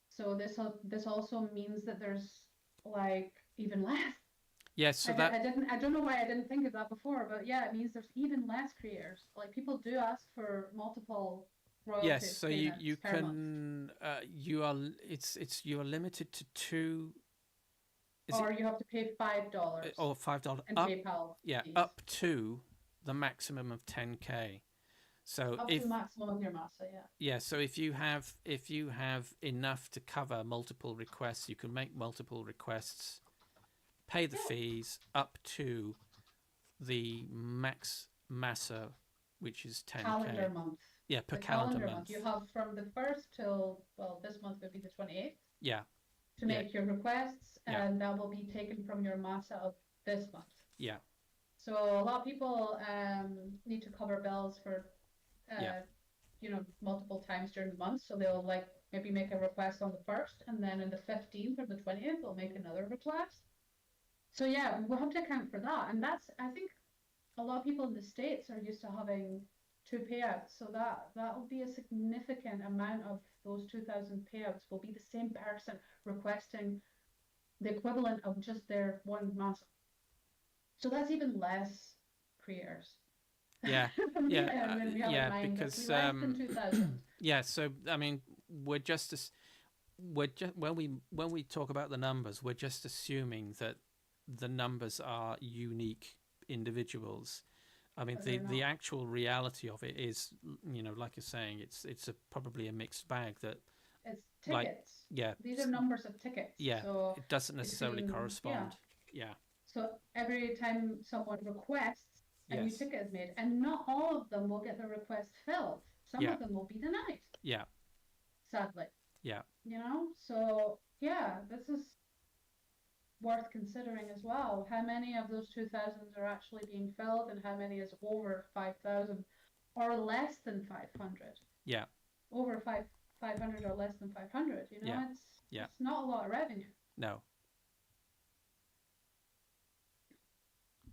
So this also means that there's like even less.
Yes, so
I don't know why I didn't think of that before, but yeah, it means there's even less creators. Like, people do ask for multiple royalties.
Yes, so you can you are limited to two.
You have to pay $5.
Or $5
and
up,
PayPal.
Yeah,
fees.
up to the maximum of 10K. So
up to the maximum of your MASA,
yeah. So if you have enough to cover multiple requests, you can make multiple requests. Pay the fees up to the max MASA, which is 10K.
Calendar month.
Yeah, per calendar month.
You have from the 1st till, this month would be the 28th.
Yeah.
To make your requests, and that will be taken from your MASA of this month.
Yeah.
So a lot of people need to cover bills for, multiple times during the month. So they'll maybe make a request on the 1st, and then on the 15th or the 20th, they'll make another request. So yeah, we'll have to account for that. And I think a lot of people in the States are used to having 2 payouts. So that will be a significant amount of those 2,000 payouts will be the same person requesting the equivalent of just their one MASA. So that's even less creators.
Yeah, because
less than 2,000.
we're just when we talk about the numbers, we're just assuming that the numbers are unique individuals. I mean, the actual reality of it is, like you're saying, it's probably a mixed bag. That
it's tickets.
Like, yeah,
these are numbers of tickets.
yeah,
so
it doesn't necessarily correspond. Yeah.
So every time someone requests, a new
Yes.
ticket is made, and not all of them will get the request filled. Some of them will be denied.
Yeah.
Sadly.
Yeah.
So yeah, this is worth considering as well. How many of those 2,000 are actually being filled, and how many is over 5,000 or less than 500?
Yeah.
Over 500 or less than 500. It's not a lot of revenue.
No.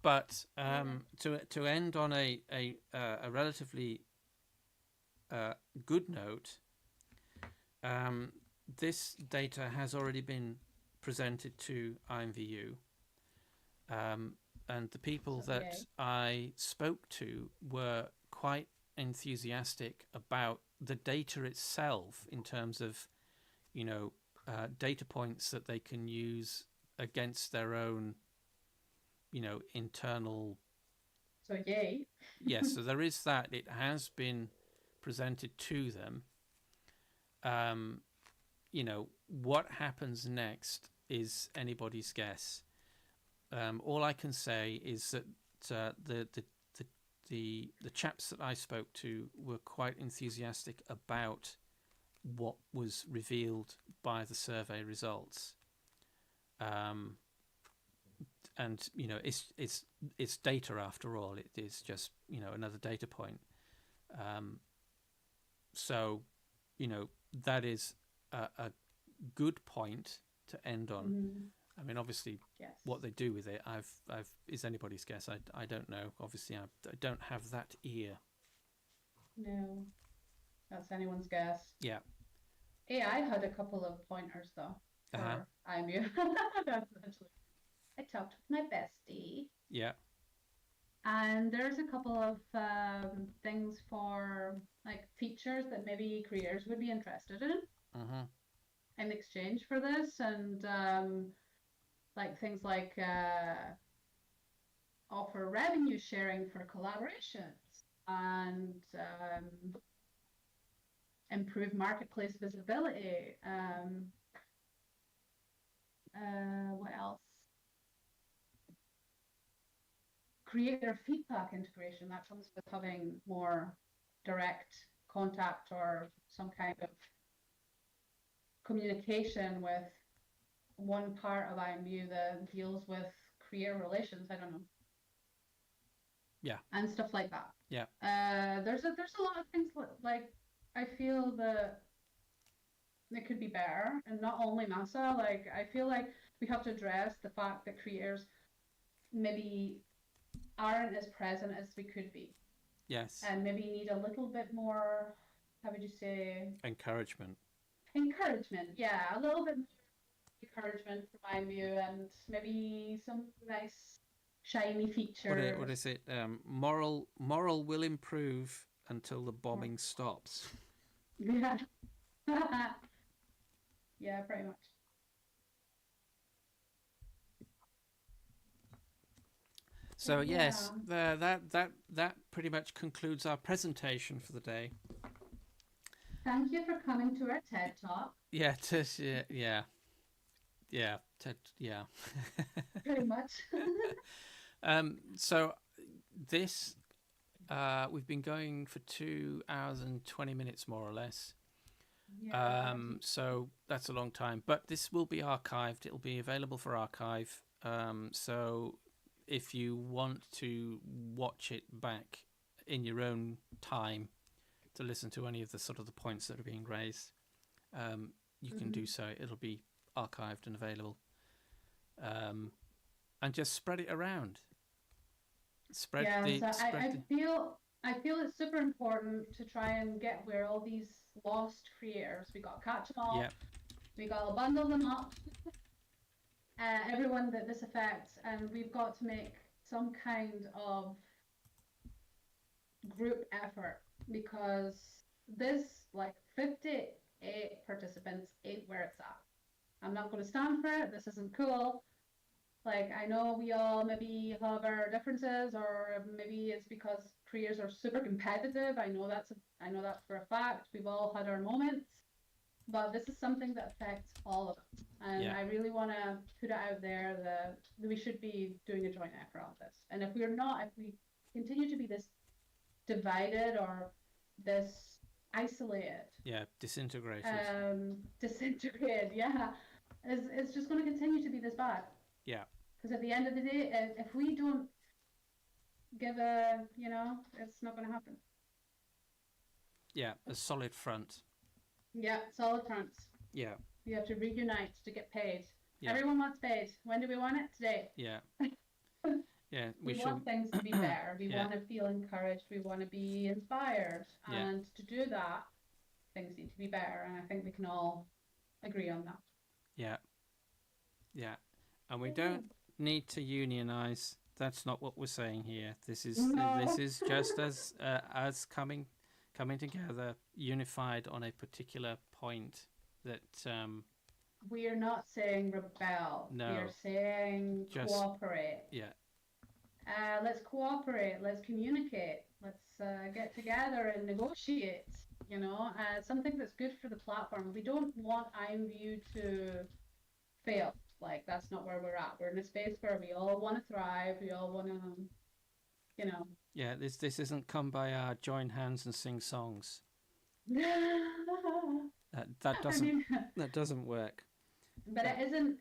But to end on a relatively good note, this data has already been presented to IMVU, and the people that I spoke to were quite enthusiastic about the data itself, in terms of data points that they can use against their own internal.
So yay.
Yes, so there is that. It has been presented to them. What happens next is anybody's guess. All I can say is that the chaps that I spoke to were quite enthusiastic about what was revealed by the survey results. And it's data after all. It is just another data point. So that is a good point to end on.
Mm-hmm.
I mean, obviously, what they do with it, I've is anybody's guess. I don't know. Obviously, I don't have that ear.
No, that's anyone's guess.
Yeah.
AI had a couple of pointers though. For IMVU. I talked with my bestie.
Yeah.
And there's a couple of things for like features that maybe creators would be interested in.
Mm-hmm.
In exchange for this, and like things like offer revenue sharing for collaborations, and improve marketplace visibility. What else? Creator feedback integration. That comes with having more direct contact or some kind of communication with one part of IMVU that deals with creator relations. I don't know.
Yeah.
And stuff like that.
Yeah.
There's a lot of things like I feel that it could be better, and not only MASA. Like I feel like we have to address the fact that creators maybe aren't as present as we could be.
Yes.
And maybe need a little bit more, how would you say?
Encouragement,
yeah, a little bit more encouragement from IMVU, and maybe some nice shiny features.
What is it? Moral will improve until the bombing stops.
Yeah. Yeah, pretty much.
So yes, that pretty much concludes our presentation for the day.
Thank you for coming to our TED Talk.
Yeah, TED, yeah.
Pretty much.
So this we've been going for 2 hours and 20 minutes more or less.
Yeah.
So that's a long time, but this will be archived. It'll be available for archive. So if you want to watch it back in your own time to listen to any of the sort of the points that are being raised, you can do so. It'll be archived and available. And just spread it around.
I feel it's super important to try and get where all these lost creators, we got to catch them all.
Yep.
We got to bundle them up. Everyone that this affects, and we've got to make some kind of group effort, because this, like 50 8 participants ain't where it's at. I'm not going to stand for it. This isn't cool. Like, I know we all maybe have our differences, or maybe it's because creators are super competitive. I know that for a fact. We've all had our moments, but this is something that affects all of us. And I really want to put it out there that we should be doing a joint effort on this. And if we continue to be this divided or this isolated,
disintegrated,
it's just going to continue to be this bad. Because at the end of the day, if we don't give it's not going to happen.
A solid front.
Solid fronts. We have to reunite to get paid. Everyone wants paid. When do we want it? Today. We want things to be better. We want to feel encouraged. We want to be inspired. And to do that, things need to be better. And I think we can all agree on that.
And we don't need to unionize. That's not what we're saying here. This is just as coming together, unified on a particular point. That
we are not saying rebel. No, we are saying just cooperate. Let's cooperate. Let's communicate. Let's get together and negotiate. Something that's good for the platform. We don't want IMVU to fail. Like, that's not where we're at. We're in a space where we all want to thrive. We all want to,
This isn't come by our join hands and sing songs. That doesn't work.
But it isn't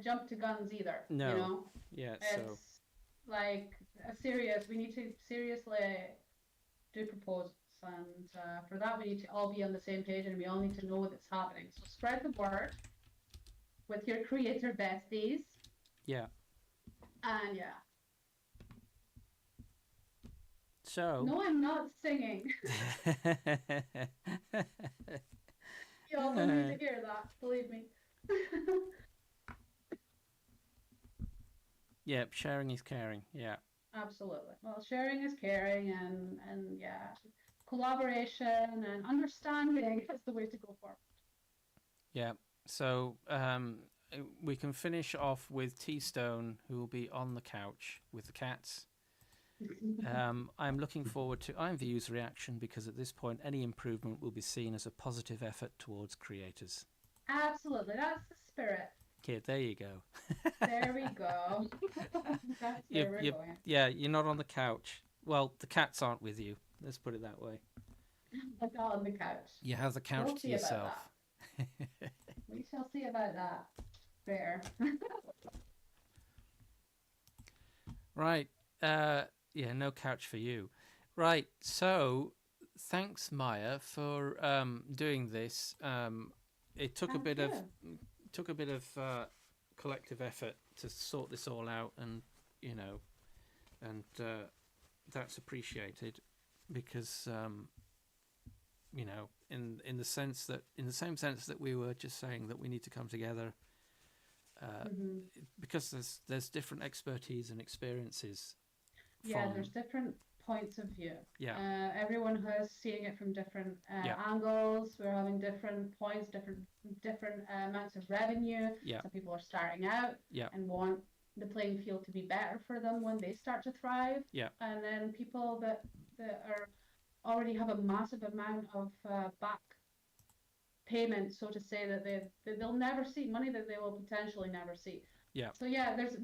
jump to guns either.
No.
It's like we need to seriously do proposals, and for that we need to all be on the same page, and we all need to know that's happening. So spread the word with your creator besties. And
So.
No, I'm not singing. You all don't need to hear that, believe me.
Sharing is caring.
Absolutely. Well, sharing is caring, and collaboration and understanding is the way to go forward.
So we can finish off with T-Stone, who will be on the couch with the cats. I'm looking forward to IMVU's reaction, because at this point any improvement will be seen as a positive effort towards creators.
Absolutely, that's the spirit.
Okay, there you go.
There we go. That's where we're going.
You're not on the couch. Well, the cats aren't with you. Let's put it that way.
I'm not on the couch.
You have the couch to yourself.
We shall see about that. Fair.
Right. No couch for you. Right. So, thanks, Maya, for doing this. It took a bit of collective effort to sort this all out, and that's appreciated, because in the same sense that we were just saying that we need to come together, because there's different expertise and experiences.
There's different points of view. Everyone is seeing it from different angles. We're having different points, different amounts of revenue. Some people are starting out and want the playing field to be better for them when they start to thrive. And then people that are already have a massive amount of back payment, so to say, that they'll never see, money that they will potentially never see. So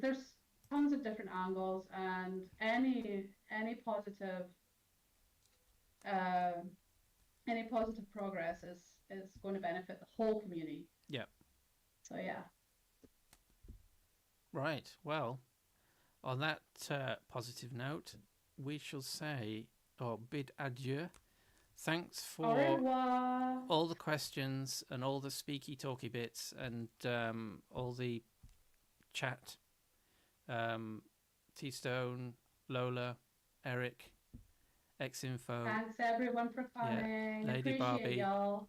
there's tons of different angles, and any positive progress is going to benefit the whole community. So
Right. Well, on that positive note, we shall say, or bid adieu. Thanks for all the questions and all the speaky talky bits, and all the chat. T-Stone, Lola, Eric, Xinfo.
Thanks everyone for coming.
Lady
Appreciate
Barbie.
Y'all.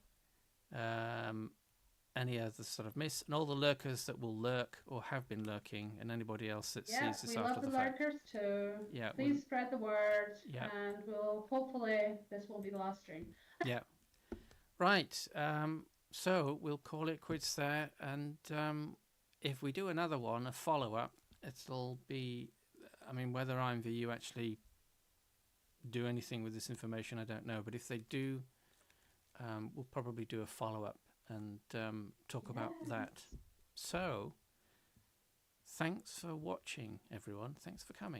Any other sort of miss, and all the lurkers that will lurk or have been lurking, and anybody else that sees this after the fact.
We love the lurkers too. Please spread the word, and hopefully this won't be the last stream.
Right. So we'll call it quits there, and if we do another one, a follow-up, it'll be, I mean, whether IMVU actually do anything with this information, I don't know, but if they do, we'll probably do a follow-up and talk about that. So thanks for watching, everyone. Thanks for coming.